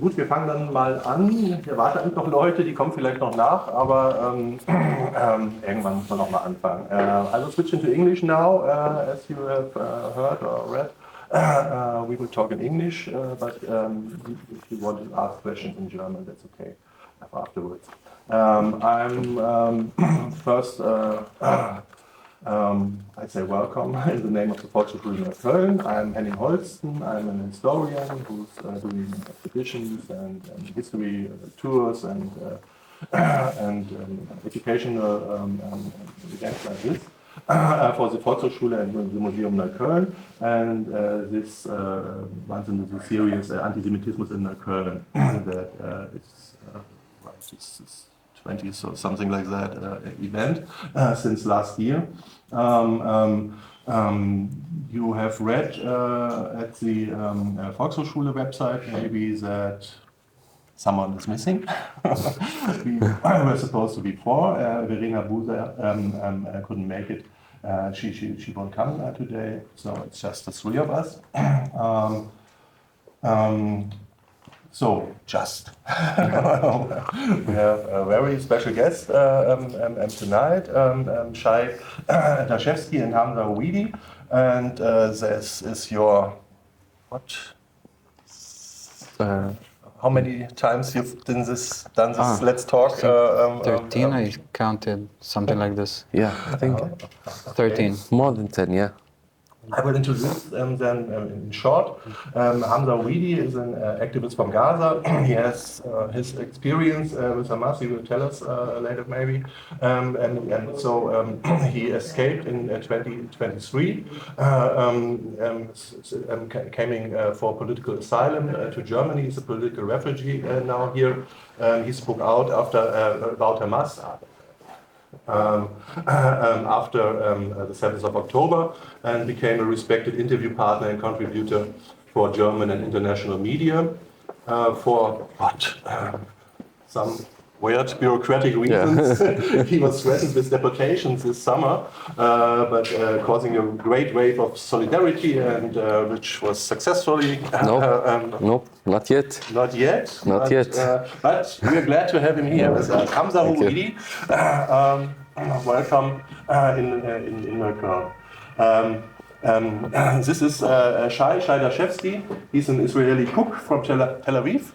Gut, wir fangen dann mal an. Hier warten noch Leute, die kommen vielleicht noch nach, aber irgendwann muss man noch mal anfangen. I will switch into English now, as you have heard or read. We will talk in English, but if you want to ask questions in German, that's okay afterwards. I'm first. I'd say welcome in the name of the Volkshochschule Nuekolln. I'm Henning Holsten. I'm an historian who's doing expeditions and history tours and educational events like this for the Volkshochschule and the Museum Neukölln. And this runs into the series Antisemitismus in Neukölln that it's 20s or something like that event since last year. You have read at the Volkshochschule website maybe that someone is missing. We were supposed to be four. Verena Buser couldn't make it. She won't come today, so it's just the three of us. So, just. We have a very special guest tonight, Shai Dashevsky and Hamza Ouidi, and this is your, what? How many times you've done this Let's Talk? 13, I counted, something like this. Yeah, I think 13. More than 10, yeah. I will introduce them then in short. Hamza Ouidi is an activist from Gaza. He has his experience with Hamas. He will tell us later maybe. And so he escaped in 2023, coming for political asylum to Germany. He's a political refugee now here. He spoke out about Hamas. After the 7th of October and became a respected interview partner and contributor for German and international media for what? Some weird bureaucratic reasons. Yeah. He was threatened with deportations this summer, but causing a great wave of solidarity and which was successfully... Nope, not yet. Not yet? Not yet. But we're glad to have him here with us. Hamza Ouidi, welcome in Nuekolln. This is Shai Dashevsky. He's an Israeli cook from Tel Aviv.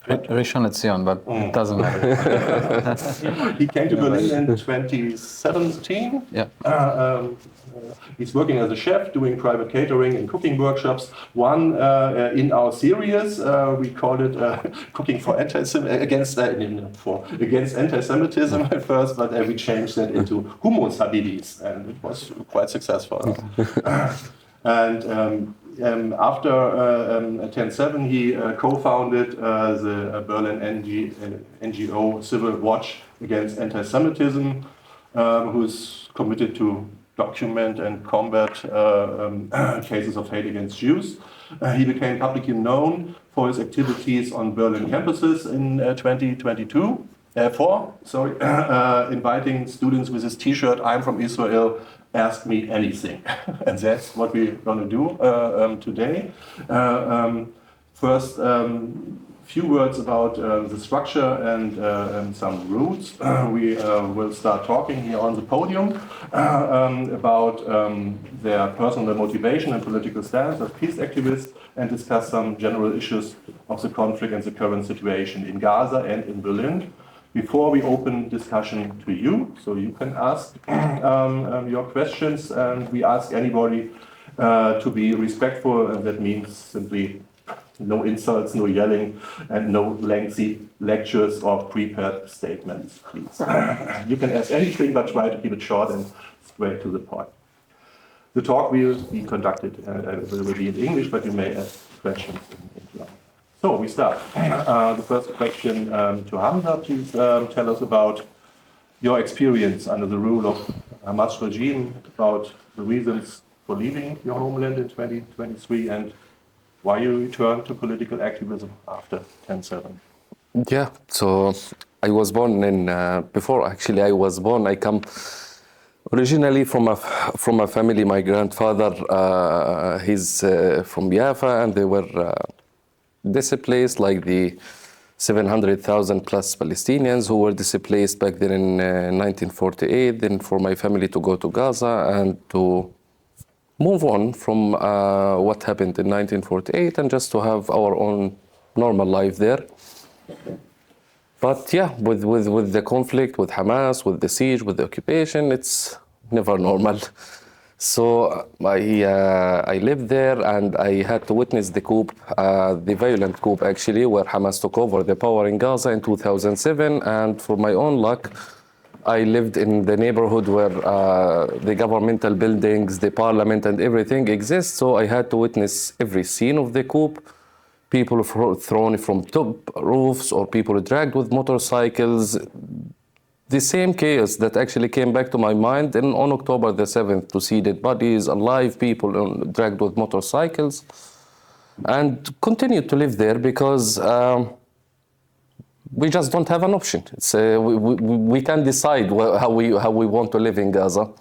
Rishon LeZion, but it doesn't matter. He came to Berlin in 2017. Yeah. He's working as a chef, doing private catering and cooking workshops. One in our series, we called it "Cooking for against anti-Semitism" at first, but we changed that into "Hummus Habibis," and it was quite successful. And after 10/7, he co-founded the Berlin NGO Civil Watch Against Anti-Semitism, who's committed to document and combat cases of hate against Jews. He became publicly known for his activities on Berlin campuses in 2022, inviting students with his T-shirt, "I'm from Israel, ask me anything." And that's what we're going to do today. First, few words about the structure and some rules. We will start talking here on the podium about their personal motivation and political stance as peace activists and discuss some general issues of the conflict and the current situation in Gaza and in Berlin. Before we open discussion to you, so you can ask your questions, and we ask anybody to be respectful, and that means simply no insults, no yelling, and no lengthy lectures or prepared statements, please. You can ask anything, but try to keep it short and straight to the point. The talk will be conducted will be in English, but you may ask questions in German. So we start. The first question to Hamza. Please tell us about your experience under the rule of Hamas regime, about the reasons for leaving your homeland in 2023, and why you returned to political activism after 10/7. Yeah, so I was born in, before actually I was born, I come originally from a family. My grandfather, he's from Jaffa, and they were displaced, like the 700,000 plus Palestinians who were displaced back then in 1948, then for my family to go to Gaza and to move on from what happened in 1948 and just to have our own normal life there. But yeah, with the conflict, with Hamas, with the siege, with the occupation, it's never normal. So I lived there and I had to witness the coup, the violent coup actually, where Hamas took over the power in Gaza in 2007. And for my own luck, I lived in the neighborhood where the governmental buildings, the parliament and everything exists. So I had to witness every scene of the coup. People thrown from top roofs or people dragged with motorcycles. The same chaos that actually came back to my mind on October the 7th, to see dead bodies, alive people dragged with motorcycles, and continued to live there because we just don't have an option. We can't decide how we want to live in Gaza.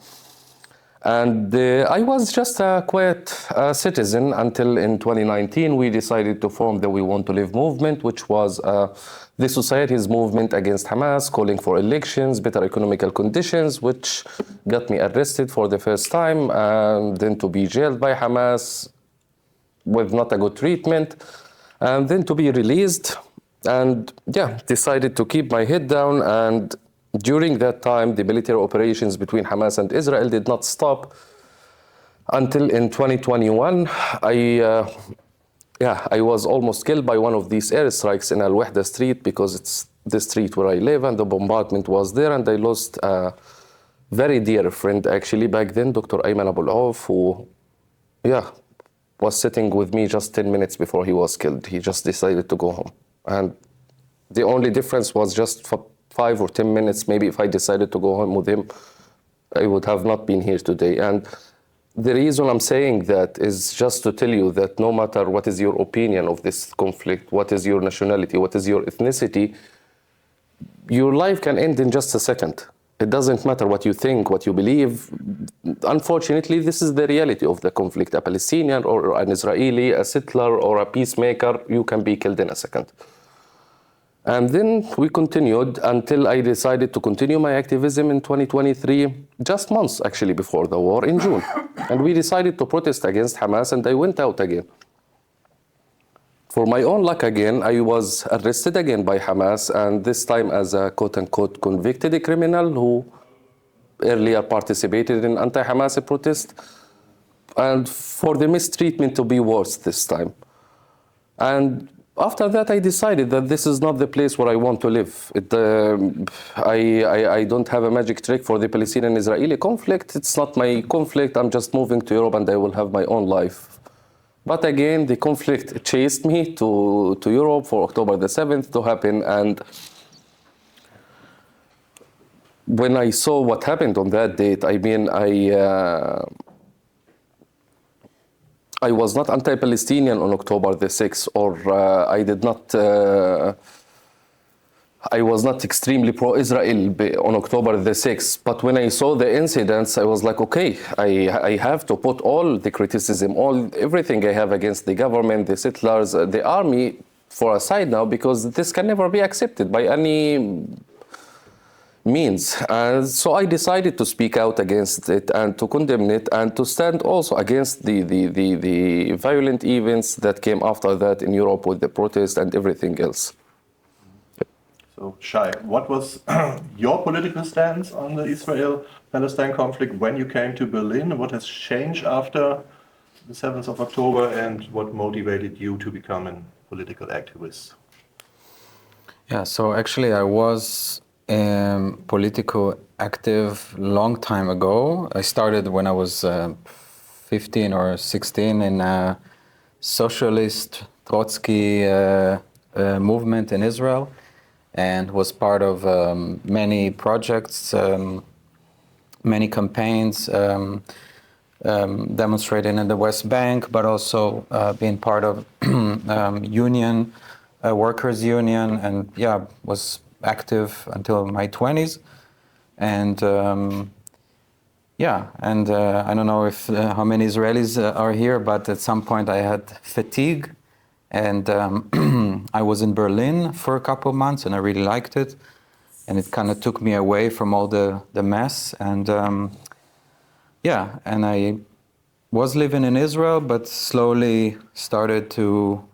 And I was just a quiet citizen until in 2019 we decided to form the We Want to Live movement, which was the society's movement against Hamas, calling for elections, better economical conditions, which got me arrested for the first time, and then to be jailed by Hamas with not a good treatment, and then to be released. And yeah, decided to keep my head down. And during that time, the military operations between Hamas and Israel did not stop until in 2021. I was almost killed by one of these airstrikes in Al Wahda Street, because it's the street where I live, and the bombardment was there, and I lost a very dear friend actually back then, Dr. Ayman Abu Al-Auf, who was sitting with me just 10 minutes before he was killed. He just decided to go home. And the only difference was just for 5 or 10 minutes. Maybe if I decided to go home with him, I would have not been here today. And the reason I'm saying that is just to tell you that no matter what is your opinion of this conflict, what is your nationality, what is your ethnicity, your life can end in just a second. It doesn't matter what you think, what you believe. Unfortunately, this is the reality of the conflict. A Palestinian or an Israeli, a settler or a peacemaker, you can be killed in a second. And then we continued until I decided to continue my activism in 2023, just months actually before the war, in June. And we decided to protest against Hamas, and I went out again. For my own luck again, I was arrested again by Hamas, and this time as a quote-unquote convicted criminal who earlier participated in anti-Hamas protest, and for the mistreatment to be worse this time. And after that, I decided that this is not the place where I want to live. I don't have a magic trick for the Palestinian-Israeli conflict. It's not my conflict. I'm just moving to Europe and I will have my own life. But again, the conflict chased me to Europe for October the 7th to happen. And when I saw what happened on that date, I was not anti-Palestinian on October the 6th, or I was not extremely pro-Israel on October the 6th. But when I saw the incidents, I was like, okay, I have to put all the criticism, everything I have against the government, the settlers, the army for aside now, because this can never be accepted by any means. So I decided to speak out against it and to condemn it and to stand also against the violent events that came after that in Europe with the protest and everything else. So, Shai, what was your political stance on the Israel-Palestine conflict when you came to Berlin? What has changed after the 7th of October, and what motivated you to become a political activist? Yeah, so actually I was political active long time ago. I started when I was 15 or 16 in a socialist Trotsky movement in Israel, and was part of many projects, many campaigns, demonstrating in the West Bank, but also being part of union, workers' union, and was active until my 20s. And I don't know if how many Israelis are here, but at some point I had fatigue, And I was in Berlin for a couple of months, and I really liked it. And it kind of took me away from all the mess. And yeah, and I was living in Israel, but slowly started to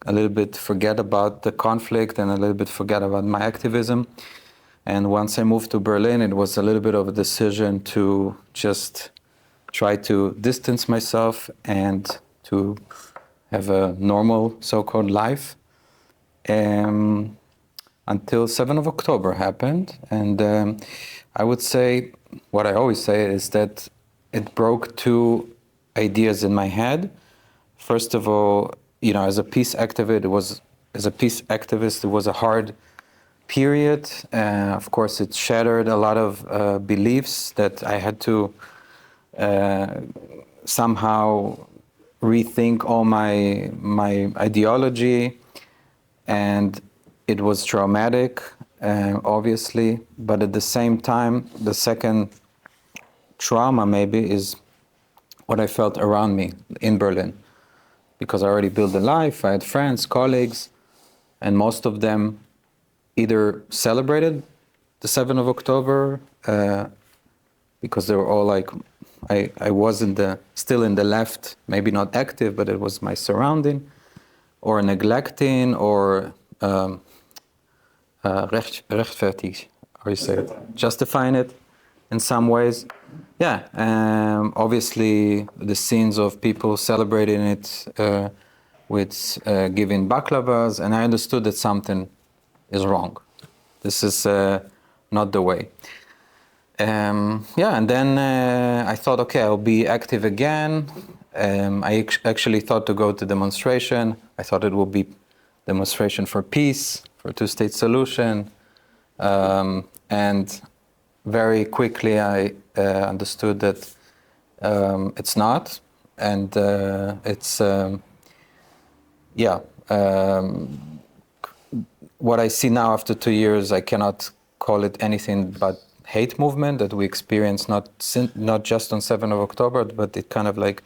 a little bit forget about the conflict and a little bit forget about my activism. And once I moved to Berlin, it was a little bit of a decision to just try to distance myself and to have a normal so-called life. Until 7th of October happened. And I would say, what I always say is that it broke two ideas in my head. First of all, you know, as a peace activist, it was a hard period. Of course, it shattered a lot of beliefs that I had to somehow rethink all my ideology, and it was traumatic, obviously, but at the same time, the second trauma maybe is what I felt around me in Berlin, because I already built a life, I had friends, colleagues, and most of them either celebrated the 7th of October because they were all like, I was still in the left, maybe not active, but it was my surrounding, or neglecting, or rechtfertig, how you say it, justifying it in some ways. Yeah, obviously the scenes of people celebrating it with giving baklavas, and I understood that something is wrong. This is not the way. Yeah, and then I thought, okay, I'll be active again. I actually thought to go to demonstration. I thought it would be demonstration for peace, for a two-state solution. And very quickly I understood that it's not. And it's, what I see now after 2 years, I cannot call it anything but hate movement that we experienced not just on 7th of October, but it kind of like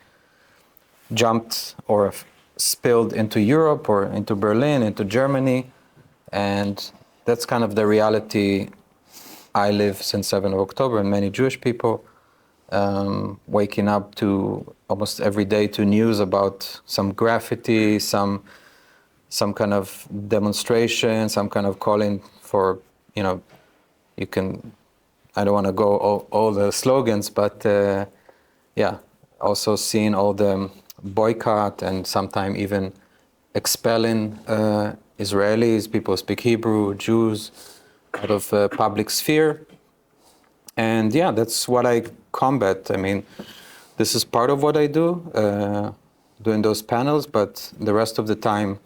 jumped or spilled into Europe or into Berlin, into Germany. And that's kind of the reality I live since 7th of October, and many Jewish people, waking up to almost every day to news about some graffiti, some kind of demonstration, some kind of calling for, you know, you can, I don't want to go all the slogans, but yeah, also seeing all the boycott and sometimes even expelling Israelis, people who speak Hebrew, Jews, out of public sphere. And yeah, that's what I combat. I mean, this is part of what I do, doing those panels, but the rest of the time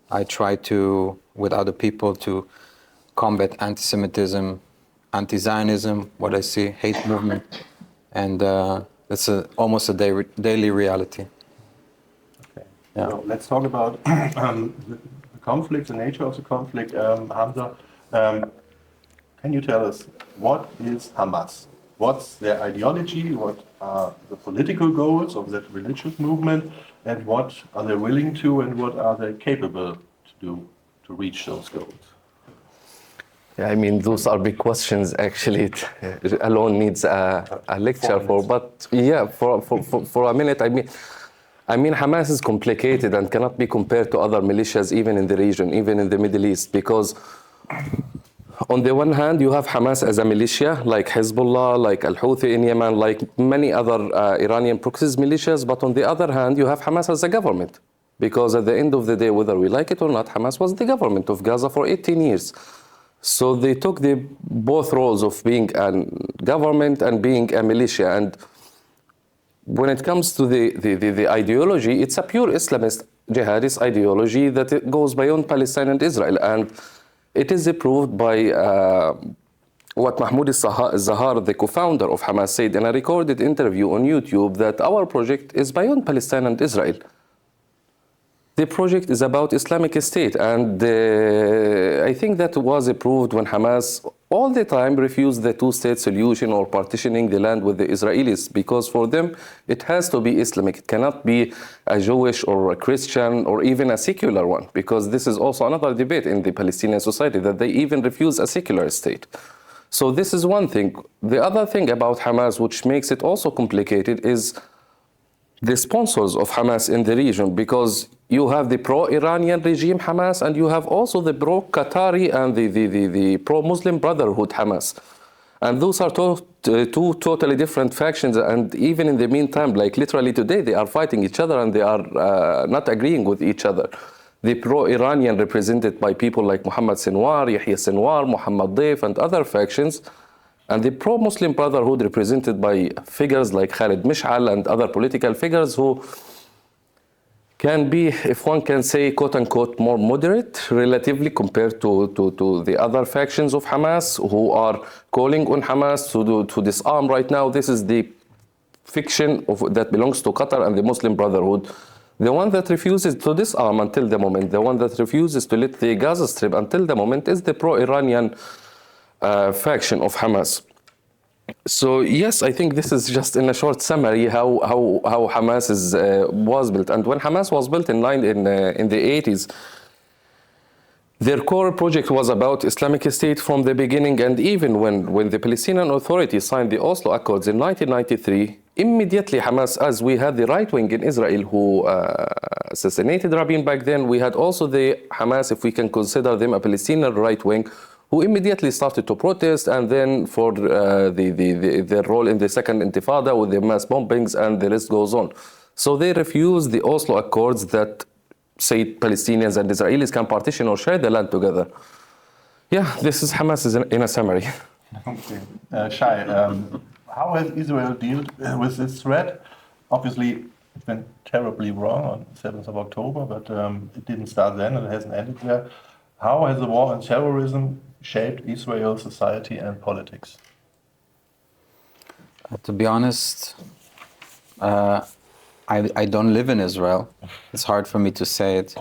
I try to, with other people, to combat anti-Semitism, anti-Zionism, what I see, hate movement, and it's almost a daily reality. Okay. Yeah. So let's talk about the conflict, the nature of the conflict. Hamza, can you tell us what is Hamas? What's their ideology? What are the political goals of that religious movement? And what are they willing to, and what are they capable to do to reach those goals? Yeah, I mean, those are big questions. Actually, it alone needs a lecture for. But yeah, for a minute, I mean, Hamas is complicated and cannot be compared to other militias, even in the region, even in the Middle East, because on the one hand, you have Hamas as a militia, like Hezbollah, like Al-Houthi in Yemen, like many other Iranian proxies militias. But on the other hand, you have Hamas as a government, because at the end of the day, whether we like it or not, Hamas was the government of Gaza for 18 years. So they took both roles of being a government and being a militia. And when it comes to the ideology, it's a pure Islamist jihadist ideology that it goes beyond Palestine and Israel. And it is approved by what Mahmoud al-Zahar, the co-founder of Hamas, said in a recorded interview on YouTube, that our project is beyond Palestine and Israel. the project is about Islamic State, and I think that was approved when Hamas all the time refused the two-state solution or partitioning the land with the Israelis, because for them it has to be Islamic. It cannot be a Jewish or a Christian or even a secular one, because this is also another debate in the Palestinian society, that they even refuse a secular state. So this is one thing. The other thing about Hamas, which makes it also complicated, is the sponsors of Hamas in the region, because you have the pro-Iranian regime Hamas, and you have also the pro-Qatari and the pro-Muslim Brotherhood Hamas. And those are two totally different factions, and even in the meantime, like literally today, they are fighting each other and they are not agreeing with each other. The pro-Iranian, represented by people like Mohammed Sinwar, Yahya Sinwar, Mohammed Deif, and other factions, and the pro-Muslim Brotherhood, represented by figures like Khalid Mish'al and other political figures who can be, if one can say, quote-unquote, more moderate relatively compared to the other factions of Hamas, who are calling on Hamas to disarm right now. This is the fiction that belongs to Qatar and the Muslim Brotherhood. The one that refuses to disarm until the moment, the one that refuses to let the Gaza Strip until the moment, is the pro-Iranian faction of Hamas. So yes, I think this is just in a short summary how Hamas was built. And when Hamas was built in the 80s, their core project was about Islamic State from the beginning. And even when the Palestinian Authority signed the Oslo Accords in 1993, immediately Hamas, as we had the right wing in Israel who assassinated Rabin back then, we had also the Hamas, if we can consider them a Palestinian right wing, who immediately started to protest, and then for their role in the second intifada with the mass bombings, and the list goes on. So they refused the Oslo Accords that say Palestinians and Israelis can partition or share the land together. Yeah, this is Hamas in a summary. Okay. Shai, how has Israel dealt with this threat? Obviously, it went terribly wrong on 7th of October, but it didn't start then and it hasn't ended there. How has the war on terrorism shaped Israel's society and politics? To be honest, I don't live in Israel. It's hard for me to say it.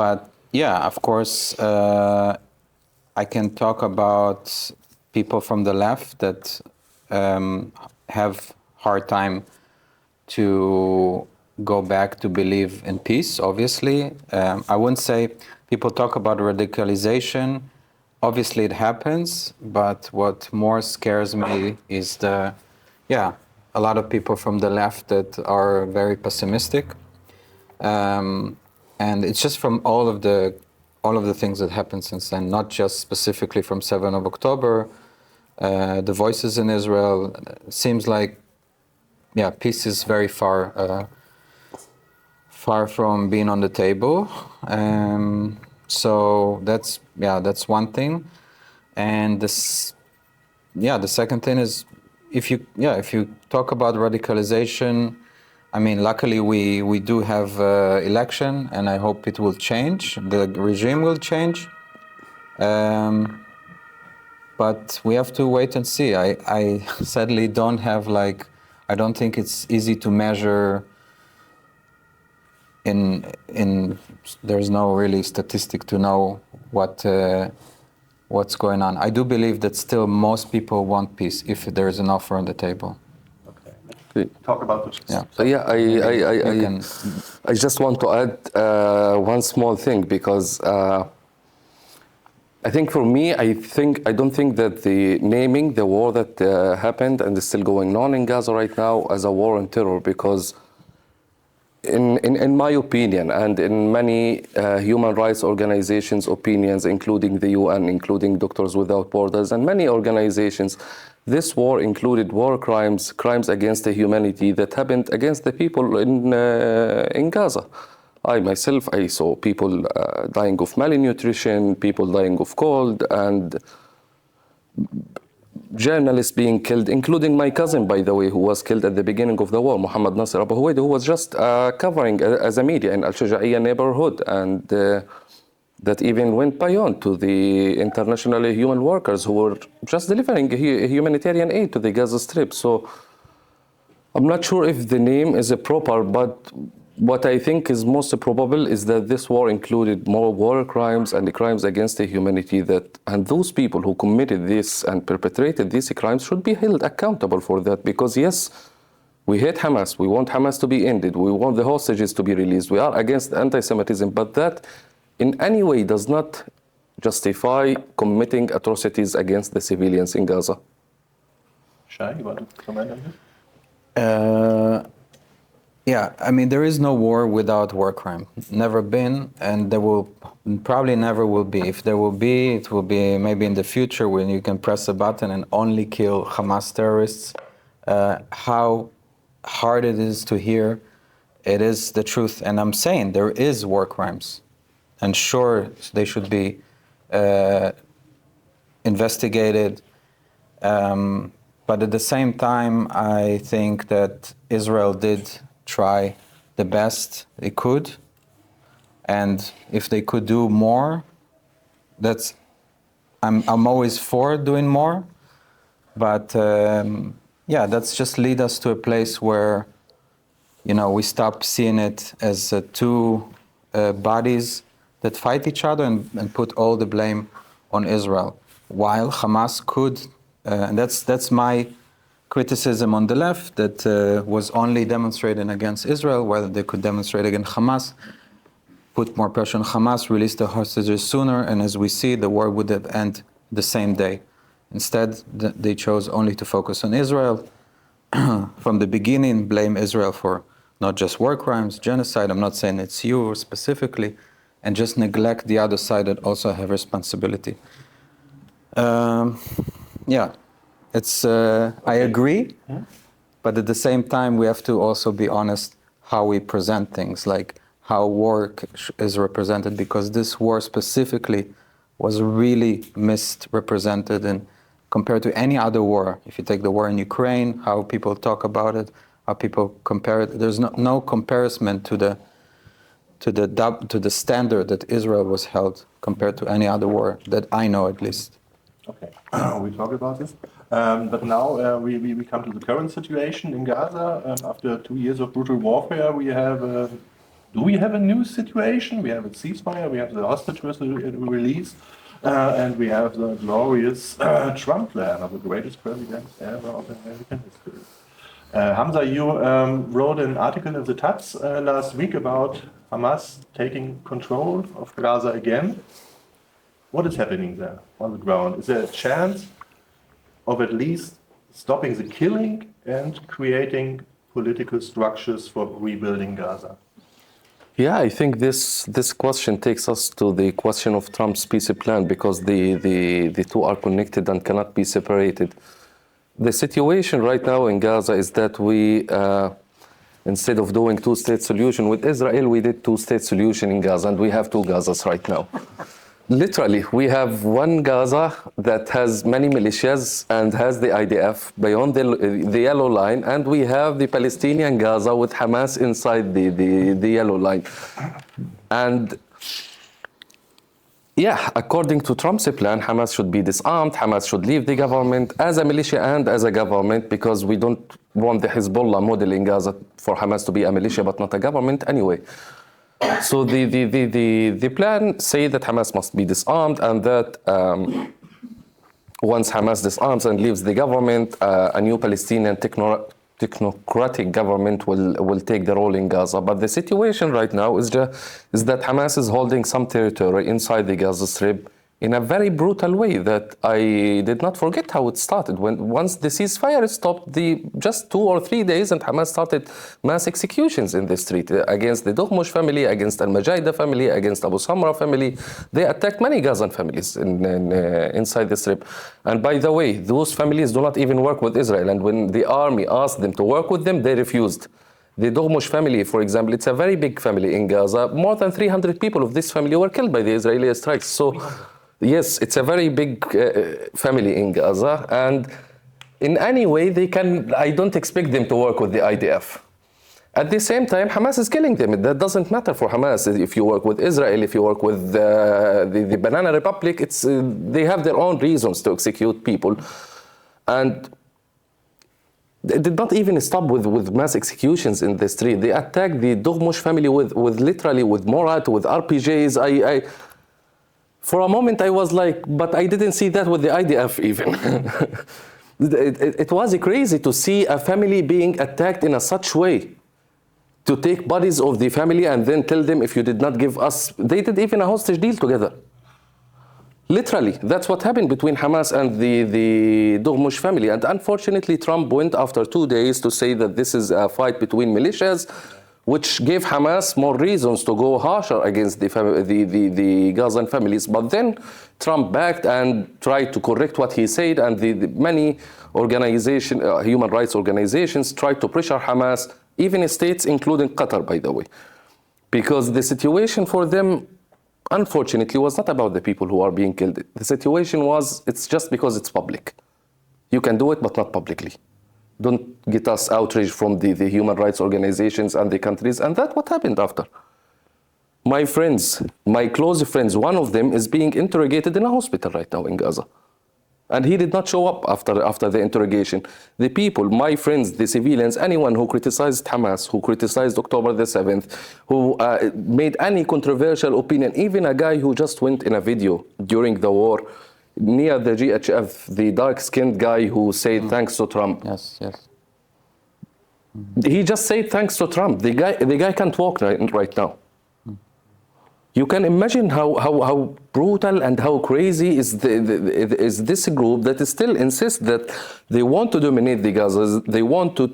But yeah, of course, I can talk about people from the left that have hard time to go back to believe in peace, obviously. I wouldn't say people talk about radicalization. Obviously it happens, but what more scares me is a lot of people from the left that are very pessimistic. And it's just from all of the things that happened since then, not just specifically from 7th of October. The voices in Israel, seems like, peace is very far from being on the table. So that's one thing. And the second thing is, if you talk about radicalization, I mean, luckily we do have election, and I hope it will change. The regime will change. But we have to wait and see. I sadly don't have I don't think it's easy to measure there's no really statistic to know what's going on. I do believe that still most people want peace if there is an offer on the table. Okay. Talk about this. Yeah. So I just want to add one small thing, because I think for me, I don't think that the naming the war that happened and is still going on in Gaza right now as a war on terror, because in my opinion, and in many human rights organizations' opinions, including the UN, including Doctors Without Borders, and many organizations, this war included war crimes, crimes against the humanity that happened against the people in Gaza. I myself, I saw people dying of malnutrition, people dying of cold, and journalists being killed, including my cousin, by the way, who was killed at the beginning of the war, Mohammed Nasser Abu Huwaid, who was just covering as a media in Al-Shuja'iyya neighborhood, and that even went beyond to the international human workers who were just delivering humanitarian aid to the Gaza Strip. So I'm not sure if the name is proper, but What I think is most probable is that this war included more war crimes and crimes against the humanity and those people who committed this and perpetrated these crimes should be held accountable for that. Because yes, we hate Hamas, we want Hamas to be ended, we want the hostages to be released, we are against anti-Semitism, but that in any way does not justify committing atrocities against the civilians in Gaza. Shai, you want to comment on this? Yeah, I mean, there is no war without war crime. Never been, and there will probably never will be. If there will be, it will be maybe in the future when you can press a button and only kill Hamas terrorists. How hard it is to hear, it is the truth. And I'm saying there is war crimes. And sure, they should be investigated. But at the same time, I think that Israel did try the best they could, and if they could do more, I'm always for doing more, but yeah, that's just lead us to a place where, you know, we stop seeing it as two bodies that fight each other and put all the blame on Israel, while Hamas could, and that's my criticism on the left, that was only demonstrating against Israel, while they could demonstrate against Hamas, put more pressure on Hamas, release the hostages sooner, and as we see, the war would have ended the same day. Instead, they chose only to focus on Israel. From the beginning, blame Israel for not just war crimes, genocide, I'm not saying it's you specifically, and just neglect the other side that also have responsibility. Yeah. It's, I agree, but at the same time, we have to also be honest how we present things, like how war is represented, because this war specifically was really misrepresented and compared to any other war. If you take the war in Ukraine, how people talk about it, how people compare it, there's no comparison to the standard that Israel was held compared to any other war that I know, at least. Okay, we talk about this. But now we come to the current situation in Gaza. After 2 years of brutal warfare, we have, do we have a new situation? We have a ceasefire, we have the hostage release, and we have the glorious Trump plan of the greatest president ever of American history. Hamza, you wrote an article in the Taz last week about Hamas taking control of Gaza again. What is happening there on the ground? Is there a chance of at least stopping the killing and creating political structures for rebuilding Gaza? Yeah, I think this question takes us to the question of Trump's peace plan, because the two are connected and cannot be separated. The situation right now in Gaza is that we, instead of doing two-state solution with Israel, we did two-state solution in Gaza, and we have two Gazas right now. Literally, we have one Gaza that has many militias and has the IDF beyond the yellow line, and we have the Palestinian Gaza with Hamas inside the yellow line. And yeah, according to Trump's plan, Hamas should be disarmed, Hamas should leave the government as a militia and as a government, because we don't want the Hezbollah model in Gaza for Hamas to be a militia but not a government anyway. So the plan say that Hamas must be disarmed, and that once Hamas disarms and leaves the government, a new Palestinian technocratic government will take the role in Gaza. But the situation right now is that Hamas is holding some territory inside the Gaza Strip in a very brutal way that I did not forget how it started. Once the ceasefire stopped, just 2 or 3 days, and Hamas started mass executions in the street against the Doghmush family, against Al-Majida family, against Abu Samra family. They attacked many Gazan families inside the Strip. And by the way, those families do not even work with Israel. And when the army asked them to work with them, they refused. The Doghmush family, for example, it's a very big family in Gaza. More than 300 people of this family were killed by the Israeli strikes. So yes, it's a very big family in Gaza, and in any way I don't expect them to work with the IDF. At the same time, Hamas is killing them. That doesn't matter for Hamas. If you work with Israel, if you work with the Banana Republic, they have their own reasons to execute people. And They did not even stop with mass executions in the street. They attacked the Doghmush family with literally with Morat, with RPGs. For a moment I was like, but I didn't see that with the IDF even. It was crazy to see a family being attacked in a such way, to take bodies of the family and then tell them, if you did not give us, they did even a hostage deal together. Literally, that's what happened between Hamas and the Doghmush family. And unfortunately, Trump went after 2 days to say that this is a fight between militias, which gave Hamas more reasons to go harsher against the Gazan families. But then Trump backed and tried to correct what he said, and the many human rights organizations tried to pressure Hamas, even states including Qatar, by the way. Because the situation for them, unfortunately, was not about the people who are being killed. The situation was, it's just because it's public. You can do it, but not publicly. Don't get us outraged from the human rights organizations and the countries. And that's what happened after. My friends, my close friends, one of them is being interrogated in a hospital right now in Gaza. And he did not show up after the interrogation. The people, my friends, the civilians, anyone who criticized Hamas, who criticized October the 7th, who made any controversial opinion, even a guy who just went in a video during the war near the GHF, the dark-skinned guy who said thanks to Trump. Yes, yes. He just said thanks to Trump. The guy can't walk right now. You can imagine how brutal and how crazy is this group that still insists that they want to dominate the Gazas. They want to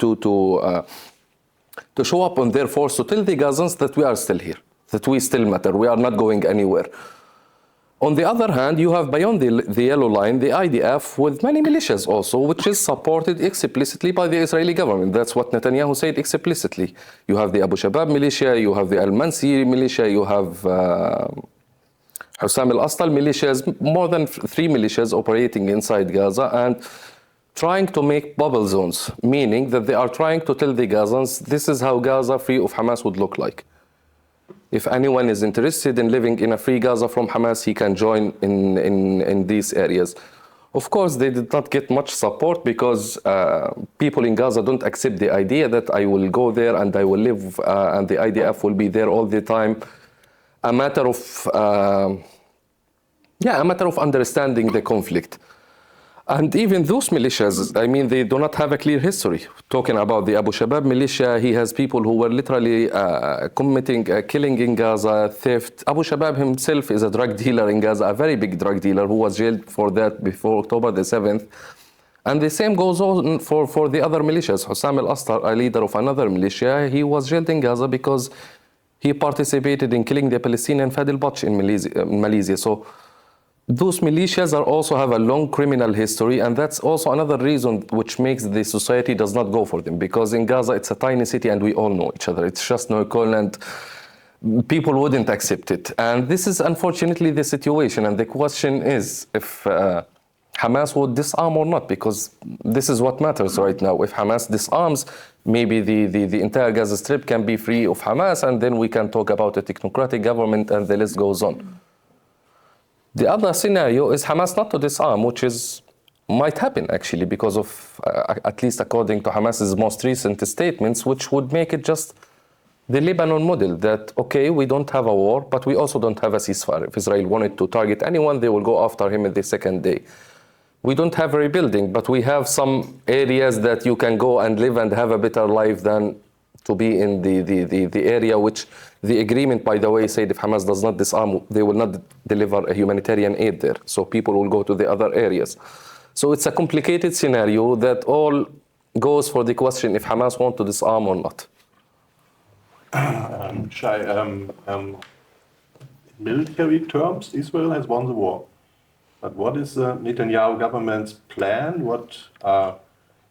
show up on their force to tell the Gazans that we are still here, that we still matter, we are not going anywhere. On the other hand, you have beyond the yellow line, the IDF with many militias also, which is supported explicitly by the Israeli government. That's what Netanyahu said explicitly. You have the Abu Shabab militia, you have the Al-Mansi militia, you have Hussam al-Astal militias, more than 3 militias operating inside Gaza and trying to make bubble zones, meaning that they are trying to tell the Gazans, this is how Gaza free of Hamas would look like. If anyone is interested in living in a free Gaza from Hamas, he can join in these areas. Of course, they did not get much support because people in Gaza don't accept the idea that I will go there and I will live and the IDF will be there all the time. A matter of understanding the conflict. And even those militias, I mean, they do not have a clear history. Talking about the Abu Shabab militia, he has people who were literally committing killing in Gaza, theft. Abu Shabab himself is a drug dealer in Gaza, a very big drug dealer who was jailed for that before October the 7th. And the same goes on for the other militias. Hussam al-Astar, a leader of another militia, he was jailed in Gaza because he participated in killing the Palestinian Fadil Bach in Malaysia. So those militias also have a long criminal history, and that's also another reason which makes the society does not go for them. Because in Gaza, it's a tiny city and we all know each other. It's just Nuekolln and people wouldn't accept it. And this is unfortunately the situation. And the question is if Hamas would disarm or not, because this is what matters right now. If Hamas disarms, maybe the entire Gaza Strip can be free of Hamas, and then we can talk about a technocratic government and the list goes on. The other scenario is Hamas not to disarm, which might happen actually because of, at least according to Hamas's most recent statements, which would make it just the Lebanon model that, okay, we don't have a war, but we also don't have a ceasefire. If Israel wanted to target anyone, they will go after him in the second day. We don't have a rebuilding, but we have some areas that you can go and live and have a better life than to be in the area which the agreement, by the way, said if Hamas does not disarm, they will not deliver a humanitarian aid there. So people will go to the other areas. So it's a complicated scenario that all goes for the question if Hamas want to disarm or not. Shai, in military terms, Israel has won the war. But what is the Netanyahu government's plan? What are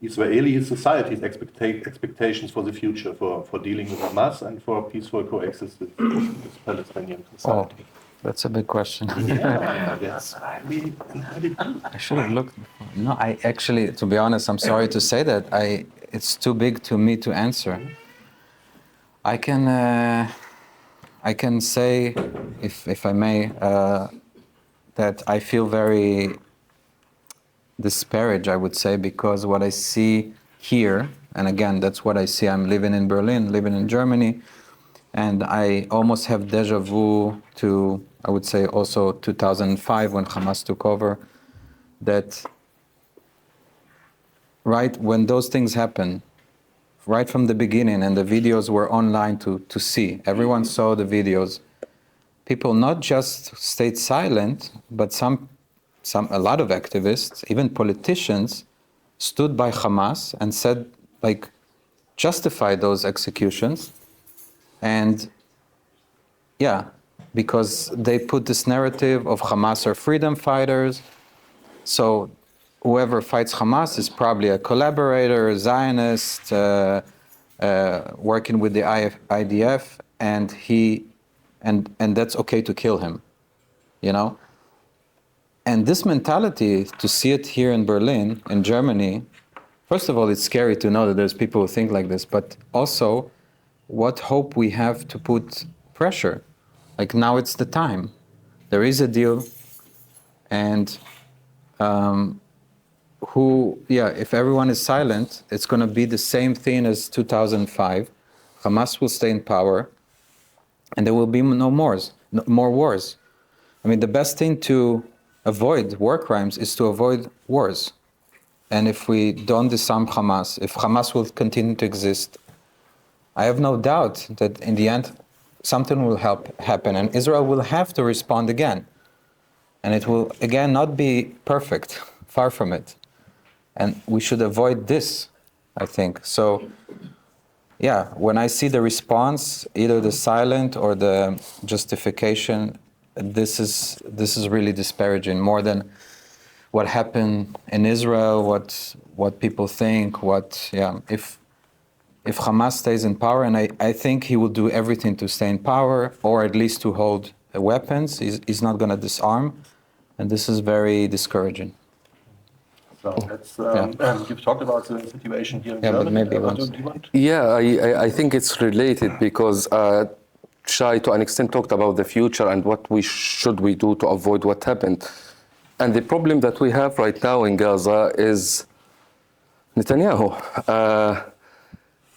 Israeli society's expectations for the future, for dealing with Hamas and for peaceful coexistence with Palestinian society? Oh, that's a big question. Yeah, yes. I should have looked before. No, I actually, to be honest, I'm sorry to say that. It's too big to me to answer. I can say, if I may, that I feel very disparaged, I would say, because what I see here, and again, that's what I see. I'm living in Berlin, living in Germany, and I almost have deja vu to, I would say, also 2005 when Hamas took over, that right when those things happen, right from the beginning, and the videos were online to see, everyone saw the videos, people not just stayed silent, but a lot of activists, even politicians, stood by Hamas and said, like, justify those executions. And yeah, because they put this narrative of Hamas are freedom fighters. So whoever fights Hamas is probably a collaborator, a Zionist, working with the IDF, and that's okay to kill him, you know? And this mentality, to see it here in Berlin, in Germany, first of all, it's scary to know that there's people who think like this, but also what hope we have to put pressure. Like, now it's the time. There is a deal, and if everyone is silent, it's going to be the same thing as 2005. Hamas will stay in power, and there will be more wars. I mean, the best thing to avoid war crimes is to avoid wars. And if we don't disarm Hamas, if Hamas will continue to exist, I have no doubt that in the end, something will happen, and Israel will have to respond again. And it will, again, not be perfect, far from it. And we should avoid this, I think. So, yeah, when I see the response, either the silent or the justification, this is really disparaging, more than what happened in Israel, what people think, if Hamas stays in power, and I think he will do everything to stay in power, or at least to hold weapons. He's not going to disarm, and this is very discouraging. So you've talked about the situation here in Yeah, Germany. but maybe once. Yeah, I think it's related because Shai, to an extent, talked about the future and what should we do to avoid what happened. And the problem that we have right now in Gaza is Netanyahu.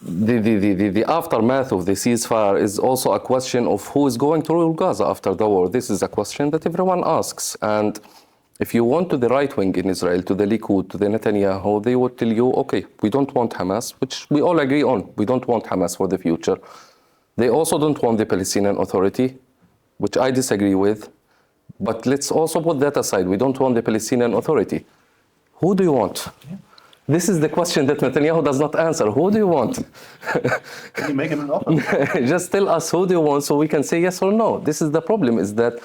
The aftermath of the ceasefire is also a question of who is going to rule Gaza after the war. This is a question that everyone asks. And if you want to the right wing in Israel, to the Likud, to the Netanyahu, they would tell you, okay, we don't want Hamas, which we all agree on. We don't want Hamas for the future. They also don't want the Palestinian Authority, which I disagree with. But let's also put that aside. We don't want the Palestinian Authority. Who do you want? Yeah. This is the question that Netanyahu does not answer. Who do you want? Can you make him an offer? Just tell us who do you want so we can say yes or no. This is the problem, is that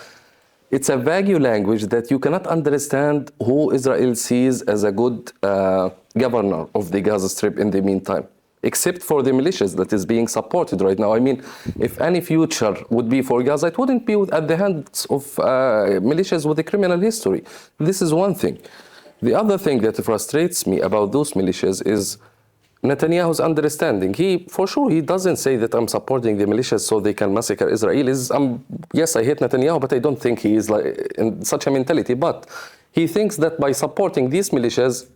it's a vague language that you cannot understand who Israel sees as a good governor of the Gaza Strip in the meantime, except for the militias that is being supported right now. I mean, if any future would be for Gaza, it wouldn't be at the hands of militias with a criminal history. This is one thing. The other thing that frustrates me about those militias is Netanyahu's understanding. For sure, he doesn't say that I'm supporting the militias so they can massacre Israelis. Yes, I hate Netanyahu, but I don't think he is like in such a mentality. But he thinks that by supporting these militias,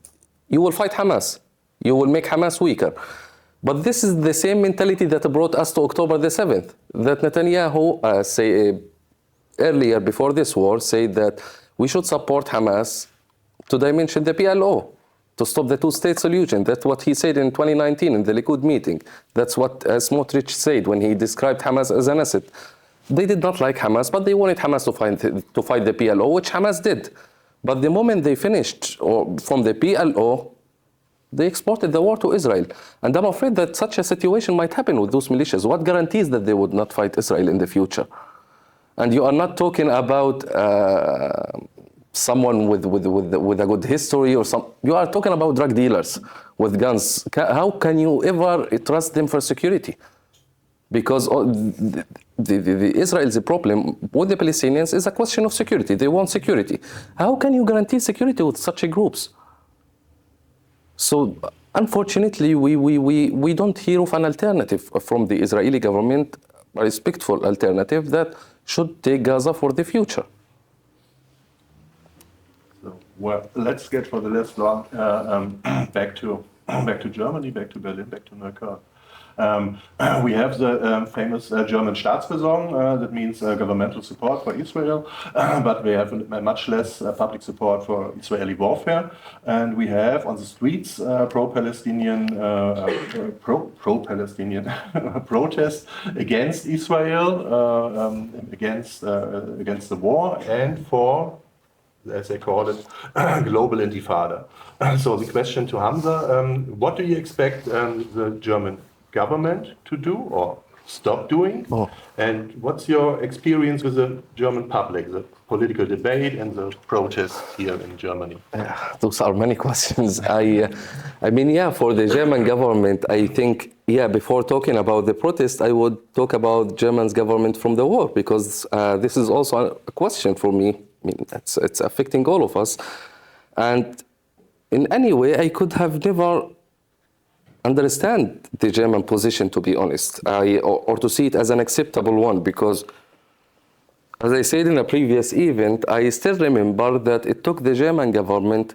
you will fight Hamas. You will make Hamas weaker. But this is the same mentality that brought us to October the 7th. That Netanyahu, earlier before this war, said that we should support Hamas to dimension the PLO, to stop the two-state solution. That's what he said in 2019 in the Likud meeting. That's what Smotrich said when he described Hamas as an asset. They did not like Hamas, but they wanted Hamas to fight the PLO, which Hamas did. But the moment they finished from the PLO, they exported the war to Israel. And I'm afraid that such a situation might happen with those militias. What guarantees that they would not fight Israel in the future? And you are not talking about someone with a good history or some. You are talking about drug dealers with guns. How can you ever trust them for security? Because the Israel's problem with the Palestinians is a question of security. They want security. How can you guarantee security with such groups? So unfortunately, we don't hear of an alternative from the Israeli government, a respectful alternative that should take Gaza for the future. So, well, let's get for the last one back to back to Germany, back to Berlin, back to Neukölln. We have the famous German Staatsräson, that means governmental support for Israel, but we have much less public support for Israeli warfare. And we have on the streets pro-Palestinian protest against Israel, against the war, and for, as they call it, global intifada. So the question to Hamza, what do you expect the German government to do or stop doing? And what's your experience with the German public, the political debate and the protests here in Germany? Those are many questions. I mean, yeah, for the German government, I think, yeah, before talking about the protest, I would talk about German's government from the war, because this is also a question for me. I mean, it's affecting all of us. And in any way, I could have never understand the German position, to be honest, or to see it as an acceptable one, because, as I said in a previous event, I still remember that it took the German government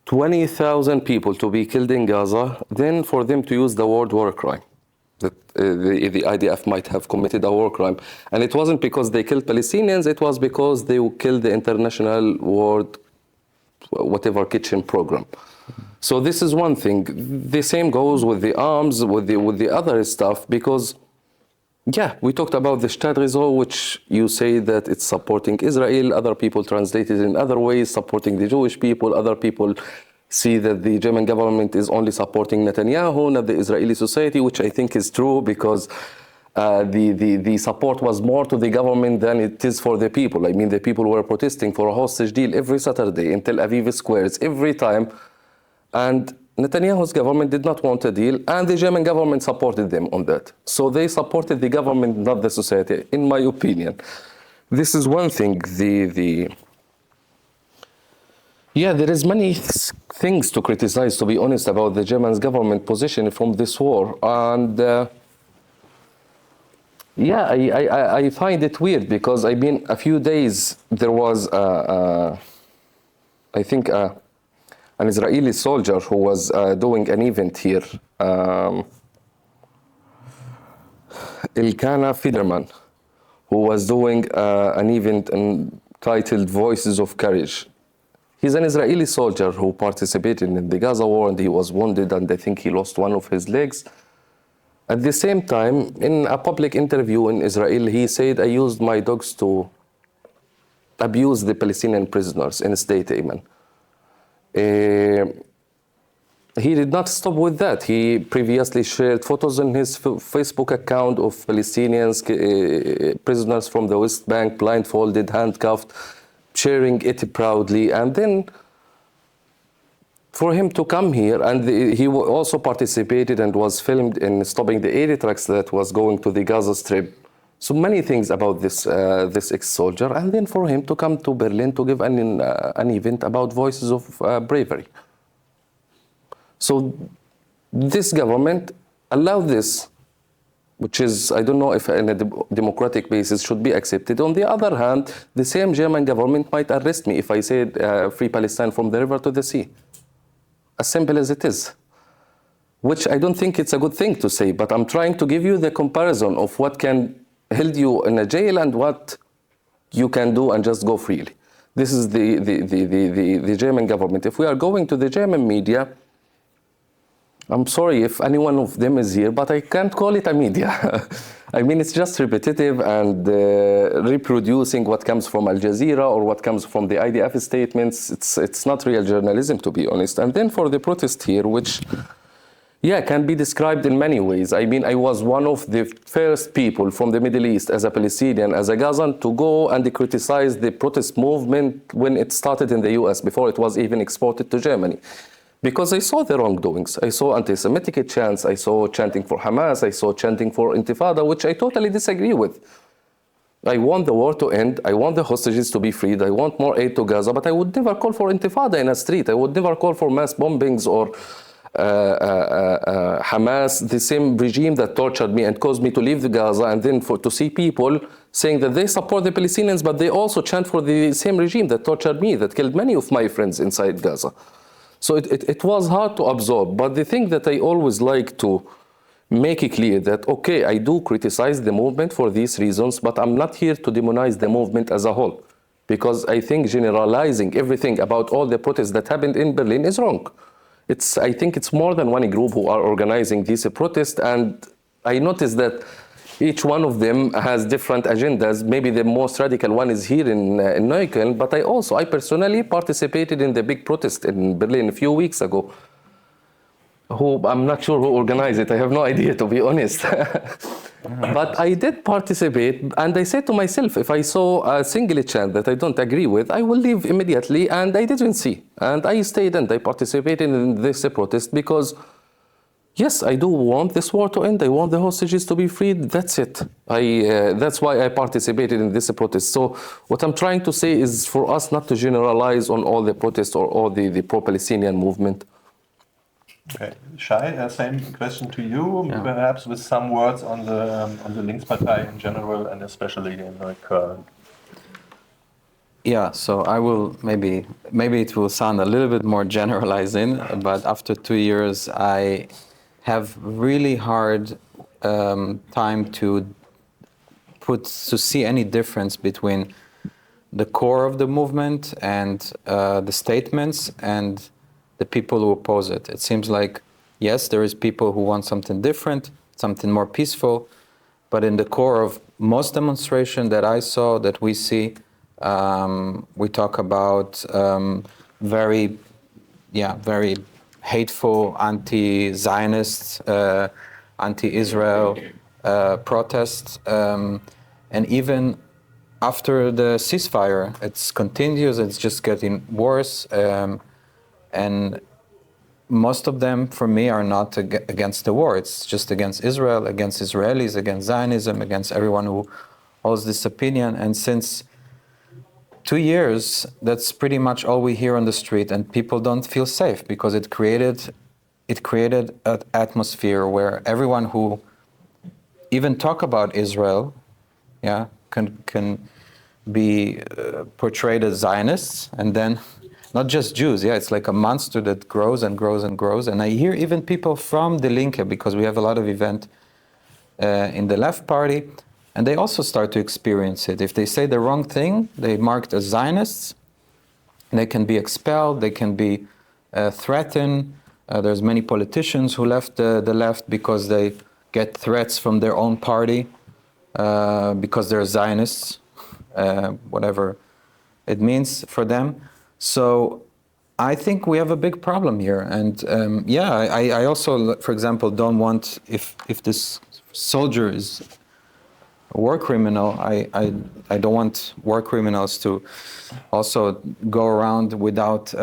20,000 people to be killed in Gaza, then for them to use the word war crime, that the IDF might have committed a war crime. And it wasn't because they killed Palestinians, it was because they killed the international world, whatever kitchen program. So this is one thing. The same goes with the arms, with the other stuff, because, yeah, we talked about the Staatsräson, which you say that it's supporting Israel. Other people translate it in other ways, supporting the Jewish people. Other people see that the German government is only supporting Netanyahu, not the Israeli society, which I think is true, because the support was more to the government than it is for the people. I mean, the people were protesting for a hostage deal every Saturday in Tel Aviv squares, every time. And Netanyahu's government did not want a deal, and the German government supported them on that. So they supported the government, not the society, in my opinion. This is one thing. Yeah, there is many things to criticize, to be honest, about the German government position from this war. And yeah, I find it weird, because, I mean, a few days there was, I think, an Israeli soldier who was doing an event here, Elkana Fiderman, who was doing an event titled Voices of Courage. He's an Israeli soldier who participated in the Gaza war, and he was wounded, and I think he lost one of his legs. At the same time, in a public interview in Israel, he said, I used my dogs to abuse the Palestinian prisoners in state Yemen. He did not stop with that. He previously shared photos on his Facebook account of Palestinians, prisoners from the West Bank, blindfolded, handcuffed, sharing it proudly. And then for him to come here, and he also participated and was filmed in stopping the air trucks that was going to the Gaza Strip. So many things about this ex-soldier, and then for him to come to Berlin to give an event about Voices of Bravery. So this government allowed this, which is, I don't know if on a democratic basis should be accepted. On the other hand, the same German government might arrest me if I said free Palestine from the river to the sea. As simple as it is. Which I don't think it's a good thing to say, but I'm trying to give you the comparison of what can hold you in a jail and what you can do and just go freely. This is the German government. If we are going to the German media, I'm sorry if any one of them is here, but I can't call it a media. I mean, it's just repetitive and reproducing what comes from Al Jazeera or what comes from the IDF statements. It's not real journalism, to be honest. And then for the protest here, which, yeah, can be described in many ways. I mean, I was one of the first people from the Middle East as a Palestinian, as a Gazan, to go and criticize the protest movement when it started in the US, before it was even exported to Germany. Because I saw the wrongdoings. I saw anti-Semitic chants, I saw chanting for Hamas, I saw chanting for Intifada, which I totally disagree with. I want the war to end, I want the hostages to be freed, I want more aid to Gaza, but I would never call for Intifada in a street. I would never call for mass bombings or Hamas, the same regime that tortured me and caused me to leave the Gaza, and then to see people saying that they support the Palestinians, but they also chant for the same regime that tortured me, that killed many of my friends inside Gaza. So it was hard to absorb. But the thing that I always like to make it clear that, okay, I do criticize the movement for these reasons, but I'm not here to demonize the movement as a whole. Because I think generalizing everything about all the protests that happened in Berlin is wrong. I think it's more than one group who are organizing these protests, and I noticed that each one of them has different agendas. Maybe the most radical one is here in Nuekolln, but I personally participated in the big protest in Berlin a few weeks ago. I'm not sure who organized it. I have no idea, to be honest. But I did participate, and I said to myself, if I saw a single chant that I don't agree with, I will leave immediately, and I didn't see. And I stayed and I participated in this protest because, yes, I do want this war to end. I want the hostages to be freed. That's it. That's why I participated in this protest. So what I'm trying to say is for us not to generalize on all the protests or all the pro-Palestinian movement. Okay, Shai, same question to you, perhaps with some words on the Linkspartei in general and especially in Nuekolln. Yeah, so I will maybe it will sound a little bit more generalizing, but after 2 years, I have really hard time to see any difference between the core of the movement and the statements and the people who oppose it. It seems like, yes, there is people who want something different, something more peaceful, but in the core of most demonstration that I saw, that we see, we talk about very hateful anti-Zionist, anti-Israel protests, and even after the ceasefire, it's continuous, it's just getting worse. And most of them, for me, are not against the war. It's just against Israel, against Israelis, against Zionism, against everyone who holds this opinion. And since 2 years, that's pretty much all we hear on the street, and people don't feel safe because it created an atmosphere where everyone who even talk about Israel, can be portrayed as Zionists, and then not just Jews, it's like a monster that grows and grows and grows. And I hear even people from the Linke, because we have a lot of event in the left party, and they also start to experience it. If they say the wrong thing, they marked as Zionists, they can be expelled, they can be threatened. There's many politicians who left the left because they get threats from their own party because they're Zionists, whatever it means for them. So I think we have a big problem here. And I also, for example, don't want, if this soldier is a war criminal, I don't want war criminals to also go around without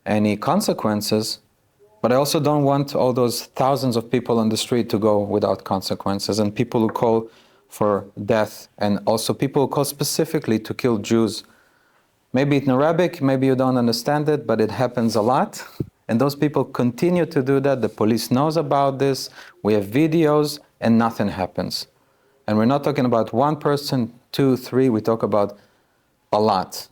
any consequences. But I also don't want all those thousands of people on the street to go without consequences, and people who call for death, and also people who call specifically to kill Jews. Maybe in Arabic, maybe you don't understand it, but it happens a lot. And those people continue to do that. The police knows about this. We have videos, and nothing happens. And we're not talking about one person, 2, 3. We talk about a lot.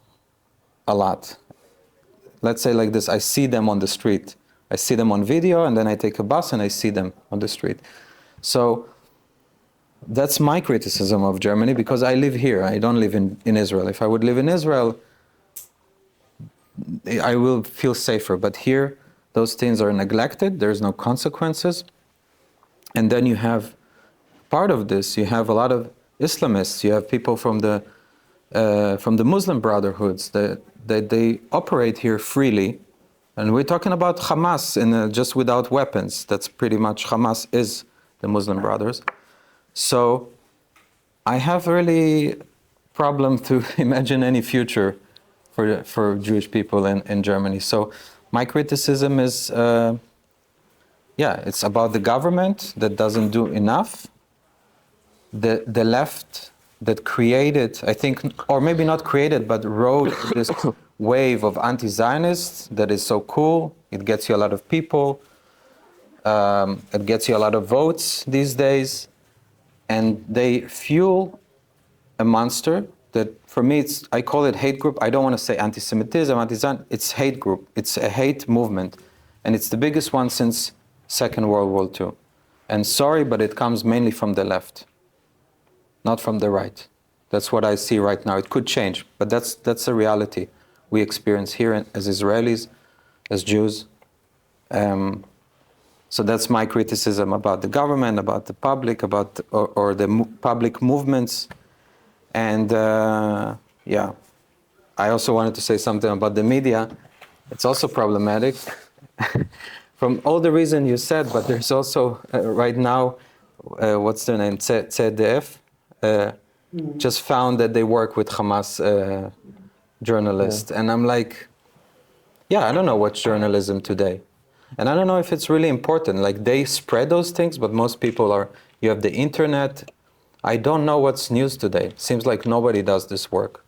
Let's say like this, I see them on the street. I see them on video, and then I take a bus and I see them on the street. So that's my criticism of Germany, because I live here. I don't live in Israel. If I would live in Israel, I will feel safer. But here, those things are neglected. There's no consequences. And then you have part of this. You have a lot of Islamists. You have people from the Muslim Brotherhoods that they operate here freely. And we're talking about Hamas just without weapons. That's pretty much, Hamas is the Muslim Brothers. So I have really problem to imagine any future for Jewish people in Germany. So my criticism is, it's about the government that doesn't do enough. The left that created, I think, or maybe not created, but rode this wave of anti-Zionists that is so cool. It gets you a lot of people. It gets you a lot of votes these days. And they fuel a monster that for me, I call it hate group. I don't want to say anti-Semitism, it's hate group. It's a hate movement. And it's the biggest one since Second World War II. And sorry, but it comes mainly from the left, not from the right. That's what I see right now. It could change, but that's a reality we experience here as Israelis, as Jews. So that's my criticism about the government, about the public, about public movements. And yeah, I also wanted to say something about the media. It's also problematic from all the reasons you said, but there's also right now, what's their name, ZDF, just found that they work with Hamas journalists. And I'm like, yeah, I don't know what's journalism today. And I don't know if it's really important. Like, they spread those things, but most people are, you have the internet. I don't know what's news today. Seems like nobody does this work.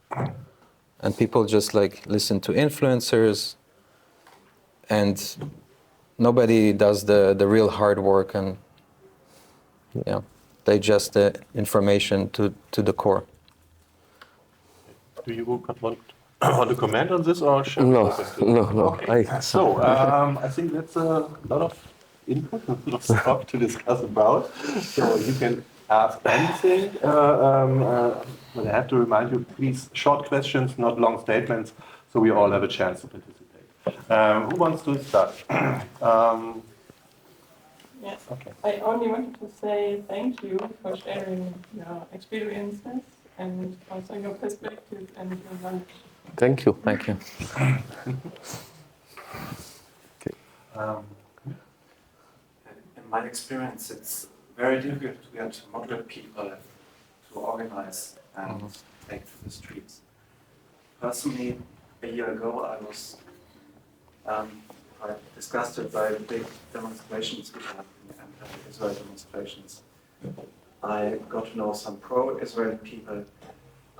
And people just like listen to influencers, and nobody does the real hard work and digest the information to the core. Do you want to comment on this, or shall No, we open to- no. Okay. I think that's a lot of input, a lot of stuff to discuss about. So you can ask anything. But I have to remind you, please, short questions, not long statements, so we all have a chance to participate. Who wants to start? Yes. Okay. I only wanted to say thank you for sharing your experiences and also your perspective and your knowledge. Thank you. Thank you. In my experience, it's very difficult to get moderate people to organize and take to the streets. Personally, a year ago, I was quite disgusted by the big demonstrations we had in the anti-Israel demonstrations. I got to know some pro-Israeli people.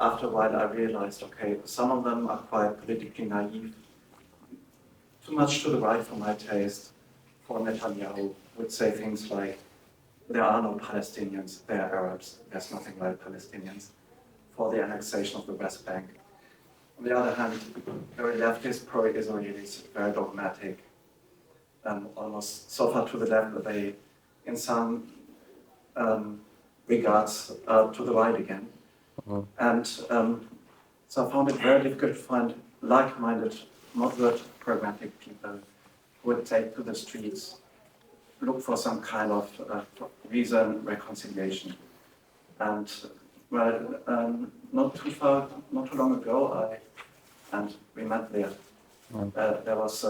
After a while, I realized, okay, some of them are quite politically naive, too much to the right for my taste. For Netanyahu, would say things like, there are no Palestinians, they are Arabs, there's nothing like Palestinians, for the annexation of the West Bank. On the other hand, very leftist pro-Israelis, very dogmatic, almost so far to the left that they, in some regards, to the right again. And so I found it very difficult to find like-minded, moderate, pragmatic people who would take to the streets, look for some kind of reason, reconciliation. And not too long ago, we met there. There was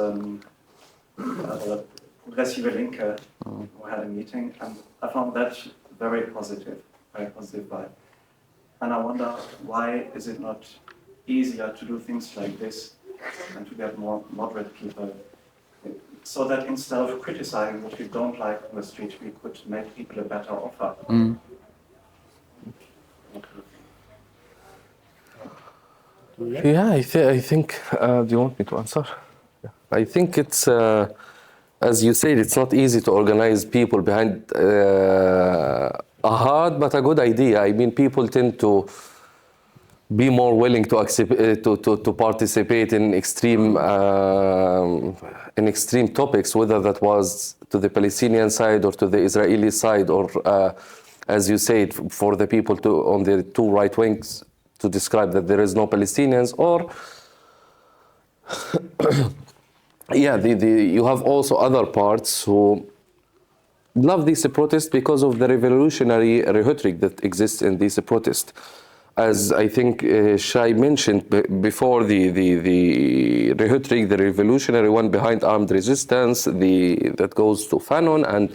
Progressive Linke who had a meeting, and I found that very positive vibe. And I wonder, why is it not easier to do things like this and to get more moderate people, so that instead of criticizing what we don't like on the street, we could make people a better offer? Yeah, I think. Do you want me to answer? Yeah. I think it's, as you said, it's not easy to organize people behind a hard but a good idea. I mean, people tend to be more willing to accept, to participate in extreme topics, whether that was to the Palestinian side or to the Israeli side, or as you said, for the people on the two right wings to describe that there is no Palestinians, or yeah, you have also other parts who love these protests because of the revolutionary rhetoric that exists in these protests. As I think Shai mentioned before, the rhetoric, the revolutionary one behind armed resistance, that goes to Fanon, and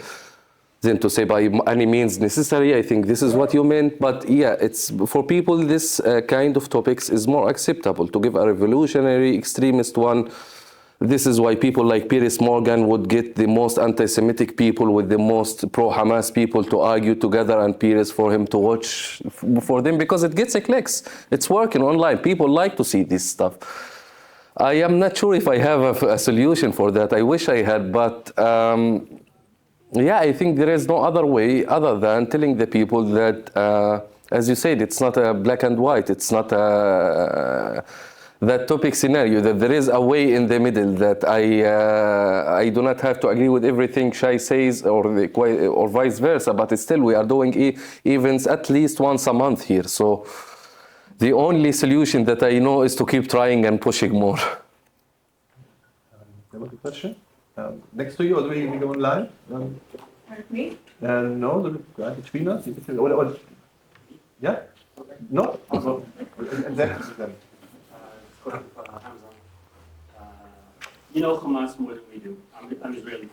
then to say by any means necessary, I think this is what you meant. But yeah, it's for people, this kind of topics is more acceptable. To give a revolutionary extremist one, this is why people like Piers Morgan would get the most anti-Semitic people with the most pro-Hamas people to argue together, and Piers for him to watch for them, because it gets clicks. It's working online. People like to see this stuff. I am not sure if I have a solution for that. I wish I had, but yeah, I think there is no other way other than telling the people that as you said, it's not a black and white. It's not a that topic scenario, that there is a way in the middle, that I do not have to agree with everything Shai says or vice versa, but still we are doing events at least once a month here. So the only solution that I know is to keep trying and pushing more. There was a question. Next to you, or do we go online? Me? No, the guy between us. Yeah? No? And then. You know Hamas more than we do. I'm Israeli.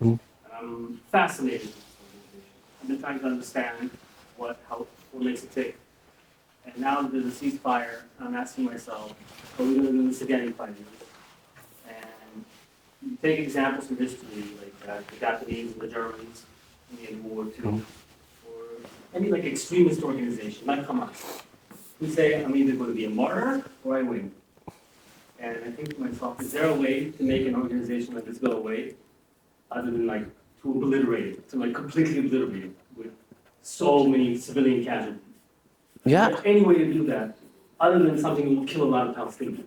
And I'm fascinated with this organization. I've been trying to understand what makes it tick. And now that there's a ceasefire, I'm asking myself, are we going to do this again in 5 years? And you take examples from history, like the Japanese and the Germans in the end of World War II, or any like extremist organization, like Hamas. We say, I'm either going to be a martyr or I win. And I think to myself, is there a way to make an organization like this go away, other than like to obliterate it, to like completely obliterate it with so many civilian casualties? Yeah. Is there any way to do that, other than something that will kill a lot of Palestinians?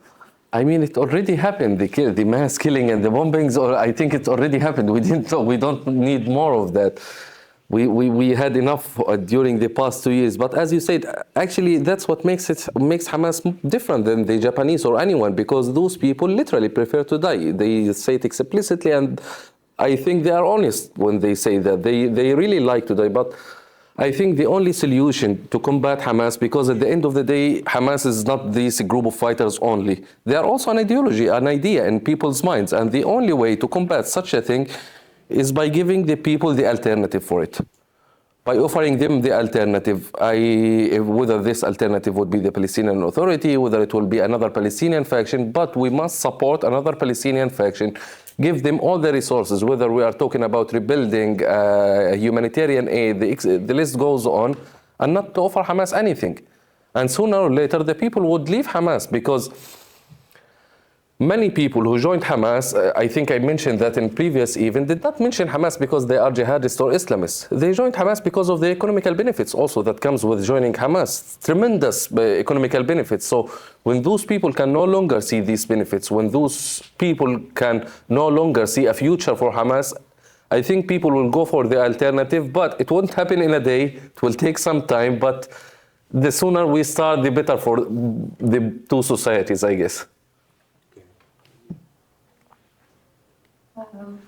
I mean, it already happened. The mass killing and the bombings. I think it already happened. We don't need more of that. We had enough during the past 2 years. But as you said, actually, that's what makes Hamas different than the Japanese or anyone, because those people literally prefer to die. They say it explicitly, and I think they are honest when they say that. They really like to die. But I think the only solution to combat Hamas, because at the end of the day, Hamas is not this group of fighters only. They are also an ideology, an idea in people's minds. And the only way to combat such a thing is by giving the people the alternative for it. By offering them the alternative, whether this alternative would be the Palestinian Authority, whether it will be another Palestinian faction, but we must support another Palestinian faction, give them all the resources, whether we are talking about rebuilding, humanitarian aid, the list goes on, and not to offer Hamas anything. And sooner or later, the people would leave Hamas, because many people who joined Hamas, I think I mentioned that in previous event, did not mention Hamas because they are jihadists or Islamists. They joined Hamas because of the economical benefits also that comes with joining Hamas. Tremendous economical benefits. So when those people can no longer see these benefits, when those people can no longer see a future for Hamas, I think people will go for the alternative, but it won't happen in a day. It will take some time, but the sooner we start, the better for the two societies, I guess.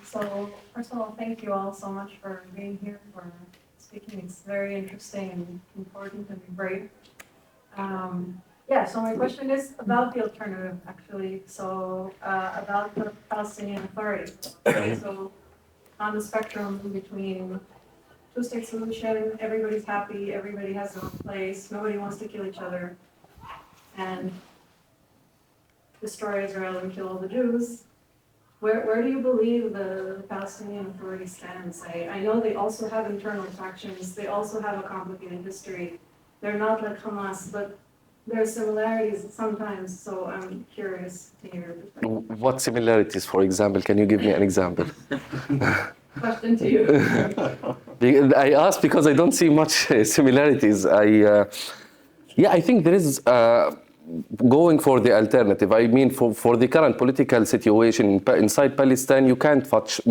So first of all, thank you all so much for being here, for speaking. It's very interesting and important and brave. So my question is about the alternative, actually. So about the Palestinian Authority. So on the spectrum between two-state solution, everybody's happy, everybody has their own place, nobody wants to kill each other, and destroy Israel and kill all the Jews. Where do you believe the Palestinian Authority stands? I know they also have internal factions. They also have a complicated history. They're not like Hamas, but there are similarities sometimes. So I'm curious to hear your perspective. What similarities, for example? Can you give me an example? Question to you. I asked because I don't see much similarities. I think there is going for the alternative. I mean, for the current political situation inside Palestine, you can't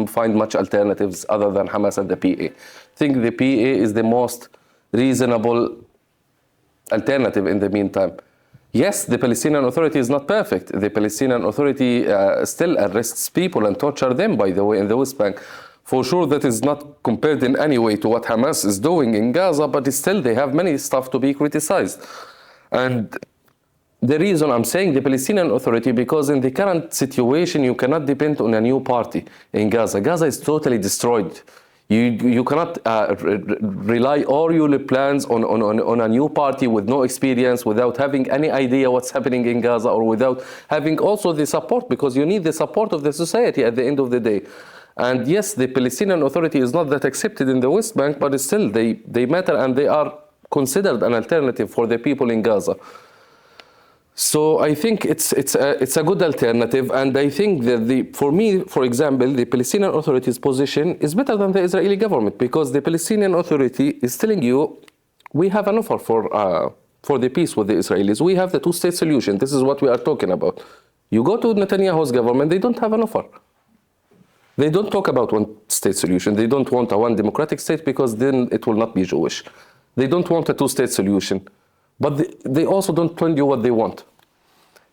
find much alternatives other than Hamas and the PA. I think the PA is the most reasonable alternative in the meantime. Yes, the Palestinian Authority is not perfect. The Palestinian Authority still arrests people and torture them, by the way, in the West Bank. For sure, that is not compared in any way to what Hamas is doing in Gaza, but still they have many stuff to be criticized. And the reason I'm saying the Palestinian Authority, because in the current situation, you cannot depend on a new party in Gaza. Gaza is totally destroyed. You cannot rely all your plans on a new party with no experience, without having any idea what's happening in Gaza, or without having also the support, because you need the support of the society at the end of the day. And yes, the Palestinian Authority is not that accepted in the West Bank, but still they matter, and they are considered an alternative for the people in Gaza. So I think it's a good alternative, and I think that for me, for example, the Palestinian Authority's position is better than the Israeli government, because the Palestinian Authority is telling you, we have an offer for the peace with the Israelis. We have the two-state solution. This is what we are talking about. You go to Netanyahu's government, they don't have an offer. They don't talk about one-state solution. They don't want a one democratic state because then it will not be Jewish. They don't want a two-state solution. But they also don't tell you what they want.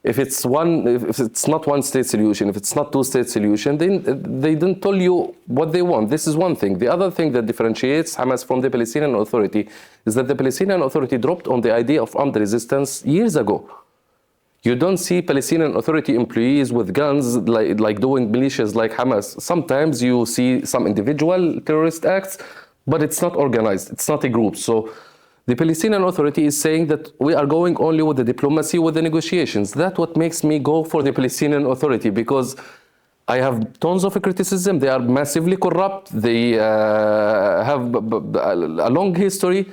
If it's not one-state solution, if it's not two-state solution, then they don't tell you what they want. This is one thing. The other thing that differentiates Hamas from the Palestinian Authority is that the Palestinian Authority dropped on the idea of armed resistance years ago. You don't see Palestinian Authority employees with guns like doing militias like Hamas. Sometimes you see some individual terrorist acts, but it's not organized. It's not a group. So the Palestinian Authority is saying that we are going only with the diplomacy, with the negotiations. That's what makes me go for the Palestinian Authority, because I have tons of criticism. They are massively corrupt. They have a long history,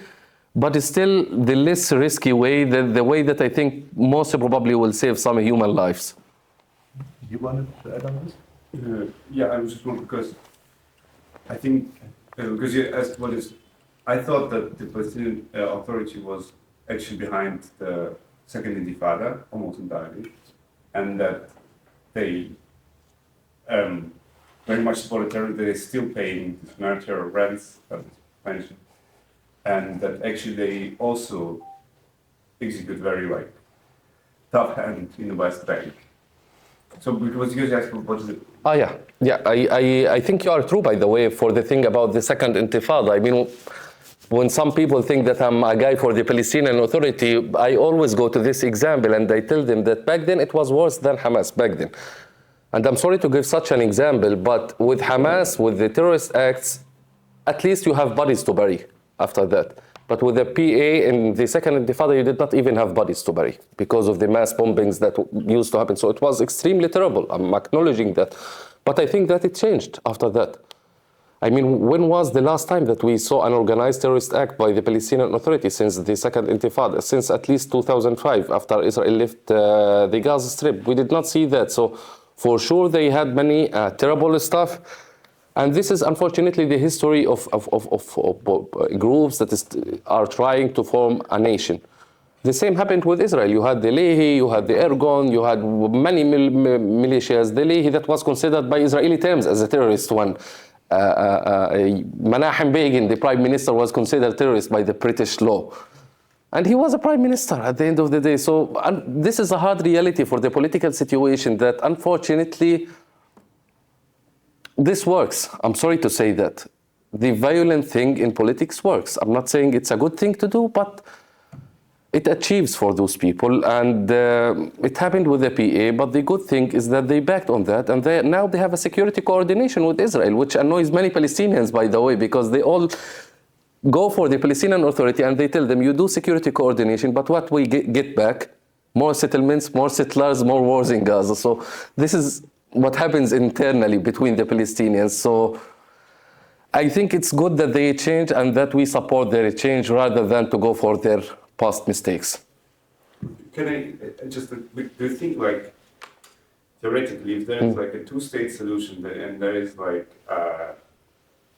but it's still the less risky way, the way that I think most probably will save some human lives. You wanted to add on this? Yeah, I was just wondering because I think, because you asked what is, I thought that the Palestinian Authority was actually behind the Second Intifada, almost entirely, and that they very much supported terrorism. They're still paying humanitarian rents, that was mentioned, and that actually they also execute very tough hand in the West Bank. So because you guys asked what is it? Oh yeah. I think you are true, by the way, for the thing about the Second Intifada. I mean, when some people think that I'm a guy for the Palestinian Authority, I always go to this example and I tell them that back then it was worse than Hamas back then. And I'm sorry to give such an example, but with Hamas, with the terrorist acts, at least you have bodies to bury after that. But with the PA in the Second Intifada, you did not even have bodies to bury because of the mass bombings that used to happen. So it was extremely terrible. I'm acknowledging that. But I think that it changed after that. I mean, when was the last time that we saw an organized terrorist act by the Palestinian Authority since the Second Intifada? Since at least 2005, after Israel left the Gaza Strip. We did not see that. So for sure, they had many terrible stuff. And this is unfortunately the history of groups that are trying to form a nation. The same happened with Israel. You had the Lehi, you had the Ergon, you had many militias. The Lehi that was considered by Israeli terms as a terrorist one. Menachem Begin, the prime minister, was considered terrorist by the British law. And he was a prime minister at the end of the day. So this is a hard reality for the political situation that unfortunately this works. I'm sorry to say that. The violent thing in politics works. I'm not saying it's a good thing to do, but it achieves for those people. And it happened with the PA, but the good thing is that they backed on that. And now they have a security coordination with Israel, which annoys many Palestinians, by the way, because they all go for the Palestinian Authority and they tell them, you do security coordination, but what we get back? More settlements, more settlers, more wars in Gaza. So this is what happens internally between the Palestinians. So I think it's good that they change and that we support their change rather than to go for their past mistakes. Can I just, do you think theoretically, if there is a two-state solution and there is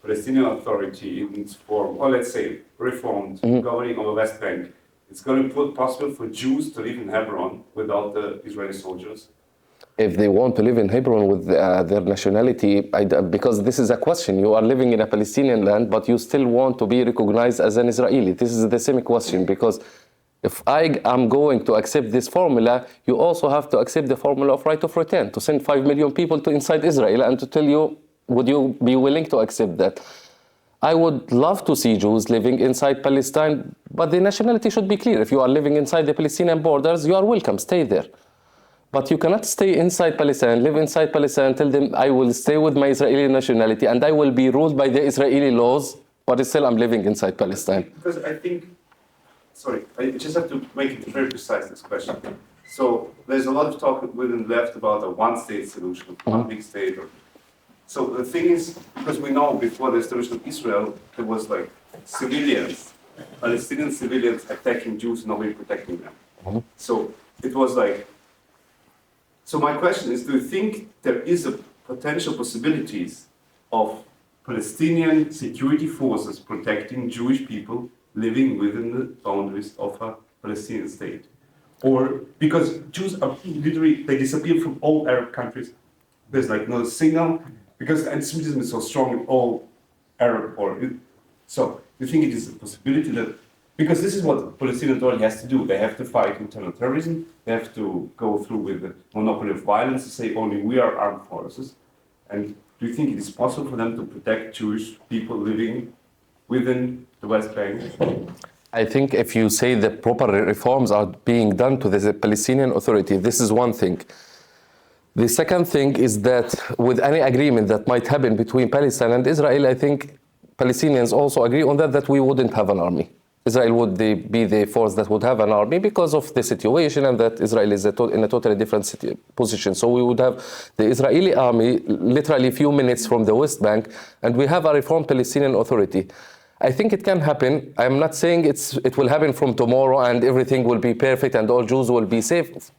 Palestinian Authority in its form, or let's say reformed, governing over West Bank, it's going to be possible for Jews to live in Hebron without the Israeli soldiers? If they want to live in Hebron with their nationality, because this is a question. You are living in a Palestinian land, but you still want to be recognized as an Israeli. This is the same question, because if I am going to accept this formula, you also have to accept the formula of right of return, to send 5 million people to inside Israel and to tell you, would you be willing to accept that? I would love to see Jews living inside Palestine, but the nationality should be clear. If you are living inside the Palestinian borders, you are welcome, stay there. But you cannot stay inside Palestine, live inside Palestine, tell them I will stay with my Israeli nationality and I will be ruled by the Israeli laws, but still I'm living inside Palestine. Because I think, sorry, I just have to make it very precise, this question. So there's a lot of talk within the left about a one-state solution, one big state. So the thing is, because we know before the establishment of Israel, there was civilians, Palestinian civilians attacking Jews, nobody protecting them. So it was so my question is, do you think there is a potential possibilities of Palestinian security forces protecting Jewish people living within the boundaries of a Palestinian state. Or because Jews are literally, they disappear from all Arab countries. There's like no signal, because anti-Semitism is so strong in all Arab so you think it is a possibility that, because this is what the Palestinian Authority has to do, they have to fight internal terrorism, they have to go through with the monopoly of violence to say only we are armed forces. And do you think it is possible for them to protect Jewish people living within the West Bank? I think if you say the proper reforms are being done to the Palestinian Authority, this is one thing. The second thing is that with any agreement that might happen between Palestine and Israel, I think Palestinians also agree on that we wouldn't have an army. Israel would be the force that would have an army because of the situation, and that Israel is in a totally different position. So we would have the Israeli army literally a few minutes from the West Bank, and we have a reformed Palestinian Authority. I think it can happen. I'm not saying it will happen from tomorrow and everything will be perfect and all Jews will be safe.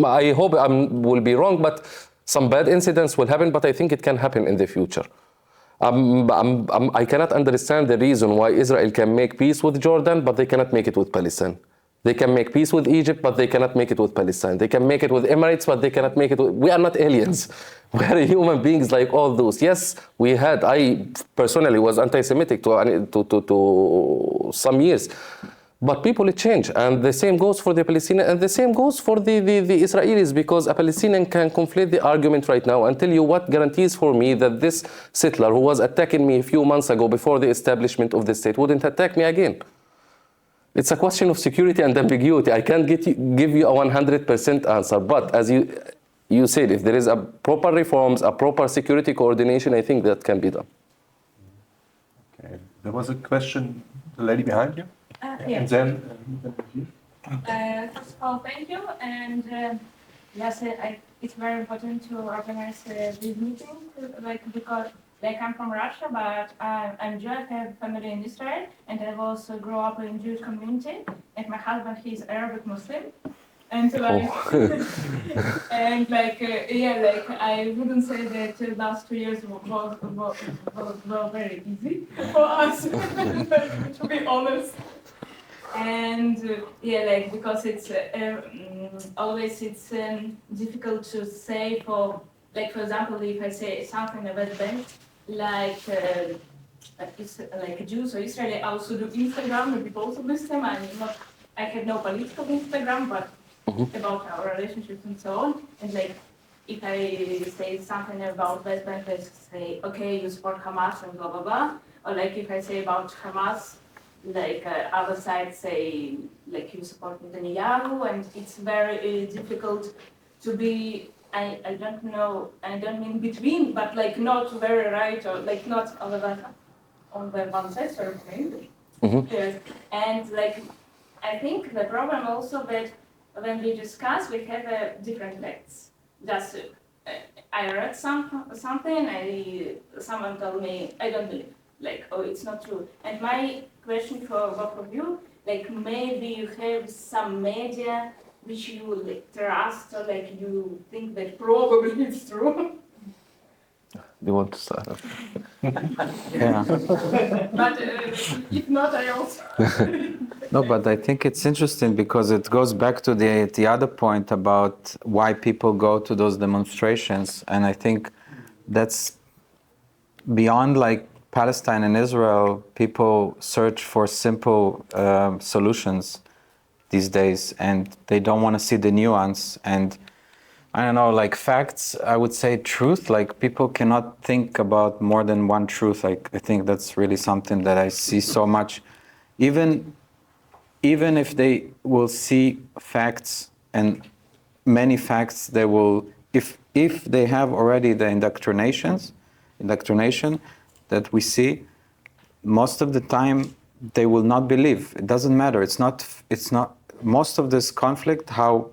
I hope I will be wrong, but some bad incidents will happen, but I think it can happen in the future. I cannot understand the reason why Israel can make peace with Jordan, but they cannot make it with Palestine. They can make peace with Egypt, but they cannot make it with Palestine. They can make it with Emirates, but they cannot make it with... We are not aliens. We are human beings like all those. Yes, I personally was anti-Semitic to some years. But people change, and the same goes for the Palestinians, and the same goes for the Israelis, because a Palestinian can conflate the argument right now and tell you what guarantees for me that this settler who was attacking me a few months ago before the establishment of the state wouldn't attack me again. It's a question of security and ambiguity. I can't give you a 100% answer, but as you said, if there is a proper reforms, a proper security coordination, I think that can be done. Okay, there was a question, the lady behind you? Yes. And then First of all, thank you. And yes, it's very important to organize this meeting, because I'm from Russia, but I'm Jewish. I have family in Israel, and I also grew up in Jewish community. And my husband, he's Arabic Muslim, and and I wouldn't say that the last 2 years were very easy for us, to be honest. And because it's always difficult to say for example, if I say something about Bank, Jews or Israeli, I also do Instagram and people also Muslim. I have no political Instagram, but about our relationships and so on. And if I say something about West Bank, I say, okay, you support Hamas and blah blah blah. Or if I say about Hamas, other sides say you support Netanyahu, and it's very difficult to be. I don't know. I don't mean between, but not very right or not on the one side sort of thing. Yes. And I think the problem also that when we discuss, we have different facts. Just I read something. Someone told me I don't believe. Oh, it's not true. And my question for both of you, maybe you have some media which you trust, or you think that probably it's true. You want to start? Yeah. But if not, I also. No, but I think it's interesting because it goes back to the other point about why people go to those demonstrations, and I think that's beyond Palestine and Israel. People search for simple solutions these days, and they don't want to see the nuance. And I don't know, facts, I would say truth, people cannot think about more than one truth. I think that's really something that I see so much. Even if they will see facts, and many facts, they will, if they have already the indoctrination that we see, most of the time they will not believe. It doesn't matter. It's not most of this conflict, how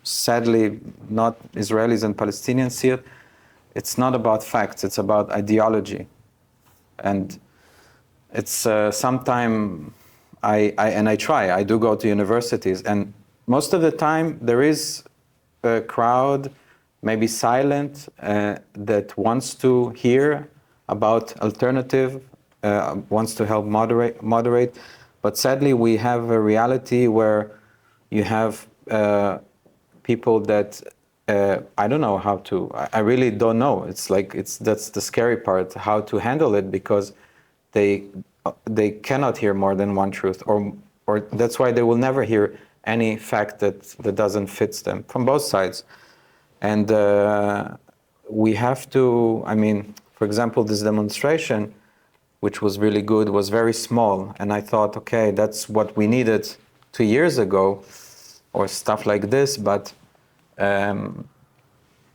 sadly not Israelis and Palestinians see it, it's not about facts, it's about ideology. And it's sometime I do go to universities, and most of the time there is a crowd, maybe silent, that wants to hear about alternative wants to help moderate. But sadly, we have a reality where you have people that I don't know how to. I really don't know. That's the scary part, how to handle it, because they cannot hear more than one truth, or that's why they will never hear any fact that doesn't fit them from both sides. And we have to. I mean, for example, this demonstration, which was really good, was very small, and I thought, okay, that's what we needed 2 years ago, or stuff like this. But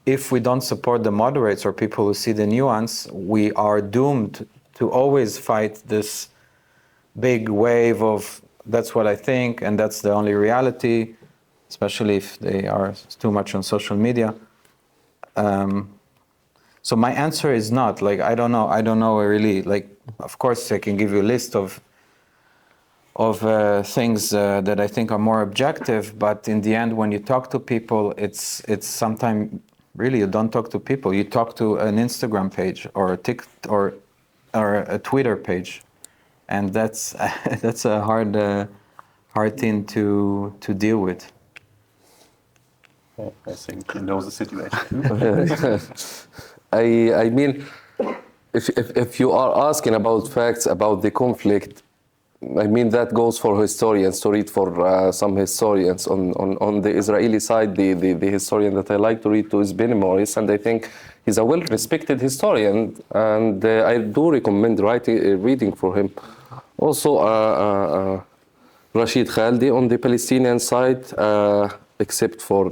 if we don't support the moderates or people who see the nuance, we are doomed to always fight this big wave of that's what I think and that's the only reality, especially if they are too much on social media. So my answer is not like I don't know really. Like, of course I can give you a list of things that I think are more objective, but in the end, when you talk to people, it's sometimes really you don't talk to people. You talk to an Instagram page or a Twitter page, and that's a hard thing to deal with. I think he knows the situation. I mean, if you are asking about facts about the conflict, I mean that goes for historians to read for some historians on the Israeli side. The historian that I like to read to is Benny Morris, and I think he's a well-respected historian, and I do recommend reading for him. Also, Rashid Khaldi on the Palestinian side. Except for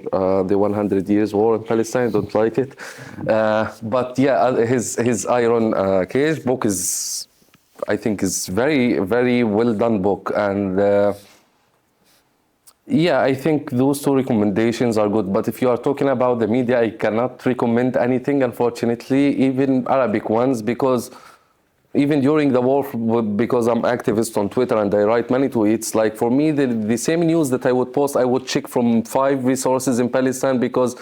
the 100 years war in Palestine, I don't like it. But yeah, his Iron Cage book is, I think, is very, very well done book. And yeah, I think those two recommendations are good. But if you are talking about the media, I cannot recommend anything, unfortunately, even Arabic ones, because even during the war, because I'm activist on Twitter and I write many tweets, like for me, the same news that I would post, I would check from 5 resources in Palestine, because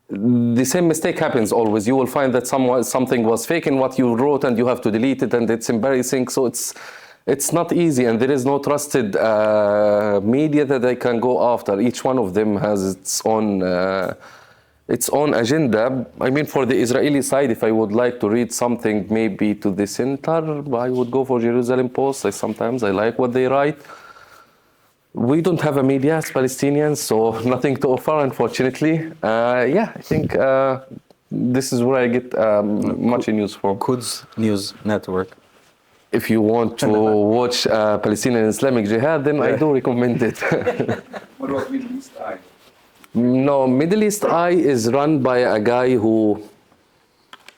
the same mistake happens always. You will find that something was fake in what you wrote and you have to delete it, and it's embarrassing. So it's not easy, and there is no trusted media that I can go after. Each one of them has its own agenda. I mean, for the Israeli side, if I would like to read something maybe to the center, I would go for Jerusalem Post. Sometimes I like what they write. We don't have a media as Palestinians, so nothing to offer, unfortunately. Yeah, I think this is where I get much news from. Quds News Network. If you want to watch Palestinian Islamic Jihad, then I do recommend it. What about Middle East Eye? No, Middle East Eye is run by a guy who,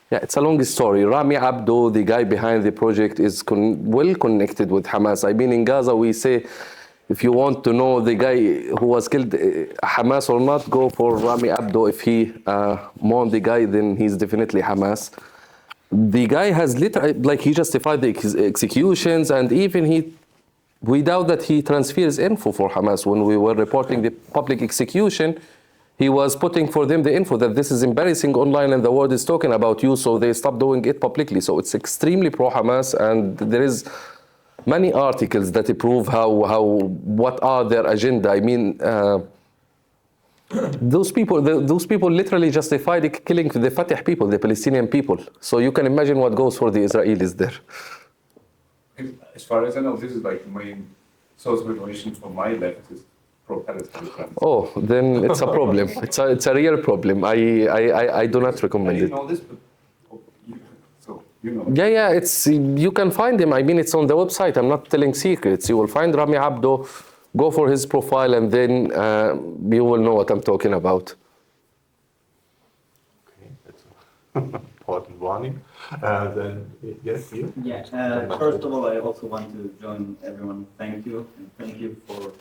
yeah, it's a long story. Rami Abdo, the guy behind the project, is well connected with Hamas. I mean, in Gaza, we say, if you want to know the guy who was killed, Hamas or not, go for Rami Abdo. If he mourned the guy, then he's definitely Hamas. The guy has literally, like, he justified the executions, and even we doubt that he transfers info for Hamas. When we were reporting the public execution, he was putting for them the info that this is embarrassing online and the world is talking about you, so they stopped doing it publicly. So it's extremely pro-Hamas, and there is many articles that prove what are their agenda. I mean, those people literally justified the killing the Fatah people, the Palestinian people. So you can imagine what goes for the Israelis there. As far as I know, this is like my source of information for my leftist pro-Palestine friends. Oh, then it's a problem. It's a real problem. I do not recommend I it. didn't know this, but so you know. Yeah, it's, you can find him. I mean, it's on the website. I'm not telling secrets. You will find Rami Abdo, go for his profile, and then you will know what I'm talking about. Okay, that's an important warning. Then, yes, you? Yeah, first of all, I also want to join everyone. Thank you, and thank you for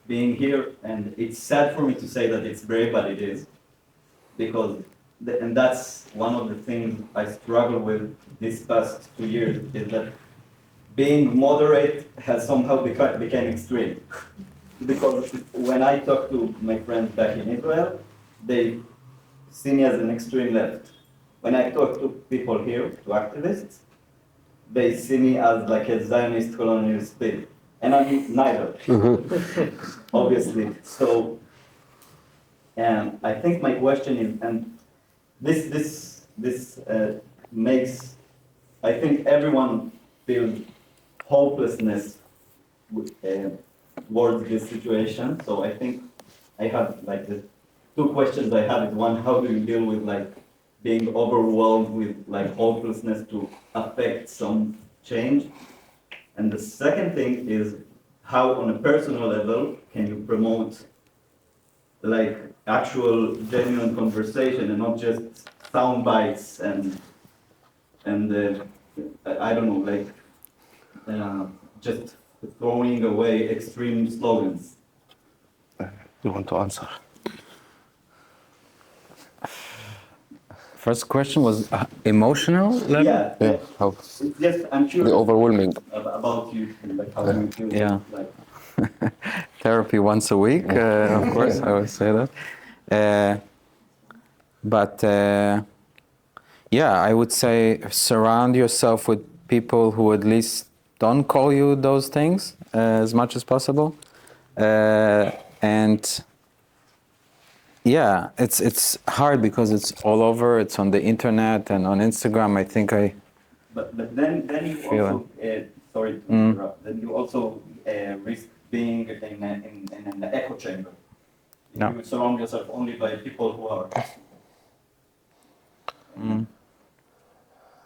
being here. And it's sad for me to say that it's brave, but it is. Because, and that's one of the things I struggle with these past 2 years, is that being moderate has somehow become extreme. Because when I talk to my friends back in Israel, they see me as an extreme left. When I talk to people here, to activists, they see me as like a Zionist colonialist state. And I'm neither, obviously. So, I think my question is, and this makes, I think everyone feels hopelessness towards this situation. So I think I have like the two questions I have is one, how do you deal with like being overwhelmed with like hopelessness to affect some change? And the second thing is how on a personal level can you promote like actual genuine conversation and not just sound bites and I don't know, like just throwing away extreme slogans. You want to answer? First question was emotional level? Yeah. Yeah. How? Yes, I'm curious. The overwhelming. About you, like how you feel. Yeah. Like. Therapy once a week, of course, I would say that. Yeah, I would say surround yourself with people who at least don't call you those things as much as possible. And yeah, it's hard because it's all over. It's on the internet and on Instagram. I think But then you feel also sorry to interrupt. Then you also risk being in an echo chamber. No. You surround yourself only by people who are.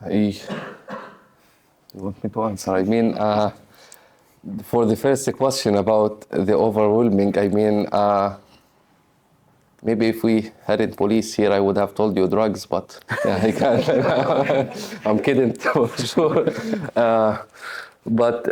You want me to answer? I mean, for the first question about the overwhelming, I mean, maybe if we hadn't police here, I would have told you drugs, but yeah, I can't. I'm kidding, for sure. But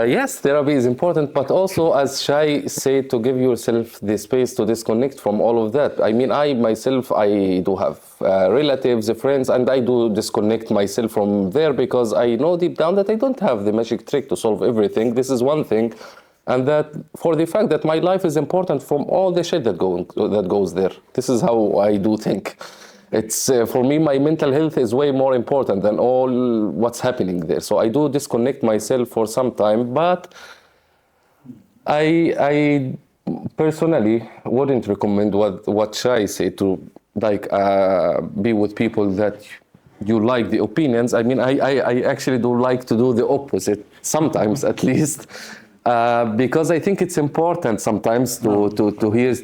yes, therapy is important, but also, as Shai said, to give yourself the space to disconnect from all of that. I mean, I myself, I do have relatives, friends, and I do disconnect myself from there because I know deep down that I don't have the magic trick to solve everything. This is one thing. And that for the fact that my life is important from all the shit that goes there. This is how I do think. It's for me, my mental health is way more important than all what's happening there. So I do disconnect myself for some time, but I personally wouldn't recommend what Shai said to like be with people that you like the opinions. I mean, I actually do like to do the opposite sometimes, at least. Because I think it's important sometimes to hear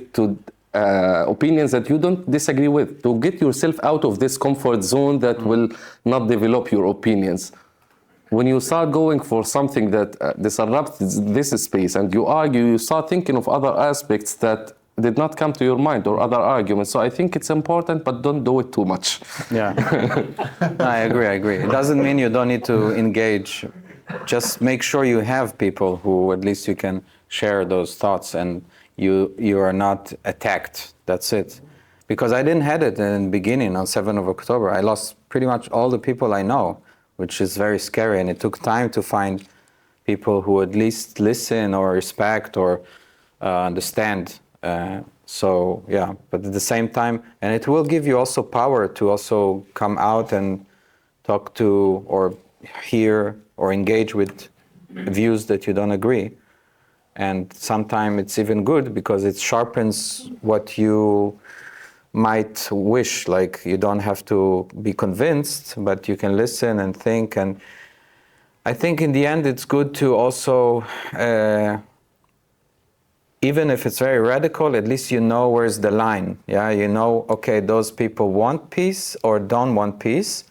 opinions that you don't disagree with, to get yourself out of this comfort zone that will not develop your opinions. When you start going for something that disrupts this space and you argue, you start thinking of other aspects that did not come to your mind or other arguments. So I think it's important, but don't do it too much. Yeah, I agree. It doesn't mean you don't need to engage. Just make sure you have people who at least you can share those thoughts and you are not attacked. That's it. Because I didn't have it in the beginning on 7th of October. I lost pretty much all the people I know, which is very scary. And it took time to find people who at least listen or respect or understand. So yeah, but at the same time, and it will give you also power to also come out and talk to or hear or engage with views that you don't agree. And sometimes it's even good because it sharpens what you might wish. Like you don't have to be convinced, but you can listen and think. And I think in the end it's good to also, even if it's very radical, at least you know where's the line. Yeah, you know, okay, those people want peace or don't want peace.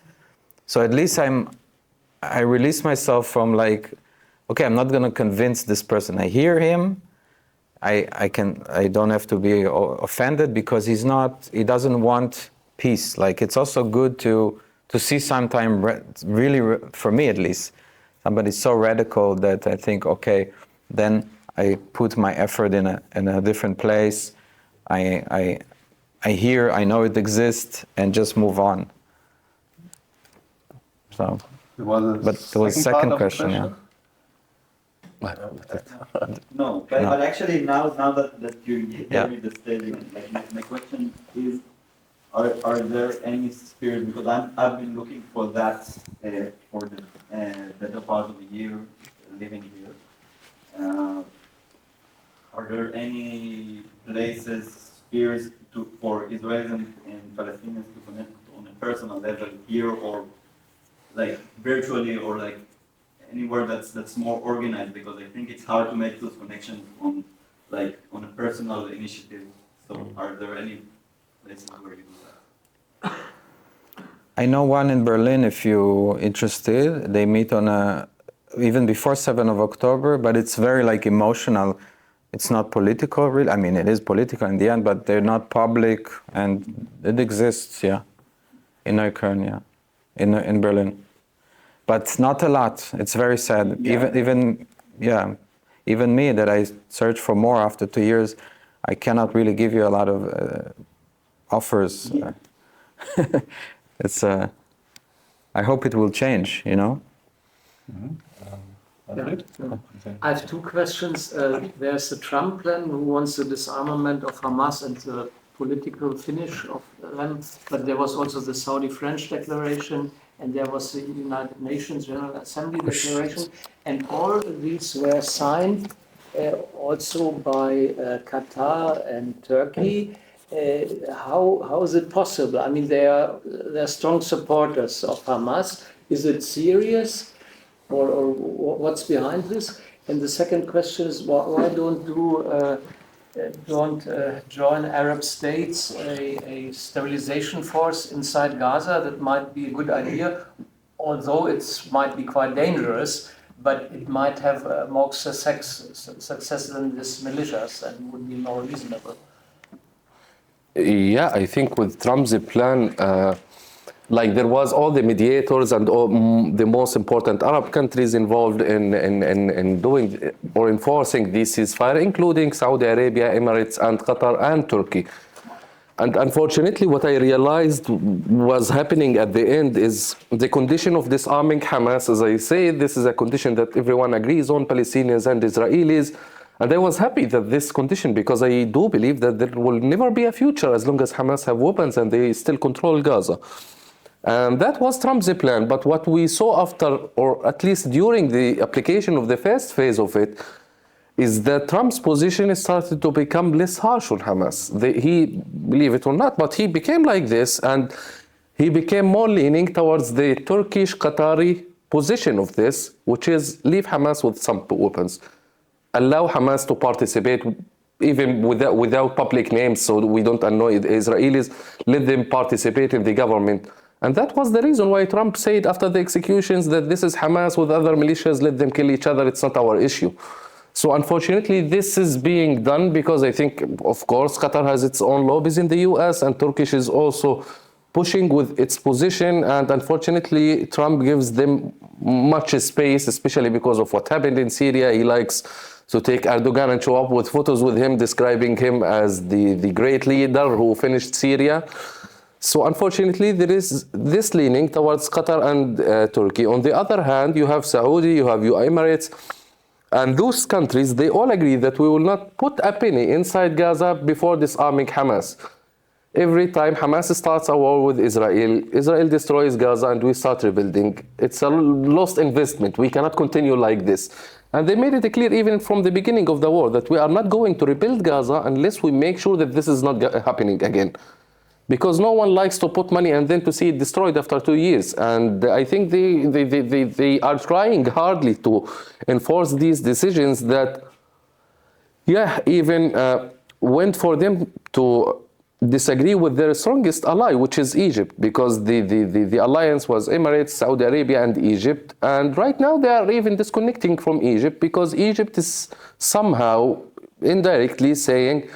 So at least I release myself from like, okay, I'm not going to convince this person. I hear him. I don't have to be offended because he doesn't want peace. Like it's also good to see sometime really, for me at least, somebody so radical that I think, okay, then I put my effort in a different place. I hear, I know it exists, and just move on. So, but there was a second question, yeah. No, but actually now that you gave me the statement, like my question is, are there any spheres, because I've been looking for that for the better part of the year living here. Are there any places, spheres for Israelis and Palestinians to connect on a personal level here, or like virtually, or like anywhere that's more organized? Because I think it's hard to make those connections on a personal initiative. So are there any places where you do that? I know one in Berlin, if you're interested. They meet on even before 7th of October, but it's very like emotional. It's not political, really. I mean, it is political in the end, but they're not public, and it exists, yeah, in Nuekolln, yeah, in Berlin. But not a lot. It's very sad. Yeah. Even me, that I search for more after 2 years, I cannot really give you a lot of offers. Yeah. It's I hope it will change, you know. I have two questions. There's the Trump plan who wants the disarmament of Hamas and the political finish of them, but there was also the Saudi-French declaration, and there was the United Nations General Assembly declaration, and all of these were signed also by Qatar and Turkey. How is it possible? I mean, they're strong supporters of Hamas. Is it serious? Or what's behind this? And the second question is, why don't join Arab states a stabilization force inside Gaza? That might be a good idea, although it might be quite dangerous, but it might have more success than these militias and would be more reasonable. Yeah, I think with Trump's plan, like there was all the mediators and all, the most important Arab countries involved in doing or enforcing this ceasefire, including Saudi Arabia, Emirates, and Qatar and Turkey. And unfortunately, what I realized was happening at the end is the condition of disarming Hamas. As I say, this is a condition that everyone agrees on, Palestinians and Israelis. And I was happy that this condition, because I do believe that there will never be a future as long as Hamas have weapons and they still control Gaza. And that was Trump's plan. But what we saw after, or at least during the application of the first phase of it, is that Trump's position started to become less harsh on Hamas. He, believe it or not, but he became like this, and he became more leaning towards the Turkish-Qatari position of this, which is leave Hamas with some weapons. Allow Hamas to participate even without public names, so we don't annoy the Israelis. Let them participate in the government. And that was the reason why Trump said after the executions that this is Hamas with other militias, let them kill each other, it's not our issue. So unfortunately, this is being done because I think, of course, Qatar has its own lobbies in the US, and Turkish is also pushing with its position. And unfortunately, Trump gives them much space, especially because of what happened in Syria. He likes to take Erdogan and show up with photos with him, describing him as the great leader who finished Syria. So unfortunately, there is this leaning towards Qatar and Turkey. On the other hand, you have Saudi, you have Emirates, and those countries, they all agree that we will not put a penny inside Gaza before disarming Hamas. Every time Hamas starts a war with Israel, Israel destroys Gaza and we start rebuilding. It's a lost investment. We cannot continue like this. And they made it clear even from the beginning of the war that we are not going to rebuild Gaza unless we make sure that this is not happening again. Because no one likes to put money and then to see it destroyed after 2 years. And I think they are trying hardly to enforce these decisions that, yeah, even went for them to disagree with their strongest ally, which is Egypt, because the alliance was Emirates, Saudi Arabia, and Egypt. And right now they are even disconnecting from Egypt because Egypt is somehow indirectly saying,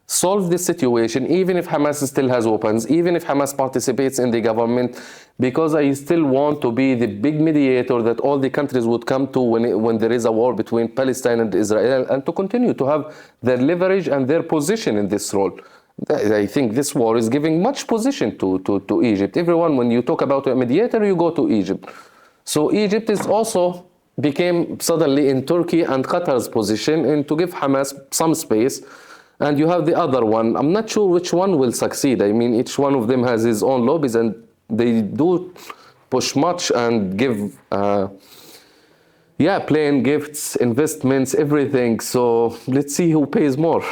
solve this situation, even if Hamas still has weapons, even if Hamas participates in the government, because I still want to be the big mediator that all the countries would come to when there is a war between Palestine and Israel, and to continue to have their leverage and their position in this role. I think this war is giving much position to Egypt. Everyone, when you talk about a mediator, you go to Egypt. So Egypt is also became suddenly in Turkey and Qatar's position and to give Hamas some space. and you have the other one. I'm not sure which one will succeed. I mean, each one of them has his own lobbies, and they do push much and give, plane gifts, investments, everything. So let's see who pays more.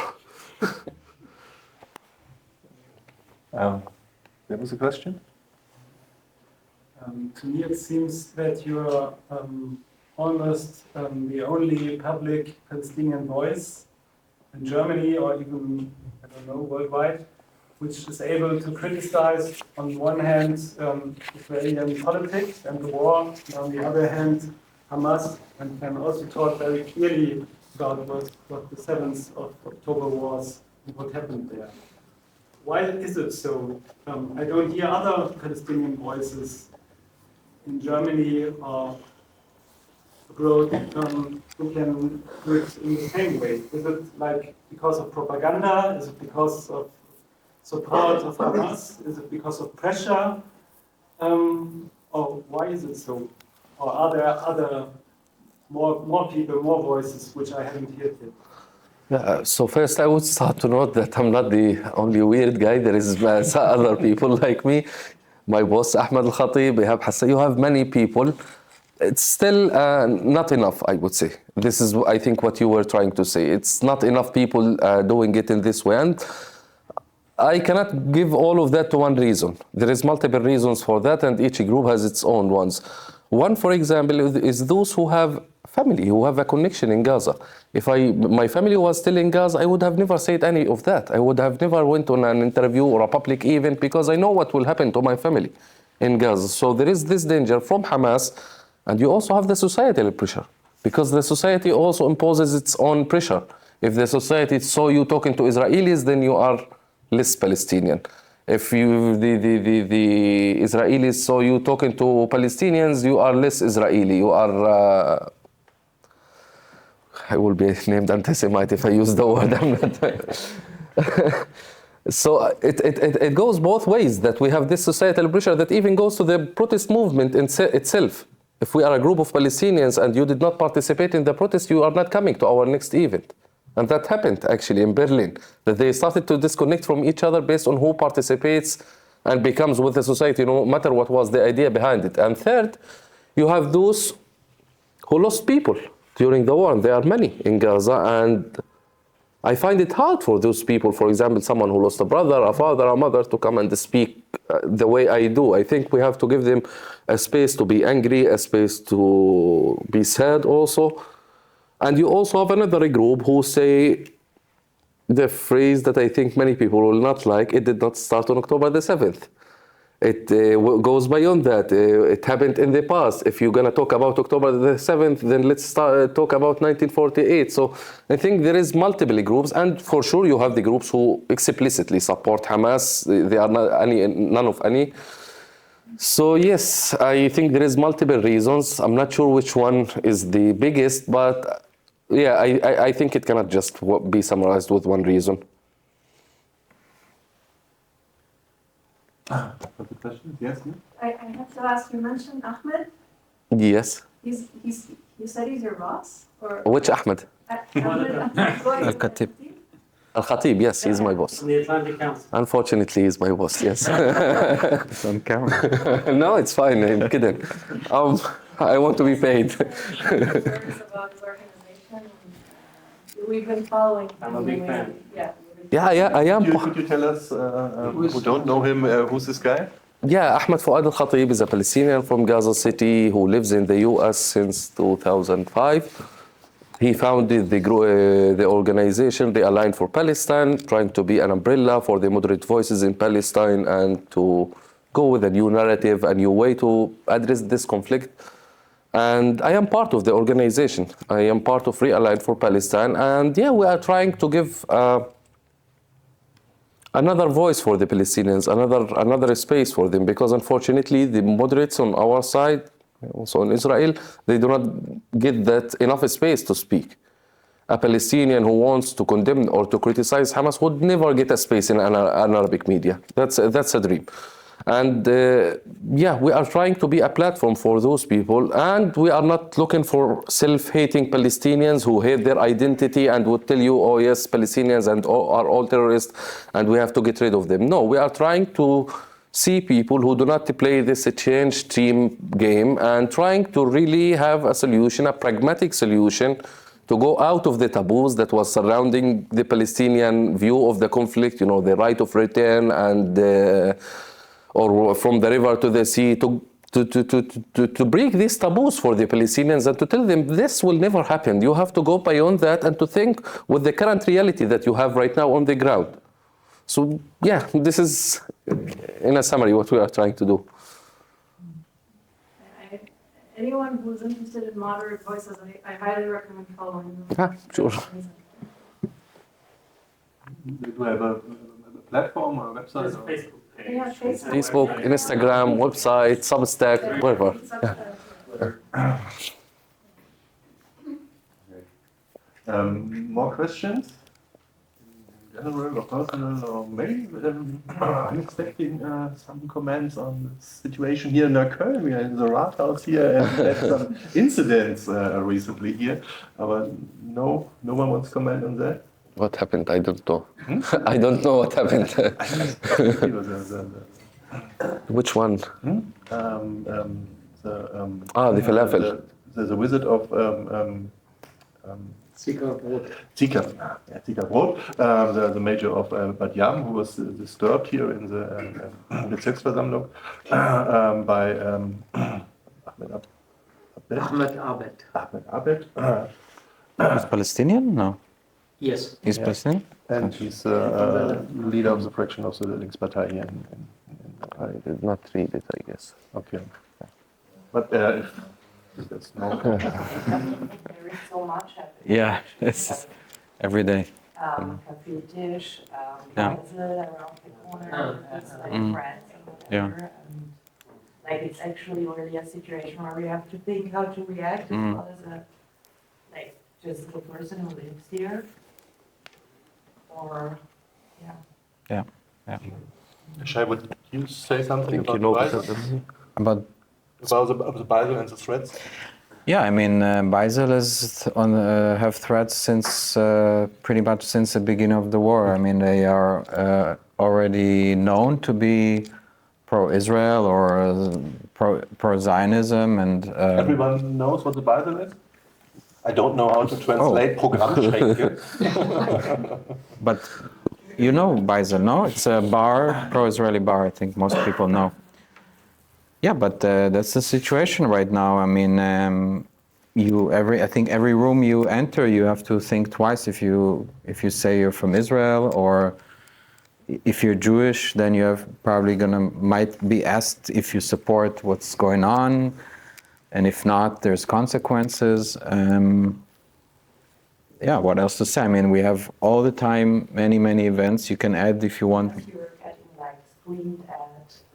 There was a question? To me, it seems that you're almost the only public Palestinian voice in Germany, or even, I don't know, worldwide, which is able to criticize, on one hand, Israeli politics and the war, and on the other hand, Hamas, and can also talk very clearly about what the 7th of October was and what happened there. Why is it so? I don't hear other Palestinian voices in Germany or abroad who can do it in the same way. Is it like because of propaganda? Is it because of support of Hamas? Is it because of pressure? Or why is it so? Or are there other more people, more voices which I haven't heard yet? So first I would start to note that I'm not the only weird guy. There is other people like me. My boss, Ahmed Al-Khatib, you have many people. It's still not enough, I would say. This is, I think, what you were trying to say. It's not enough people doing it in this way. And I cannot give all of that to one reason. There is multiple reasons for that, and each group has its own ones. One, for example, is those who have family, who have a connection in Gaza. If my family was still in Gaza, I would have never said any of that. I would have never went on an interview or a public event, because I know what will happen to my family in Gaza. So there is this danger from Hamas, and you also have the societal pressure, because the society also imposes its own pressure. If the society saw you talking to Israelis, then you are less Palestinian. If the Israelis saw you talking to Palestinians, you are less Israeli. You are, I will be named anti-Semite if I use the word. I'm not. So it goes both ways, that we have this societal pressure that even goes to the protest movement itself. If we are a group of Palestinians and you did not participate in the protest, you are not coming to our next event. And that happened actually in Berlin, that they started to disconnect from each other based on who participates and becomes with the society, no matter what was the idea behind it. And third, you have those who lost people during the war, and there are many in Gaza, and I find it hard for those people, for example, someone who lost a brother, a father, a mother, to come and speak the way I do. I think we have to give them a space to be angry, a space to be sad also. And you also have another group who say the phrase that I think many people will not like: it did not start on October the 7th. It goes beyond that. It happened in the past. If you're going to talk about October the 7th, then let's talk about 1948. So I think there is multiple groups, and for sure you have the groups who explicitly support Hamas. They are none of any. So yes, I think there is multiple reasons. I'm not sure which one is the biggest, but yeah, I think it cannot just be summarized with one reason. Other questions? Yes? I have to ask, you mentioned Ahmed? Yes. You said he's your boss? Or Which Ahmed? Al-Khatib. Al-Khatib, yes, he's my boss. On the Atlantic Council. Unfortunately, he's my boss, yes. It's on camera. No, it's fine, I'm kidding. I want to be paid. Concerns about his organization. We've been following him. I'm a big fan. Yeah, I am. Could you tell us, who don't know him, who's this guy? Yeah, Ahmed Fuad Al-Khatib is a Palestinian from Gaza City who lives in the US since 2005. He founded the organization, the Alliance for Palestine, trying to be an umbrella for the moderate voices in Palestine and to go with a new narrative, a new way to address this conflict. And I am part of the organization. I am part of Alliance for Palestine. And yeah, we are trying to give another voice for the Palestinians, another space for them, because unfortunately the moderates on our side, also in Israel, they do not get that enough space to speak. A Palestinian who wants to condemn or to criticize Hamas would never get a space in an Arabic media. That's a dream. And yeah, we are trying to be a platform for those people, and we are not looking for self-hating Palestinians who hate their identity and would tell you, oh yes, Palestinians and are all terrorists and we have to get rid of them. No, we are trying to see people who do not play this change team game and trying to really have a solution, a pragmatic solution, to go out of the taboos that was surrounding the Palestinian view of the conflict, you know, the right of return and or from the river to the sea, to break these taboos for the Palestinians and to tell them this will never happen. You have to go beyond that and to think with the current reality that you have right now on the ground. So yeah, this is in a summary what we are trying to do. Anyone who's interested in moderate voices, I highly recommend following them. Sure. Do you have a platform or a website? Or? Facebook page. Yeah, Facebook, Instagram, website, Substack, whatever. More questions? General or personal, or maybe I'm expecting some comments on the situation here in Nuekolln. We are in the Rathous here and had some incidents recently here. But no one wants to comment on that. What happened? I don't know. I don't know what happened. Which one? The falafel. The visit of Zika Brot, the mayor of Bat Yam, who was disturbed here in the Bezirksversammlung by Ahmed Abed. Ahmed Abed. He's Palestinian? No. Yes. He's Palestinian? And he's leader of the fraction of the Linkspartei here. I did not read it, I guess. Okay. But if there's no... There is so much happening. Yeah, it's every day. Cafe Dish, Yeah. Gaza around the corner, it's like France and whatever. Yeah. And like it's actually really a situation where we have to think how to react as well as a like just the person who lives here. Or Yeah. Shai, would you say something Think about you know the Bible? About the Bible and the threats? Yeah, I mean, Beisel is have threats since pretty much since the beginning of the war. I mean, they are already known to be pro-Israel or pro-Zionism, and Everyone knows what the Bible is. I don't know how to translate Programmschränke. But you know Beisel, no? It's a bar, pro-Israeli bar. I think most people know. Yeah, but that's the situation right now. I mean, I think every room you enter, you have to think twice if you say you're from Israel, or if you're Jewish, then you have probably might be asked if you support what's going on, and if not, there's consequences. Yeah, what else to say? I mean, we have all the time many events. You can add if you want. you were getting like screamed at,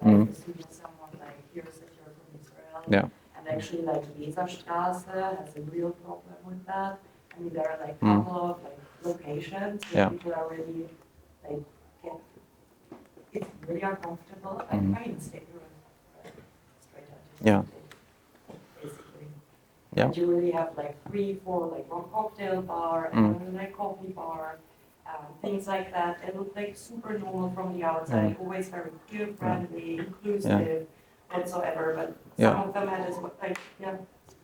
like as soon as someone like hears that you're from Israel. Yeah. And actually like Weserstraße has a real problem with that. I mean, there are like a couple of like locations where people are really like it's really uncomfortable. I mean, it's straight out. Yeah. Basically. Yeah. And you really have like 3-4 like one cocktail bar and then like coffee bar, things like that. It looks like super normal from the outside, always very clear, friendly, inclusive, whatsoever. But some of them had like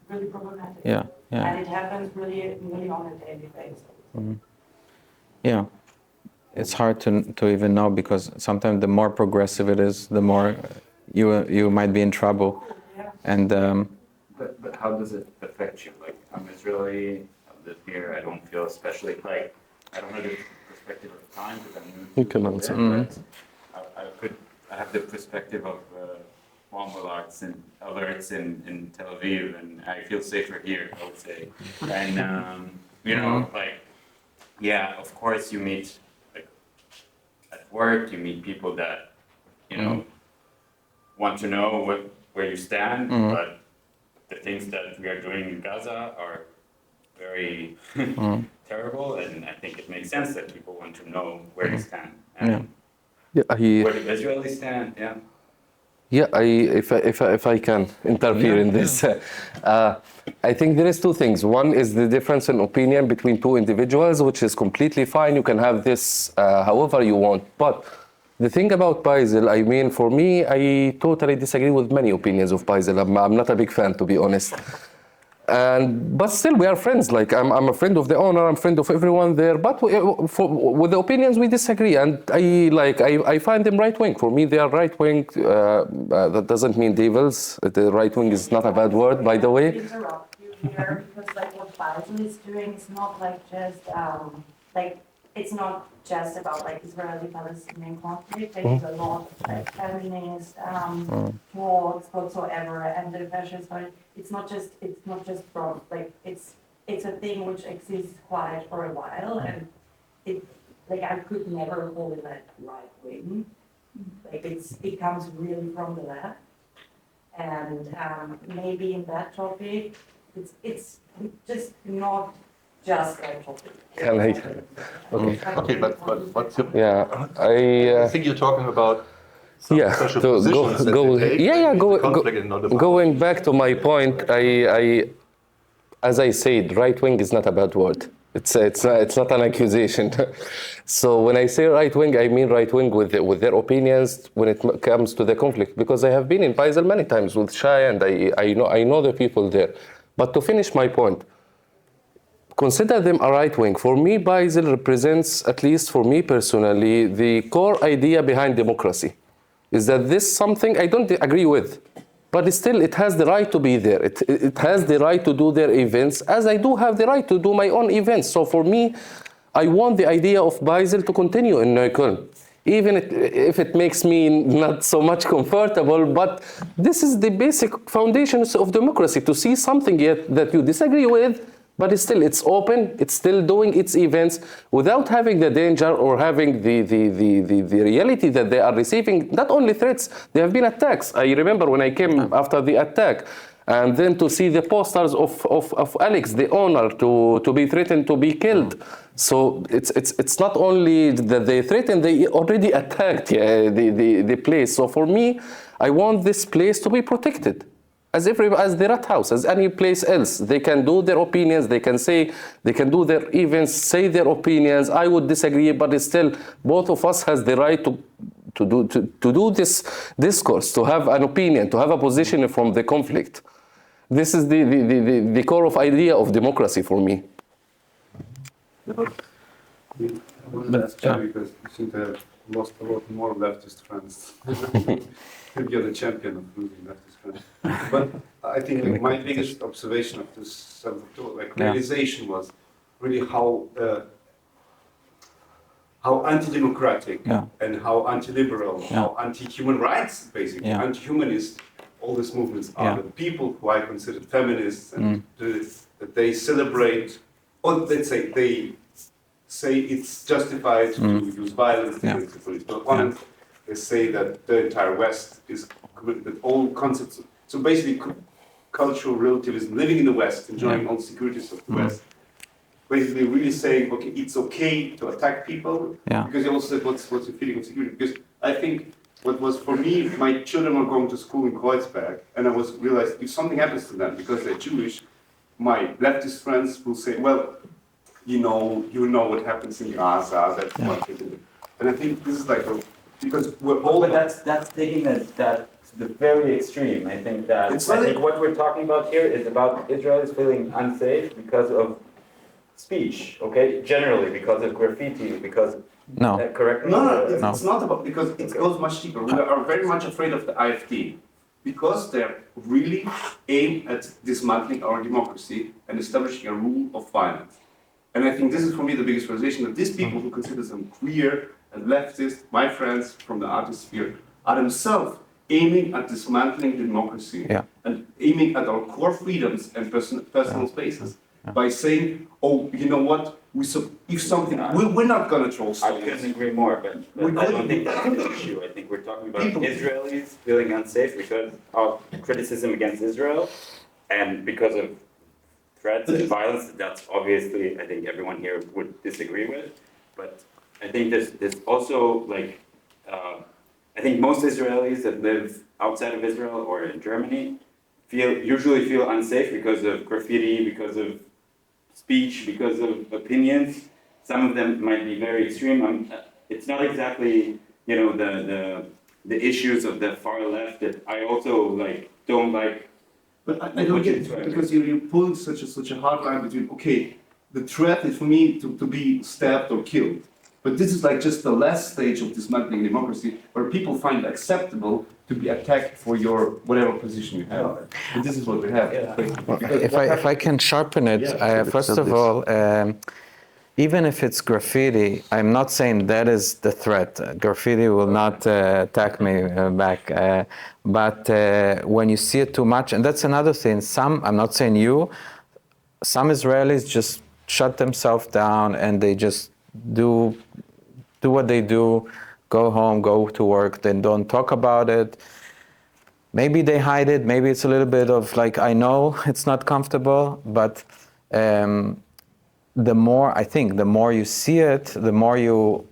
really problematic. Yeah. And it happens really on a daily basis. Yeah. It's hard to even know, because sometimes the more progressive it is, the more you might be in trouble. Yeah. And But how does it affect you? Like, I'm Israeli, I live here, I don't feel especially, like, I don't have the perspective of time because I'm new. You can answer. I have the perspective of Martial arts and alerts in Tel Aviv, and I feel safer here, I would say. And, you know, like, yeah, of course you meet, like, at work, you meet people that, you know, want to know where you stand, but the things that we are doing in Gaza are very terrible, and I think it makes sense that people want to know where they stand and where the Israelis stand. Yeah. Yeah, if I can interfere in this, I think there is two things. One is the difference in opinion between two individuals, which is completely fine. You can have this however you want. But the thing about Basil, I mean, for me, I totally disagree with many opinions of Basil. I'm not a big fan, to be honest. But still, we are friends. Like I'm a friend of the owner. I'm a friend of everyone there. But with the opinions, we disagree, and I find them right wing. For me, they are right wing. That doesn't mean devils. The right wing is not a bad word, by the way. Interrupt you here because like what Basil is doing is not like just like it's not just about like Israeli-Palestinian conflict. There is a lot of like feminist thoughts whatsoever, and the fascist part. It's not just from like it's a thing which exists quite for a while, and it like I could never call it like right wing. Like it comes really from the left, and maybe in that topic, it's just not just that topic. Can I? Okay, but what's your... Yeah, I think you're talking about some special positions that they take going back to my point, as I said, right wing is not a bad word. It's not an accusation. So when I say right wing, I mean right wing with their opinions when it comes to the conflict. Because I have been in Basil many times with Shai, and I know the people there. But to finish my point, consider them a right wing. For me, Basil represents, at least for me personally, the core idea behind democracy. Is that this something I don't agree with, but still it has the right to be there. It has the right to do their events, as I do have the right to do my own events. So for me, I want the idea of Basil to continue in Nuekolln, even if it makes me not so much comfortable, but this is the basic foundations of democracy, to see something yet that you disagree with, but it's open, it's still doing its events without having the danger or having the reality that they are receiving, not only threats, there have been attacks. I remember when I came after the attack, and then to see the posters of Alex, the owner, to be threatened to be killed. So it's not only that they threatened, they already attacked the place. So for me, I want this place to be protected. As the Rathous, as any place else, they can do their opinions, they can do their events, say their opinions. I would disagree, but still, both of us has the right to do this discourse, to have an opinion, to have a position from the conflict. This is the core of idea of democracy for me. I wanted to ask you because you seem to have lost a lot more leftist friends. Maybe you're the champion of losing leftist friends. But I think like, my biggest observation of this realization was really how anti-democratic and how anti-liberal, how anti-human rights, basically, anti-humanist all these movements are. The people who I consider feminists and that they celebrate, or let's say they say it's justified to use violence against the political opponent. They say that the entire West is committed, that all concepts, so basically cultural relativism, living in the West, enjoying all the securities of the West, basically really saying, okay, it's okay to attack people, because you also said, what's your feeling of security? Because I think what was for me, my children were going to school in Kreuzberg, and I realized if something happens to them because they're Jewish, my leftist friends will say, well, you know what happens in Gaza, that's what they do. And I think this is like because we're all. But that's taking that to the very extreme. I think what we're talking about here is about Israelis feeling unsafe because of speech, okay? Generally, because of graffiti, because correct me? No, it's not about, because it goes much deeper. We are very much afraid of the AfD because they're really aimed at dismantling our democracy and establishing a rule of violence. And I think this is for me the biggest realization that these people who consider them queer and leftist, my friends from the artist sphere, are themselves aiming at dismantling democracy and aiming at our core freedoms and personal spaces by saying, oh, you know what, if something, we're not going to troll I couldn't agree more, but I don't think that's the issue. I think we're talking about Israelis feeling unsafe because of criticism against Israel and because of threats and violence. That's obviously, I think everyone here would disagree with, but I think there's also like, I think most Israelis that live outside of Israel or in Germany usually feel unsafe because of graffiti, because of speech, because of opinions. Some of them might be very extreme. It's not exactly, you know, the issues of the far left that I also like don't like. But I don't get it, because you pull such a hard line between, okay, the threat is for me to be stabbed or killed. But this is like just the last stage of dismantling democracy, where people find it acceptable to be attacked for your whatever position you have. And this is what we have. If I can sharpen it, first of all, even if it's graffiti, I'm not saying that is the threat. Graffiti will not attack me back. But when you see it too much, and that's another thing, I'm not saying you, some Israelis just shut themselves down and they just do what they do, go home, go to work, they don't talk about it. Maybe they hide it, maybe it's a little bit of like, I know it's not comfortable, but the more you see it, the more you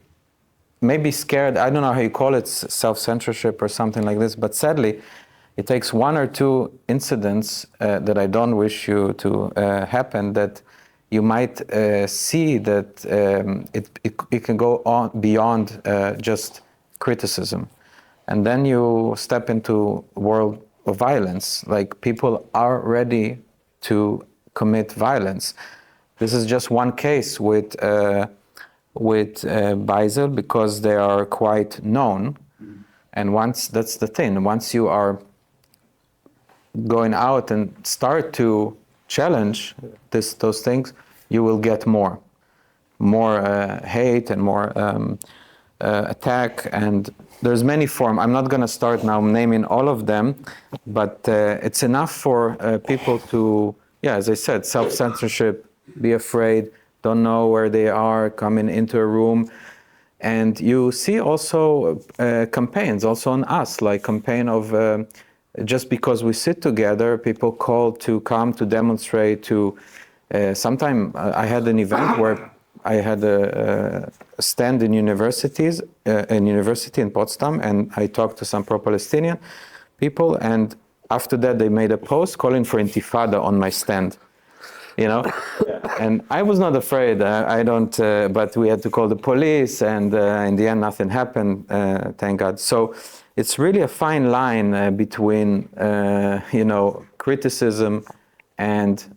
may be scared. I don't know how you call it, self-censorship or something like this, but sadly, it takes one or two incidents that I don't wish you to happen, that you might see that it can go on beyond just criticism. And then you step into a world of violence, like people are ready to commit violence. This is just one case with Beisel, because they are quite known. And that's the thing, once you are going out and start to challenge those things, you will get more hate and more attack. And there's many forms. I'm not going to start now naming all of them, but it's enough for people to, as I said, self-censorship, be afraid, don't know where they are, coming into a room. And you see also campaigns, also on us, like campaign of just because we sit together, people call to come to demonstrate. To sometime I had an event where I had a stand in universities, university in Potsdam, and I talked to some pro-Palestinian people. And after that, they made a post calling for intifada on my stand. You know, and I was not afraid. But we had to call the police, and in the end, nothing happened. Thank God. So it's really a fine line between, criticism and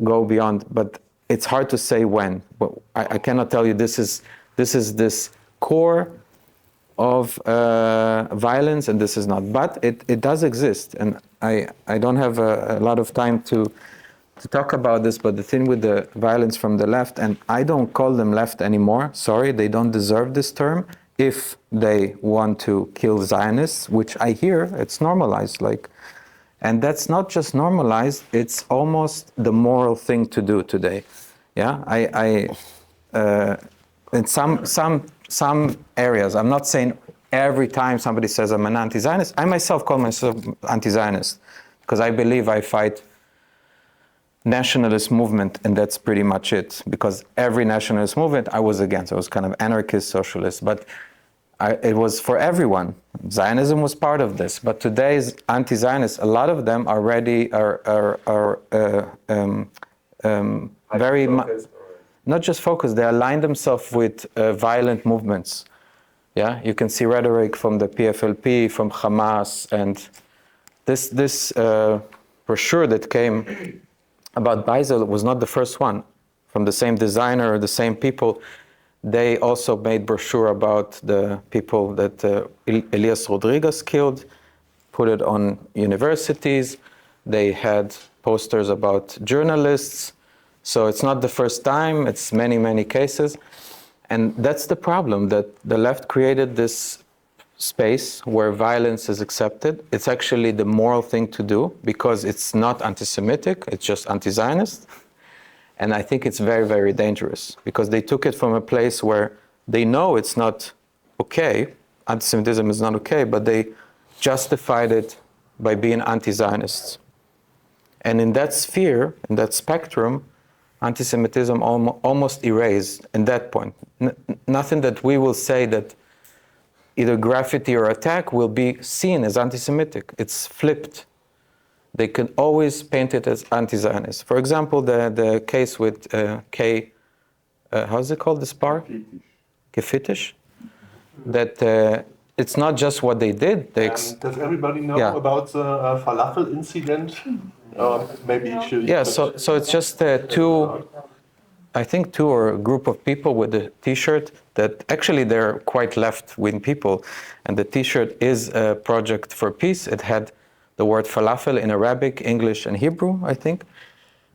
go beyond. But it's hard to say when. But I cannot tell you this is this core of violence, and this is not. But it does exist, and I don't have a lot of time to talk about this, but the thing with the violence from the left, and I don't call them left anymore, sorry, they don't deserve this term, if they want to kill Zionists, which I hear, it's normalized, and that's not just normalized, it's almost the moral thing to do today. Yeah, in some areas, I'm not saying every time somebody says I'm an anti-Zionist, I myself call myself anti-Zionist, because I believe I fight nationalist movement, and that's pretty much it. Because every nationalist movement I was against. I was kind of anarchist, socialist, but it was for everyone. Zionism was part of this. But today's anti-Zionists, a lot of them are very not just focused. They align themselves with violent movements. Yeah, you can see rhetoric from the PFLP, from Hamas, and this brochure that came about Beisel was not the first one. From the same designer, the same people, they also made brochure about the people that Elias Rodriguez killed, put it on universities. They had posters about journalists. So it's not the first time, it's many, many cases. And that's the problem, that the left created this space where violence is accepted. It's actually the moral thing to do, because it's not anti-Semitic, it's just anti-Zionist. And I think it's very, very dangerous, because they took it from a place where they know it's not okay, anti-Semitism is not okay, but they justified it by being anti-Zionists. And in that sphere, in that spectrum, anti-Semitism almost erased in that point. Nothing that we will say that either graffiti or attack will be seen as anti-Semitic. It's flipped. They can always paint it as anti-Zionist. For example, the case with how's it called, this bar? Gefitish. That it's not just what they did. Does everybody know about the falafel incident? Maybe you should. Yeah, so it's just two, I think two or a group of people with a T-shirt that actually they're quite left-wing people. And the T-shirt is a project for peace. It had the word falafel in Arabic, English, and Hebrew, I think.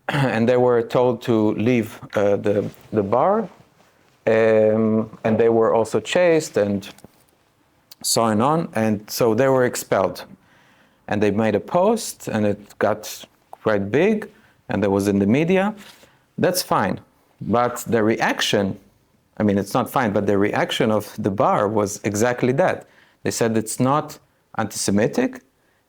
And they were told to leave the bar. And they were also chased and so on. And so they were expelled. And they made a post, and it got quite big, and it was in the media. That's fine. But the reaction, I mean, it's not fine, but the reaction of the bar was exactly that. They said it's not anti-Semitic.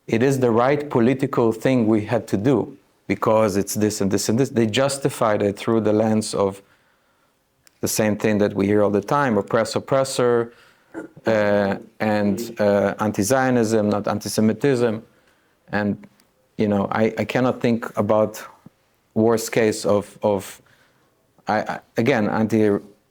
It is the right political thing we had to do because it's this and this and this. They justified it through the lens of the same thing that we hear all the time, oppressor, and anti-Zionism, not anti-Semitism. And, you know, I cannot think about worst case of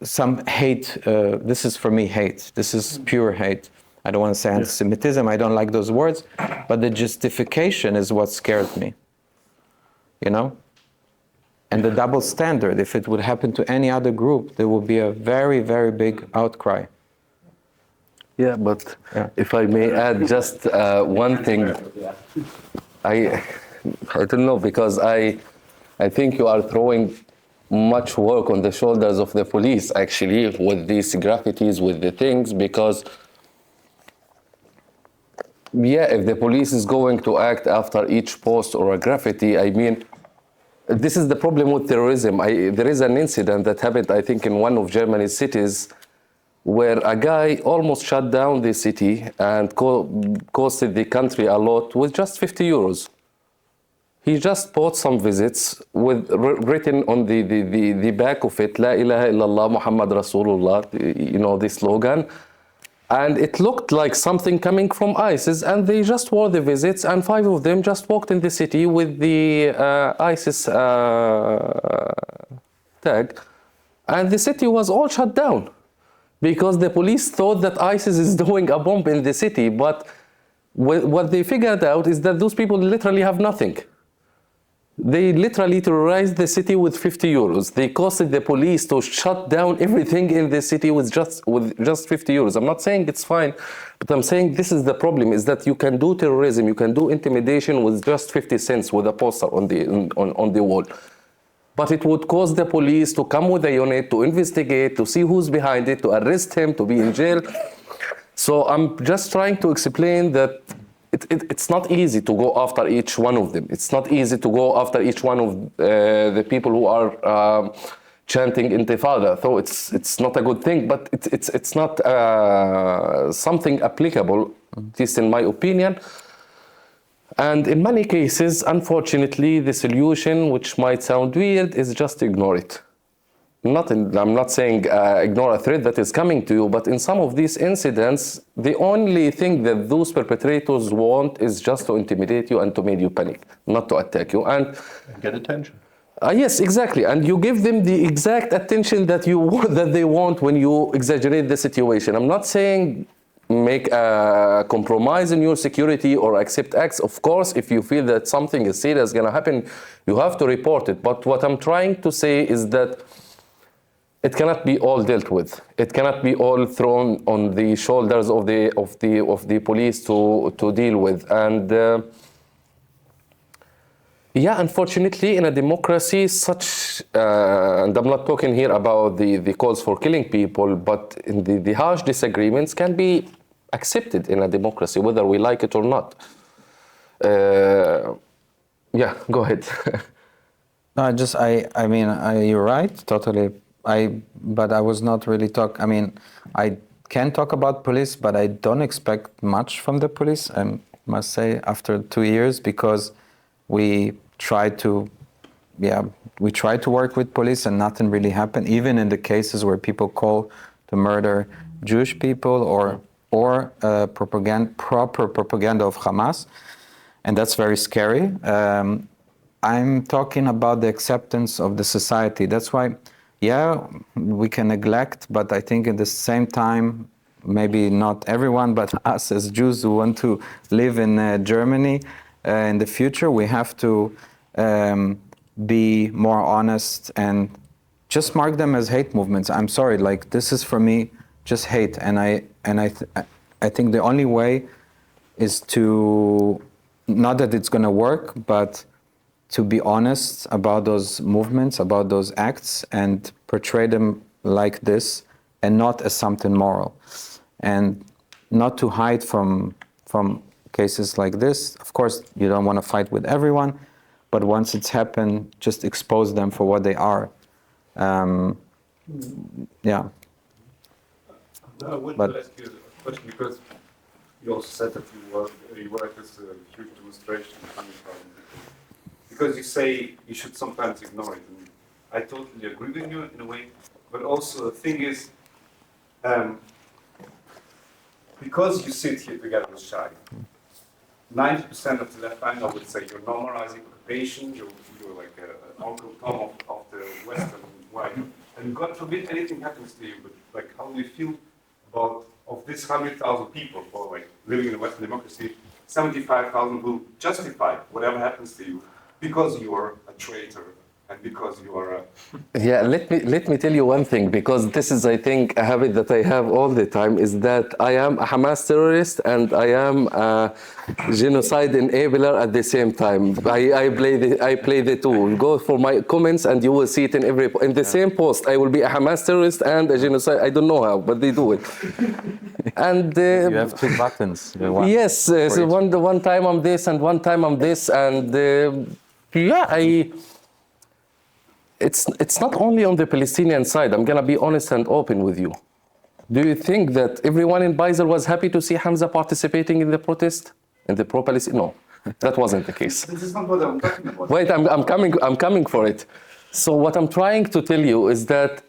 some hate. This is for me hate. This is pure hate. I don't want to say anti-Semitism. I don't like those words. But the justification is what scared me, you know? And the double standard, if it would happen to any other group, there would be a very, very big outcry. Yeah, but if I may add just one thing, I don't know, because I think you are throwing much work on the shoulders of the police, actually, with these graffitis, with the things, because, if the police is going to act after each post or a graffiti, I mean, this is the problem with terrorism. There is an incident that happened, I think, in one of Germany's cities, where a guy almost shut down the city and costed the country a lot with just 50 euros. He just bought some visits with written on the back of it, La ilaha illallah Muhammad Rasulullah, you know, the slogan. And it looked like something coming from ISIS, and they just wore the visits, and 5 of them just walked in the city with the ISIS tag, and the city was all shut down because the police thought that ISIS is doing a bomb in the city, but what they figured out is that those people literally have nothing. They literally terrorized the city with 50 euros. They costed the police to shut down everything in the city with just 50 euros. I'm not saying it's fine, but I'm saying this is the problem, is that you can do terrorism, you can do intimidation with just 50 cents with a poster on the wall. But it would cause the police to come with a unit, to investigate, to see who's behind it, to arrest him, to be in jail. So I'm just trying to explain that it's not easy to go after each one of them. It's not easy to go after each one of the people who are chanting Intifada. So it's not a good thing, but it's not something applicable, at least in my opinion. And in many cases, unfortunately, the solution, which might sound weird, is just ignore it. I'm not saying ignore a threat that is coming to you, but in some of these incidents, the only thing that those perpetrators want is just to intimidate you and to make you panic, not to attack you. And get attention. Yes, exactly. And you give them the exact attention that they want when you exaggerate the situation. I'm not saying make a compromise in your security or accept acts. Of course, if you feel that something is serious going to happen, you have to report it. But what I'm trying to say is that it cannot be all dealt with. It cannot be all thrown on the shoulders of the police to deal with. And unfortunately, in a democracy, and I'm not talking here about the calls for killing people, but in the harsh disagreements can be accepted in a democracy, whether we like it or not. Go ahead. No, I mean, you're right, totally. But I was not really I can talk about police, but I don't expect much from the police, I must say, after 2 years, because we try to work with police and nothing really happened, even in the cases where people call to murder Jewish people or proper propaganda of Hamas, and that's very scary. I'm talking about the acceptance of the society. That's why, yeah, we can neglect, but I think at the same time, maybe not everyone, but us as Jews who want to live in Germany in the future, we have to be more honest and just mark them as hate movements. I'm sorry, like this is for me just hate, and I think the only way is to, not that it's going to work, but to be honest about those movements, about those acts, and portray them like this, and not as something moral, and not to hide from cases like this. Of course, you don't want to fight with everyone, but once it's happened, just expose them for what they are. Yeah. I wanted to ask you a question because you also said that you were at this huge demonstration coming from, because you say you should sometimes ignore it. And I totally agree with you in a way, but also the thing is, because you sit here together with Shai, 90% of the left wing, I would say, you're normalizing occupation, you're like an Uncle Tom of the Western right. And God forbid anything happens to you, but like how do you feel about of this 100,000 people who are like living in a Western democracy, 75,000 will justify whatever happens to you because you are a traitor and because you are a... Yeah, let me tell you one thing, because this is, I think, a habit that I have all the time, is that I am a Hamas terrorist and I am a genocide enabler at the same time. I play the two. Go for my comments and you will see it in the same post. I will be a Hamas terrorist and a genocide. I don't know how, but they do it. And you have two buttons. Yes, so one time I'm this and one time I'm this, and yeah, It's not only on the Palestinian side. I'm going to be honest and open with you. Do you think that everyone in Basel was happy to see Hamza participating in the protest? In the pro-Palestinian? No, that wasn't the case. This is not what I'm talking about. Wait, I'm coming for it. So what I'm trying to tell you is that,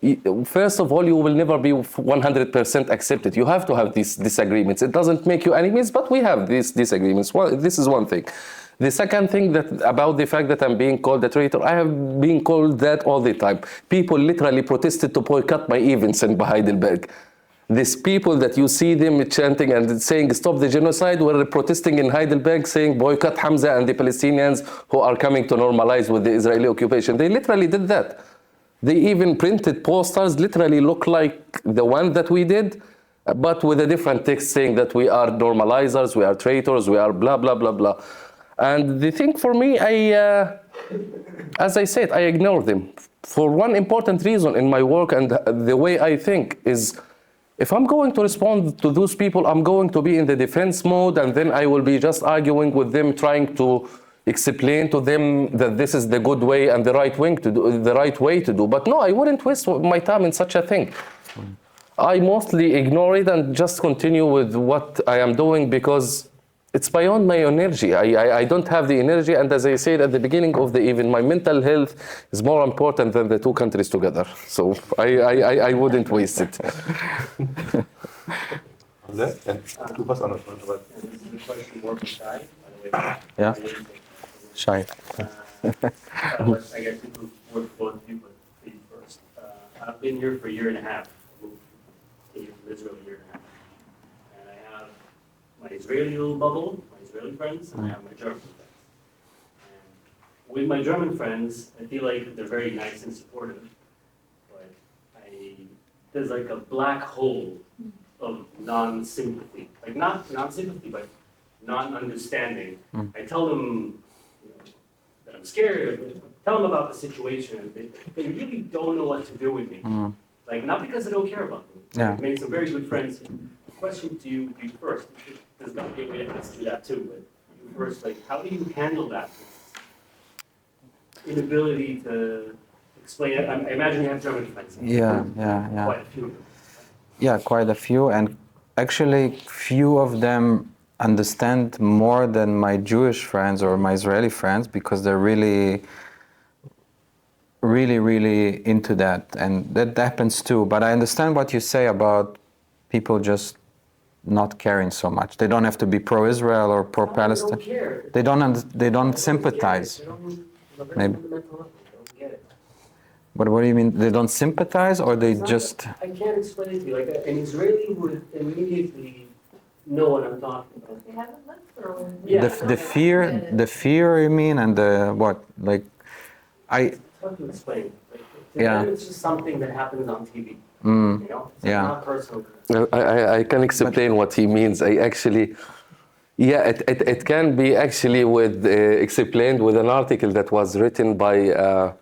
first of all, you will never be 100% accepted. You have to have these disagreements. It doesn't make you enemies, but we have these disagreements. Well, this is one thing. The second thing about the fact that I'm being called a traitor, I have been called that all the time. People literally protested to boycott my events in Heidelberg. These people that you see them chanting and saying stop the genocide were protesting in Heidelberg saying boycott Hamza and the Palestinians who are coming to normalize with the Israeli occupation. They literally did that. They even printed posters literally look like the one that we did, but with a different text saying that we are normalizers, we are traitors, we are blah, blah, blah, blah. And the thing for me, as I said, I ignore them. For one important reason in my work and the way I think is, if I'm going to respond to those people, I'm going to be in the defense mode, and then I will be just arguing with them, trying to explain to them that this is the good way and the right way to do. But no, I wouldn't waste my time in such a thing. I mostly ignore it and just continue with what I am doing because it's beyond my energy. I don't have the energy, and as I said at the beginning of the event, my mental health is more important than the two countries together. So I wouldn't waste it. Du warst anders. Yeah. Shy. I guess it would both of you, but please first. I've been here for a year and a half. I moved to Israel a year and a half. And I have my Israeli little bubble, my Israeli friends, and I have my German friends. And with my German friends, I feel like they're very nice and supportive, but there's like a black hole of non-sympathy. Like not non-sympathy, but non-understanding. I tell them that I'm scared, tell them about the situation, and they really don't know what to do with me. Like, not because I don't care about them. Yeah. I've made some very good friends. Question to you first. There's not a way to ask you that too, but you first, like, how do you handle that inability to explain it? I imagine you have German friends. Yeah. Quite a few of them. Yeah, quite a few, and actually few of them understand more than my Jewish friends or my Israeli friends, because they're really into that, and that happens too. But I understand what you say about people just not caring so much. They don't have to be pro-Israel or pro-Palestine. They don't sympathize. Maybe. But what do you mean? They don't sympathize, or they just? I can't explain it to you. Like an Israeli would immediately know what I'm talking about. They haven't lived for a while. Yeah. The fear you mean, and the what? Like, It's hard to explain. Like, to them, it's just something that happens on TV. You know, it's not personal. I can explain what he means. I actually, it can be actually explained with an article that was written by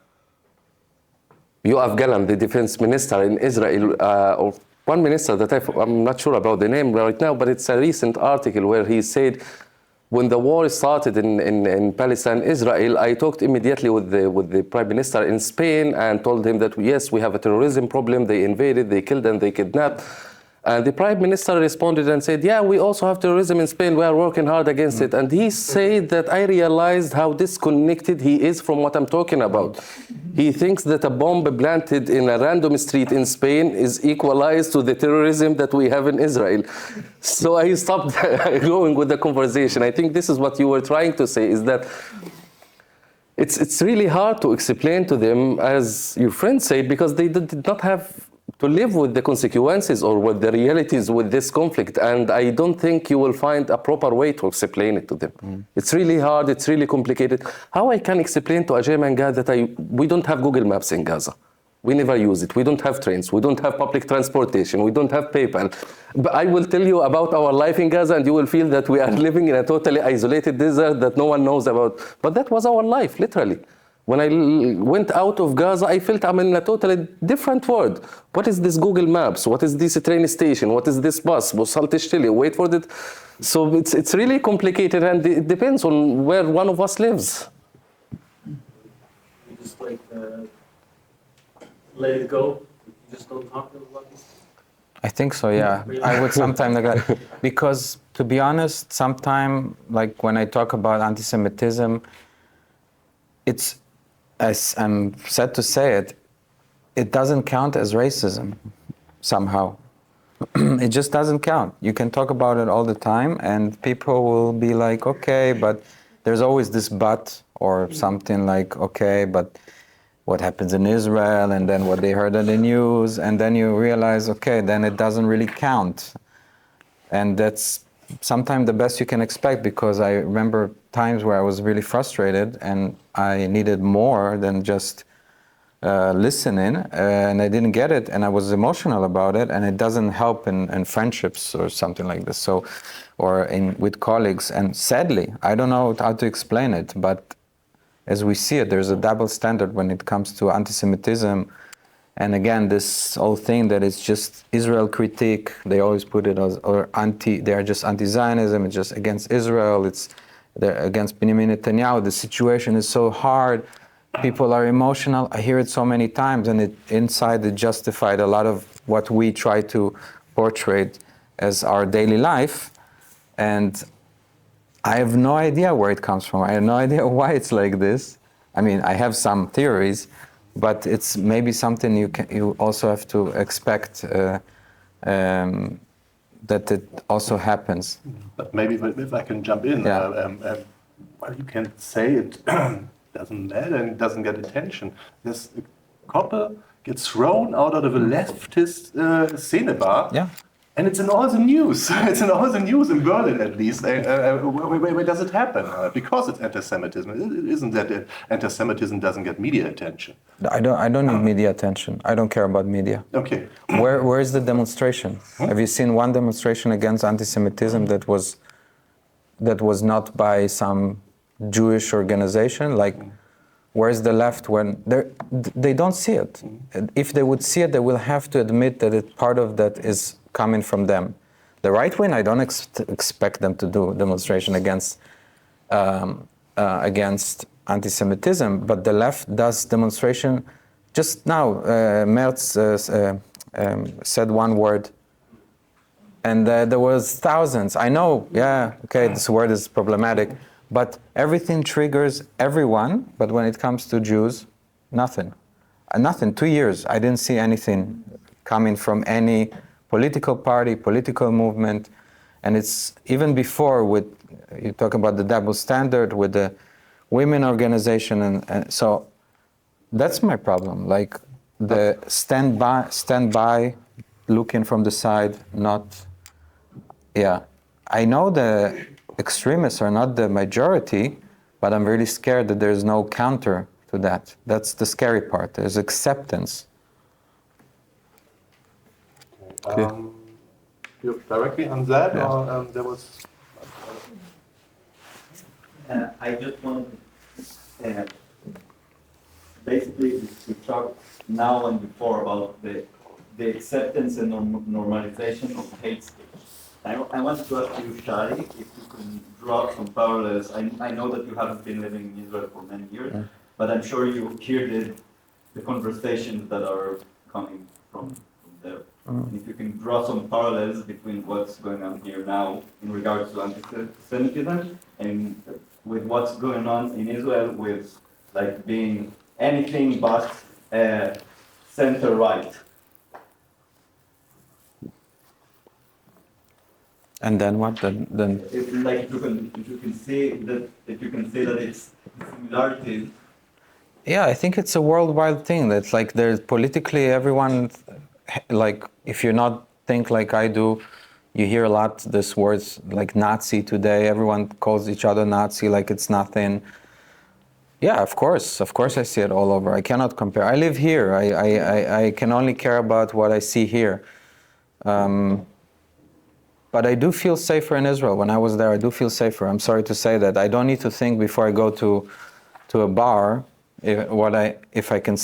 Yoav Gallant, the defense minister in Israel, or one minister that I'm not sure about the name right now, but it's a recent article where he said, when the war started in Palestine, Israel, I talked immediately with the prime minister in Spain and told him that yes, we have a terrorism problem. They invaded, they killed, and they kidnapped. And the prime minister responded and said, yeah, we also have terrorism in Spain. We are working hard against it. And he said that I realized how disconnected he is from what I'm talking about. He thinks that a bomb planted in a random street in Spain is equalized to the terrorism that we have in Israel. So I stopped going with the conversation. I think this is what you were trying to say, is that it's really hard to explain to them, as your friend said, because they did not have to live with the consequences or with the realities with this conflict. And I don't think you will find a proper way to explain it to them. It's really hard, it's really complicated. How I can explain to Ajay and Gaza that we don't have Google Maps in Gaza. We never use it. We don't have trains. We don't have public transportation. We don't have PayPal. But I will tell you about our life in Gaza and you will feel that we are living in a totally isolated desert that no one knows about. But that was our life, literally. When I went out of Gaza, I felt I'm in a totally different world. What is this Google Maps? What is this train station? What is this bus? Wait for it. So it's really complicated, and it depends on where one of us lives. You just like let it go. You just don't talk about this. I think so, yeah. I would sometimes neglect, because to be honest, sometimes like when I talk about anti-Semitism, it's, as I'm sad to say it, it doesn't count as racism somehow. It just doesn't count. You can talk about it all the time and people will be like, okay, but there's always this but or something like, okay, but what happens in Israel and then what they heard on the news, and then you realize, okay, then it doesn't really count. And that's sometimes the best you can expect, because I remember times where I was really frustrated and I needed more than just listening, and I didn't get it, and I was emotional about it, and it doesn't help in friendships or something like this, so, or with colleagues. And sadly, I don't know how to explain it, but as we see it, there's a double standard when it comes to anti-Semitism. And again, this whole thing that it's just Israel critique, they always put it as, or they are just anti-Zionism, it's just against Israel, they're against Benjamin Netanyahu. The situation is so hard, people are emotional. I hear it so many times, and inside it justified a lot of what we try to portray as our daily life. And I have no idea where it comes from. I have no idea why it's like this. I mean, I have some theories, but it's maybe something you also have to expect that it also happens. But maybe if I can jump in, well, you can say it doesn't matter and it doesn't get attention. This couple gets thrown out of a leftist cinema. Yeah. And it's in all the news. It's in all the news in Berlin, at least. Where does it happen? Because it's anti-Semitism. It isn't that anti-Semitism doesn't get media attention. I don't need media attention. I don't care about media. Okay. Where is the demonstration? Have you seen one demonstration against anti-Semitism that was not by some Jewish organization? Like, where's the left when they don't see it? If they would see it, they will have to admit that part of that is coming from them. The right wing, I don't expect them to do demonstration against anti-Semitism, but the left does demonstration. Just now, Merz said one word, and there was thousands. I know, yeah, okay, this word is problematic, but everything triggers everyone. But when it comes to Jews, nothing. Nothing. 2 years, I didn't see anything coming from any political party, political movement. And it's even before with, you talk about the double standard with the women organization, and so that's my problem. Like the stand by, looking from the side, not, yeah. I know the extremists are not the majority, but I'm really scared that there's no counter to that. That's the scary part. There's acceptance. You directly on that, Yeah. or there was? I just wanted to basically we talked now and before about the acceptance and normalization of hate speech. I want to ask you, Shari, if you can draw some parallels. I know that you haven't been living in Israel for many years, but I'm sure you hear the conversations that are coming from there. And if you can draw some parallels between what's going on here now in regards to anti-Semitism and with what's going on in Israel with like being anything but center-right. And then what? Then Like if you can see that it's similarities. yeah, I think it's a worldwide thing. That's like there's politically everyone, like if you not think like I do, you hear a lot this words like Nazi today. Everyone calls each other Nazi like it's nothing. Yeah, of course I see it all over. I cannot compare. I live here. I can only care about what I see here. But I do feel safer in Israel. When I was there, I do feel safer. I'm sorry to say that. I don't need to think before I go to a bar if I can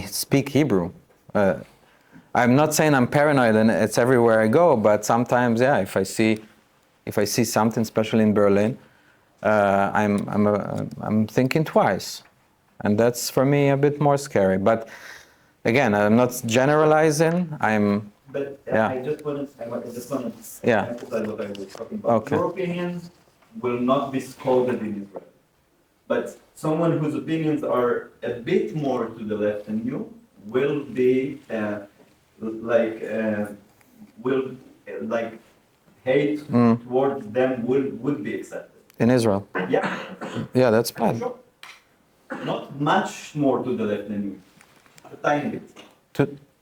speak Hebrew. I'm not saying I'm paranoid and it's everywhere I go, but sometimes, yeah, if I see something, especially in Berlin, I'm thinking twice, and that's for me a bit more scary. But again, I'm not generalizing. But yeah. I just want to Yeah. emphasize what I was talking about. Okay. Your opinions will not be scolded in Israel. But someone whose opinions are a bit more to the left than you will be hate towards them would be accepted. In Israel. Yeah. Yeah, that's bad. Sure. Not much more to the left than you. A tiny bit.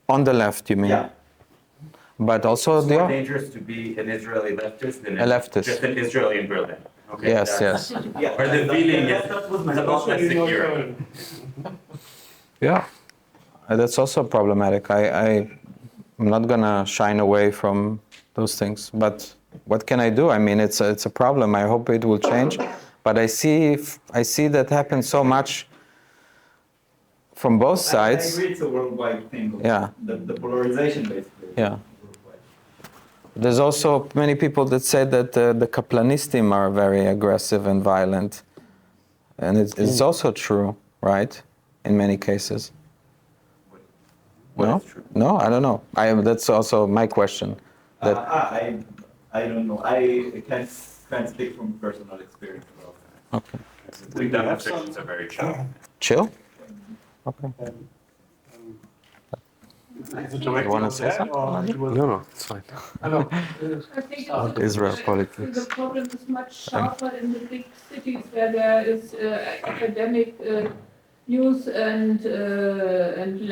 On the left, you mean? Yeah. But also it's more dangerous to be an Israeli leftist than just an Israeli in Berlin. Okay, yes. Yeah, or the feeling is a lot less secure. Yeah, that's also problematic. I'm not gonna shine away from those things. But what can I do? I mean, it's a problem. I hope it will change. But I see that happen so much from both sides. I agree it's a worldwide thing. Yeah. The polarization, basically. Yeah. There's also many people that say that the Kaplanistim are very aggressive and violent. And it's also true, right? In many cases. No? No, I don't know. That's also my question. I don't know. I can't speak from personal experience about that. Okay. The demonstrations are very chill. Chill? Okay. You want to say something? No, it's fine. I think Israel politics. The problem is much sharper in the big cities where there is academic youth and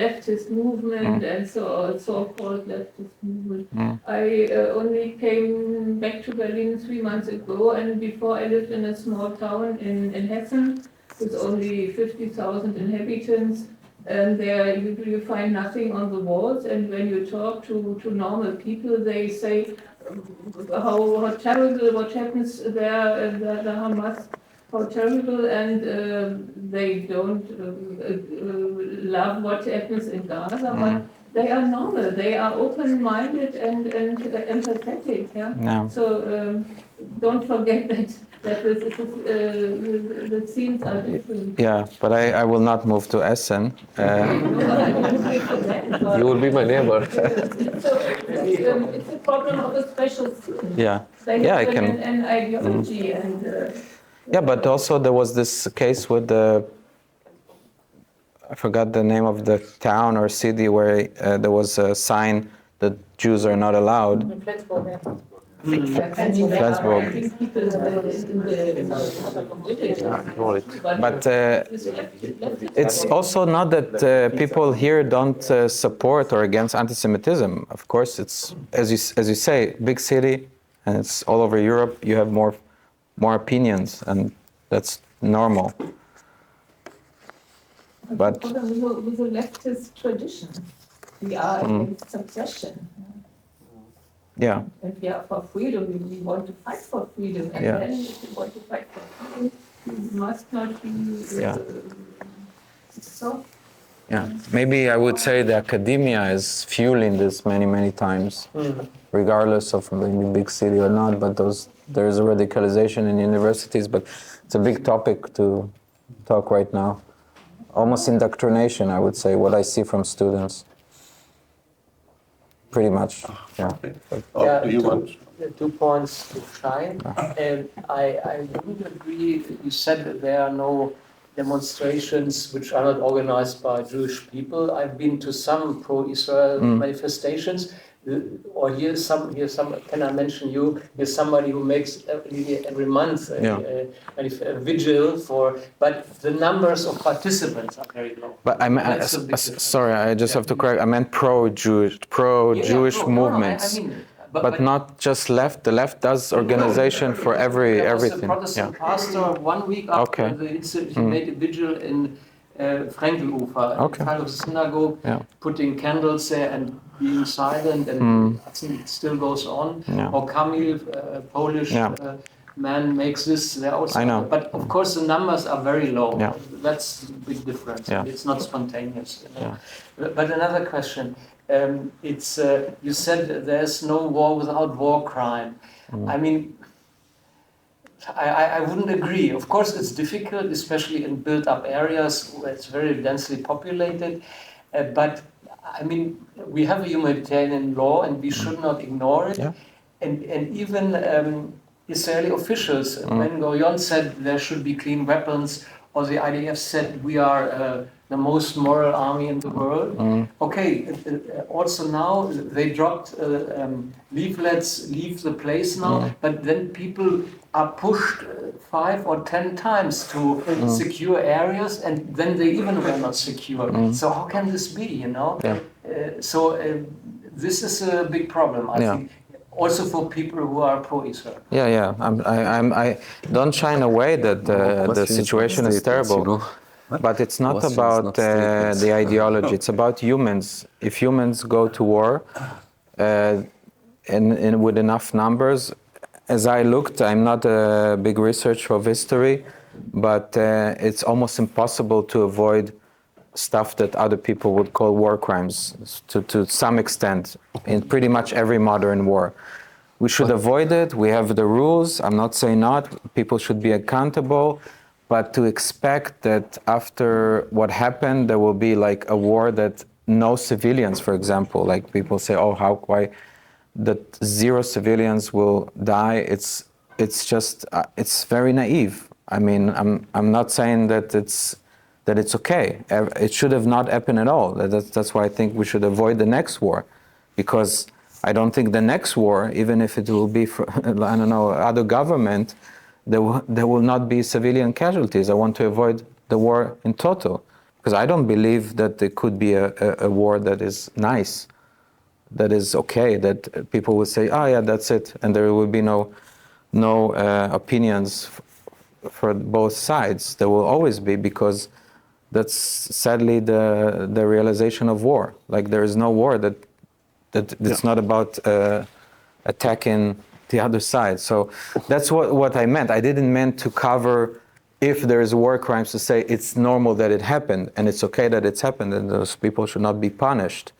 leftist movement and so-called leftist movement. I only came back to Berlin 3 months ago, and before I lived in a small town in Hessen with only 50,000 inhabitants. And there you find nothing on the walls, and when you talk to normal people, they say how terrible what happens there, the Hamas, how terrible, and they don't love what happens in Gaza, but they are normal, they are open-minded and empathetic, yeah? Yeah. So don't forget that the scenes are different. Yeah, but I will not move to Essen. You will be my neighbor. It's a problem of a special scene. Yeah. They Yeah, have I can. an ideology and. Yeah, but also there was this case with I forgot the name of the town or city where there was a sign that Jews are not allowed. Flensburg. But it's also not that people here don't support or against anti-Semitism. Of course, it's as you say, big city, and it's all over Europe. You have more opinions, and that's normal. But with a leftist tradition, we are against suppression. Yeah. And we are for freedom. We want to fight for freedom. And then if you want to fight for freedom, you must not be so. Yeah, maybe I would say the academia is fueling this many times, regardless of maybe big city or not. But there is a radicalization in universities, but it's a big topic to talk right now. Almost indoctrination, I would say, what I see from students. Pretty much, yeah. Two points to shine. I wouldn't agree. You said that there are no demonstrations which are not organized by Jewish people. I've been to some pro-Israel manifestations. Or here's some. Can I mention you? Here's somebody who makes every month a vigil for. But the numbers of participants are very low. But sorry, I just have to correct. I meant pro-Jewish movements. I mean, but not just left. The left does organization for everything. There was a Protestant pastor 1 week after the incident, he made a vigil in Frankelufer, in front of the synagogue, putting candles there and being silent, and I think it still goes on. Or Kamil, Polish man, makes this. I know. But of course, the numbers are very low. That's the big difference. It's not spontaneous. But another question. It's you said there's no war without war crime. I mean, I wouldn't agree. Of course, it's difficult, especially in built-up areas where it's very densely populated. But I mean, we have a humanitarian law, and we should not ignore it. And even Israeli officials, when Gurion said there should be clean weapons, or the IDF said we are the most moral army in the world. Okay, also now they dropped leaflets, leave the place now, but then people are pushed 5 or 10 times to secure areas, and then they even were not secure. So how can this be, you know? This is a big problem, I think. Also for people who are pro-Israel. I don't shine away that the situation is terrible. But it's not about the ideology. It's about humans. If humans go to war and with enough numbers, as I looked, I'm not a big researcher of history, but it's almost impossible to avoid stuff that other people would call war crimes to some extent in pretty much every modern war. We should avoid it. We have the rules. I'm not saying not. People should be accountable. But to expect that after what happened, there will be like a war that no civilians, for example, like people say, oh, why, that 0 civilians will die. It's just, it's very naive. I mean, I'm not saying that it's okay. It should have not happened at all. That's why I think we should avoid the next war, because I don't think the next war, even if it will be for, I don't know, other government, there will not be civilian casualties. I want to avoid the war in total, because I don't believe that there could be a war that is nice, that is okay, that people will say, oh yeah, that's it, and there will be no opinions for both sides. There will always be, because that's sadly the realization of war. Like there is no war that it's not about attacking the other side. So that's what I meant. I didn't mean to cover if there is war crimes, to say it's normal that it happened and it's okay that it's happened and those people should not be punished.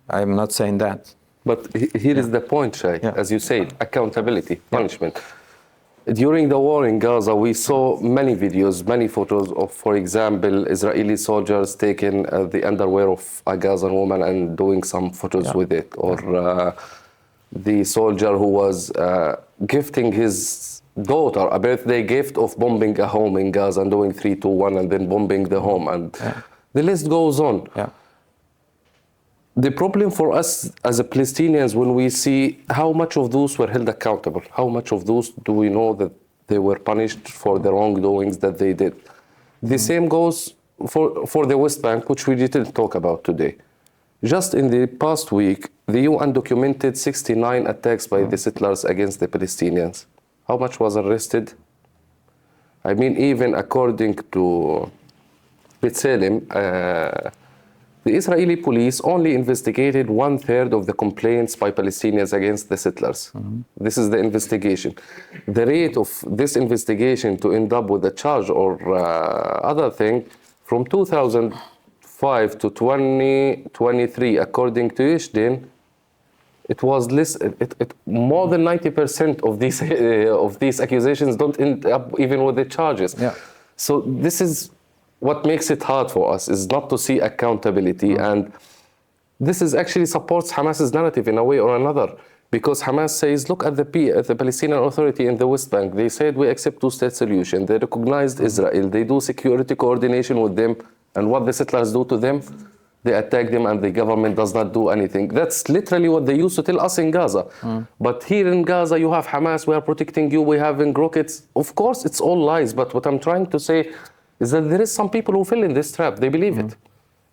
I'm not saying that. But here is the point, Shai, as you said, accountability, punishment. During the war in Gaza, we saw many videos, many photos of, for example, Israeli soldiers taking the underwear of a Gazan woman and doing some photos with it, or the soldier who was gifting his daughter a birthday gift of bombing a home in Gaza and doing 3, 2, 1 and then bombing the home, and the list goes on. The problem for us as a Palestinians, when we see how much of those were held accountable, how much of those do we know that they were punished for the wrongdoings that they did? The same goes for the West Bank, which we didn't talk about today. Just in the past week, the UN documented 69 attacks by the settlers against the Palestinians. How much was arrested? I mean, even according to B'Tselem, the Israeli police only investigated 1/3 of the complaints by Palestinians against the settlers. This is the investigation. The rate of this investigation to end up with a charge or other thing, from 2005 to 2023, according to Ishdin, it was less. More than 90% of these accusations don't end up even with the charges. Yeah. So this is what makes it hard for us, is not to see accountability, and this is actually supports Hamas's narrative in a way or another, because Hamas says, look at the Palestinian Authority in the West Bank. They said we accept two-state solution. They recognized Israel. They do security coordination with them, and what the settlers do to them, they attack them, and the government does not do anything. That's literally what they used to tell us in Gaza. But here in Gaza, you have Hamas, we are protecting you, we have rockets. Of course, it's all lies, but what I'm trying to say is that there is some people who fell in this trap. They believe it.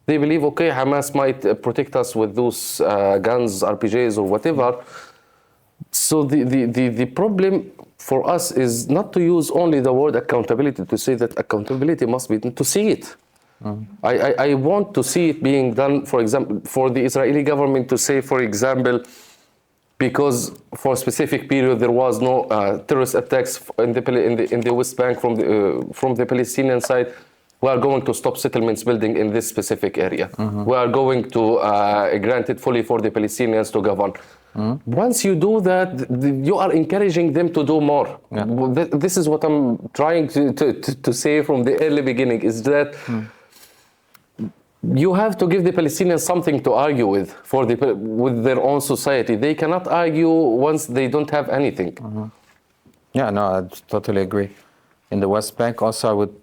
They believe, okay, Hamas might protect us with those guns, RPGs, or whatever. So the problem for us is not to use only the word accountability to say that accountability must be, to see it. I want to see it being done, for example, for the Israeli government to say, for example, because for a specific period there was no terrorist attacks in the West Bank from the Palestinian side, we are going to stop settlements building in this specific area. We are going to grant it fully for the Palestinians to govern. Once you do that, you are encouraging them to do more. This is what I'm trying to say from the early beginning, is that you have to give the Palestinians something to argue with with their own society. They cannot argue once they don't have anything. Yeah, no, I totally agree. In the West Bank also, I would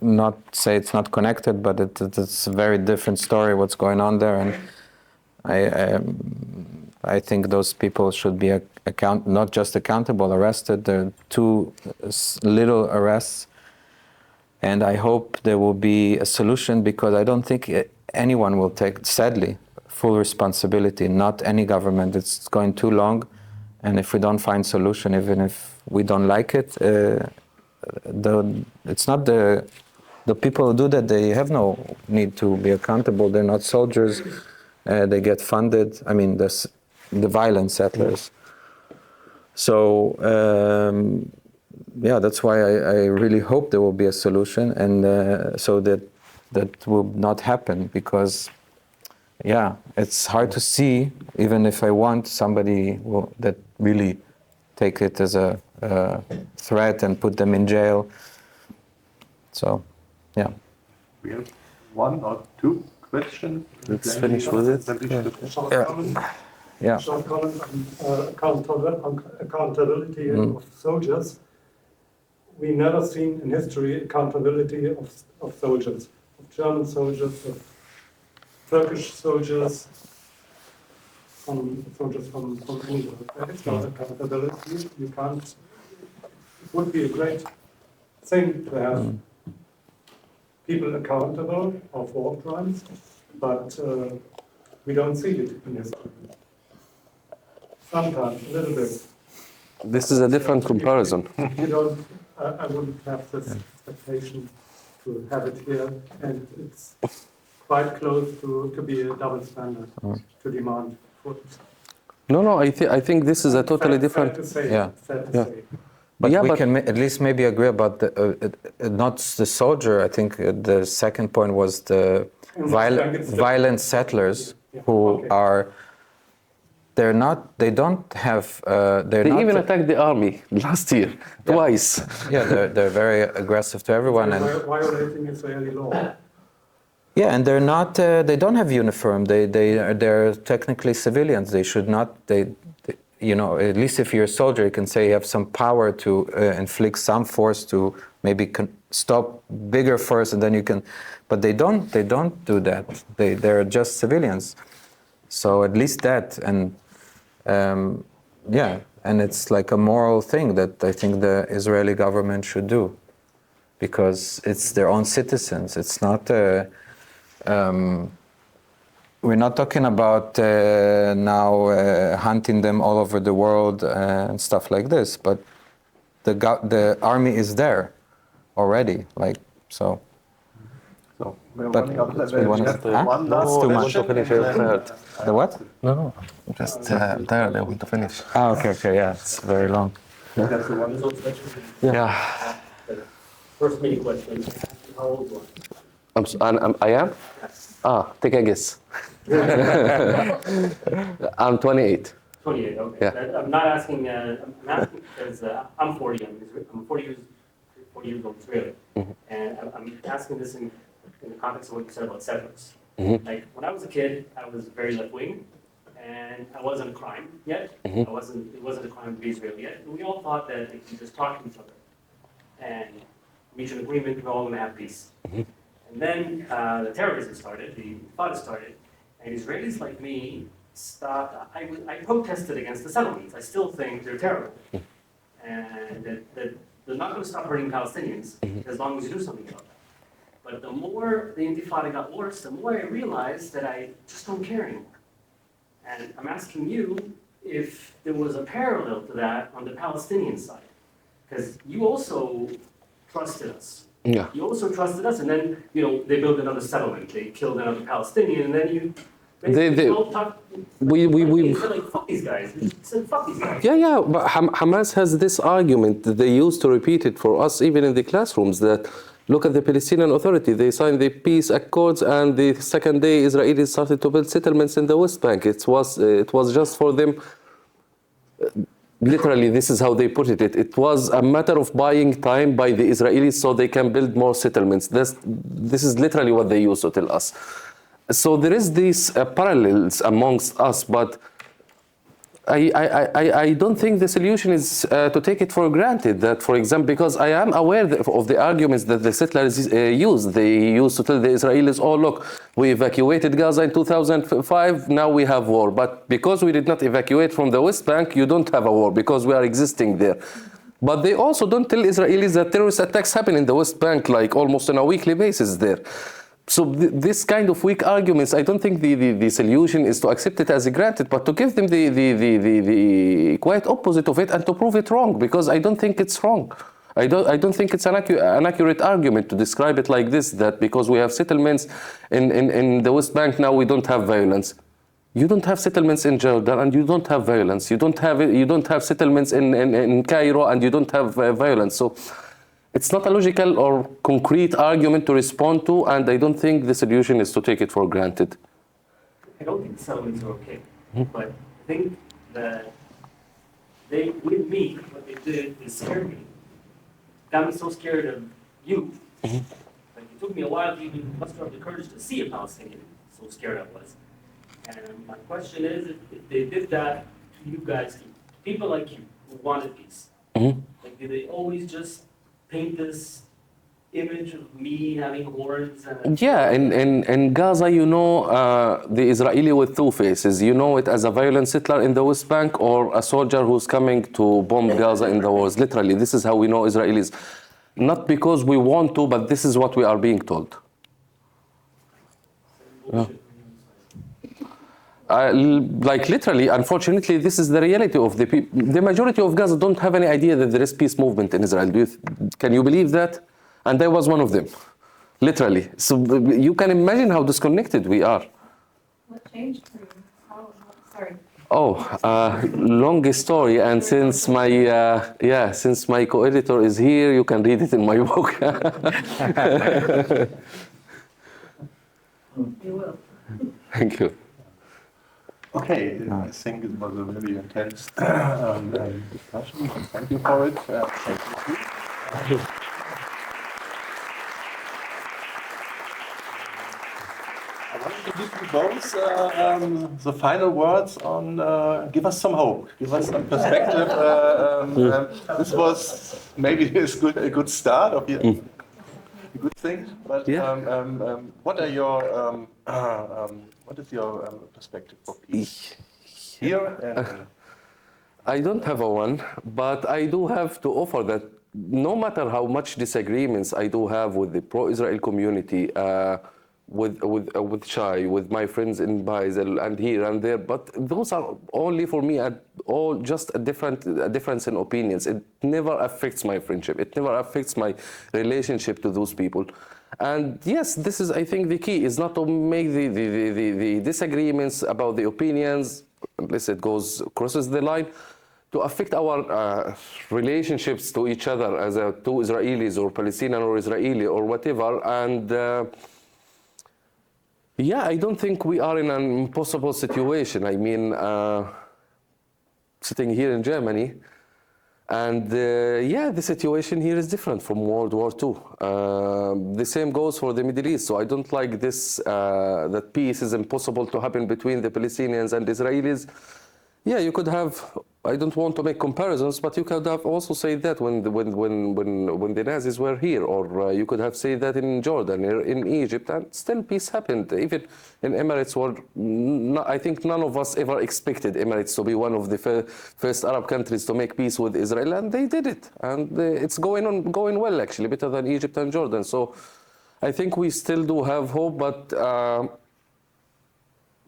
not say it's not connected, but it's a very different story what's going on there, and I think those people should be not just accountable, arrested. There are too little arrests. And I hope there will be a solution, because I don't think anyone will take, sadly, full responsibility. Not any government. It's going too long. And if we don't find solution, even if we don't like it, it's not the people who do that, they have no need to be accountable. They're not soldiers. They get funded. I mean, the violent settlers. So, yeah, that's why I really hope there will be a solution, and so that will not happen, because, yeah, it's hard to see, even if I want somebody that really take it as a threat and put them in jail. So, yeah. We have one or two questions. Let's finish with it. Yeah. Short comment on accountability of soldiers. We never seen in history accountability of soldiers, of German soldiers, of Turkish soldiers, from anywhere. There is no accountability. You can't. It would be a great thing to have people accountable of war crimes, but we don't see it in history. Sometimes, a little bit. This is a different comparison. You don't. I wouldn't have this expectation to have it here, and it's quite close to be a double standard to demand for it. No, I think this is a totally different. Sad to say. Yeah. Sad to say. But we can at least maybe agree about not the soldier. I think the second point was the violent settlers who are. They don't have. They even attacked the army last year twice. Yeah, they're very aggressive to everyone, and violating Israeli law. Yeah, and they're not. They don't have uniform. They're technically civilians. They should not. You know, at least if you're a soldier, you can say you have some power to inflict some force to maybe stop bigger force, and then you can. But they don't. They don't do that. They're just civilians. So at least that, and yeah, and it's like a moral thing that I think the Israeli government should do, because it's their own citizens. It's not we're not talking about now hunting them all over the world and stuff like this, but the army is there already, like so. So we're But running out of we time. want We have to- one No, last they want question. to finish and your then- third. The what? No, just there, they want to finish. Ah, okay, yeah, it's very long. That's the one. Yeah. First mini question, how old was I am? Take a guess. I'm 28. 28, okay. Yeah. I'm not asking, I'm asking because I'm 40, I'm 40 years old Israeli. And I'm asking this in the context of what you said about settlers. Like, when I was a kid, I was very left-wing, and I wasn't a crime yet. It wasn't a crime to be Israeli yet. And we all thought that if you just talk to each other and reach an agreement, we're all going to have peace. And then the terrorism started, the Intifada started, and Israelis like me stopped. I protested against the settlements. I still think they're terrible, and that they're not going to stop hurting Palestinians as long as you do something about that. But the more the Intifada got worse, the more I realized that I just don't care anymore. And I'm asking you if there was a parallel to that on the Palestinian side, because you also trusted us. Yeah. You also trusted us, and then they built another settlement. They killed another Palestinian, and then you. We said like fuck these guys. You said fuck these guys. Yeah, but Hamas has this argument that they used to repeat it for us even in the classrooms, that look at the Palestinian Authority, they signed the peace accords, and the second day Israelis started to build settlements in the West Bank. It was just for them. Literally, this is how they put it. It was a matter of buying time by the Israelis so they can build more settlements. This is literally what they used to tell us. So there is these parallels amongst us, but I don't think the solution is to take it for granted. That, for example, because I am aware of the arguments that the settlers used. They used to tell the Israelis, oh, look, we evacuated Gaza in 2005, now we have war. But because we did not evacuate from the West Bank, you don't have a war, because we are existing there. But they also don't tell Israelis that terrorist attacks happen in the West Bank, like almost on a weekly basis there. So this kind of weak arguments, I don't think the solution is to accept it as granted, but to give them the quite opposite of it and to prove it wrong, because I don't think it's wrong. I don't think it's an accurate argument to describe it like this, that because we have settlements in the West Bank now we don't have violence. You don't have settlements in Jordan and you don't have violence. You don't have settlements in Cairo and you don't have violence. So it's not a logical or concrete argument to respond to, and I don't think the solution is to take it for granted. I don't think settlements are okay, but I think that with me, what they did is scare me. Got me so scared of you. Like, it took me a while to even muster up the courage to see a Palestinian, so scared I was. And my question is, if they did that to you guys, to people like you who wanted peace, like, did they always just paint this image of me having horns? Yeah, in Gaza, the Israeli with two faces. You know it as a violent settler in the West Bank or a soldier who's coming to bomb Gaza in the wars. Literally, this is how we know Israelis. Not because we want to, but this is what we are being told. Yeah. Like literally, unfortunately, this is the reality of the people. The majority of Gaza don't have any idea that there is peace movement in Israel. Can you believe that? And I was one of them, literally. So you can imagine how disconnected we are. What changed for you? Sorry. Oh, long story. And since my co-editor is here, you can read it in my book. You will. Thank you. Okay, I think it was a really intense discussion. Thank you for it. Thank you. I wanted to give you both the final words on, give us some hope, give us some perspective. This was maybe a good start of a good thing, but what are your What is your perspective for peace here? And, I don't have a one, but I do have to offer that no matter how much disagreements I do have with the pro-Israel community, with Shai, with my friends in Basel and here and there, but those are only for me at all just a difference in opinions. It never affects my friendship. It never affects my relationship to those people. And yes, this is, I think, the key is not to make the disagreements about the opinions, unless it crosses the line, to affect our relationships to each other as two Israelis or Palestinian or Israeli or whatever. And yeah, I don't think we are in an impossible situation. I mean, sitting here in Germany, and yeah, the situation here is different from World War II. The same goes for the Middle East. So I don't like this, that peace is impossible to happen between the Palestinians and Israelis. Yeah, you could have, I don't want to make comparisons, but you could have also said that when the Nazis were here, or you could have said that in Jordan, or in Egypt, and still peace happened. Even in Emirates, I think none of us ever expected Emirates to be one of the first Arab countries to make peace with Israel, and they did it. And it's going well, actually, better than Egypt and Jordan. So I think we still do have hope, but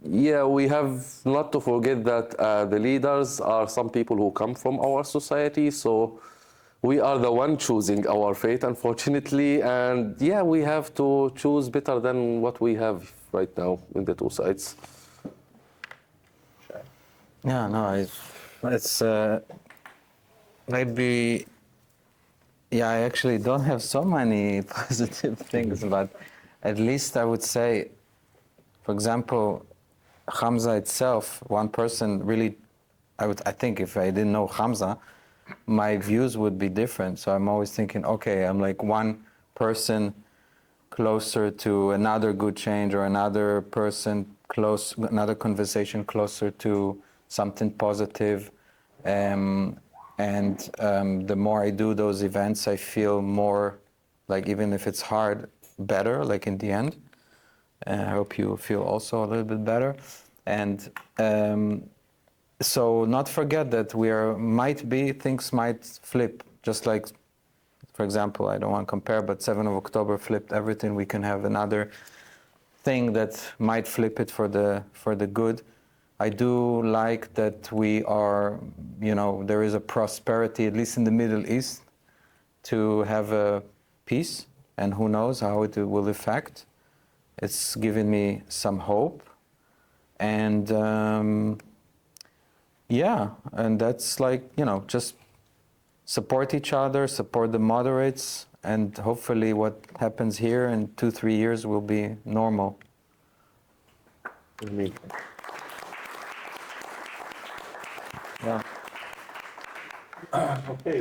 yeah, we have not to forget that the leaders are some people who come from our society, so we are the one choosing our fate, unfortunately, and yeah, we have to choose better than what we have right now in the two sides. Yeah, no, it's maybe, yeah, I actually don't have so many positive things, but at least I would say, for example, Hamza itself, one person really, I think if I didn't know Hamza, my views would be different. So I'm always thinking, okay, I'm like one person closer to another good change, or another person another conversation closer to something positive. And the more I do those events, I feel more like, even if it's hard, better, like in the end. I hope you feel also a little bit better. And so not forget that things might flip. Just like, for example, I don't want to compare, but 7th of October flipped everything. We can have another thing that might flip it for the good. I do like that we are, there is a prosperity, at least in the Middle East, to have a peace, and who knows how it will affect. It's given me some hope, and yeah, and that's like, just support each other, support the moderates, and hopefully what happens here in 2-3 years will be normal. Yeah. okay.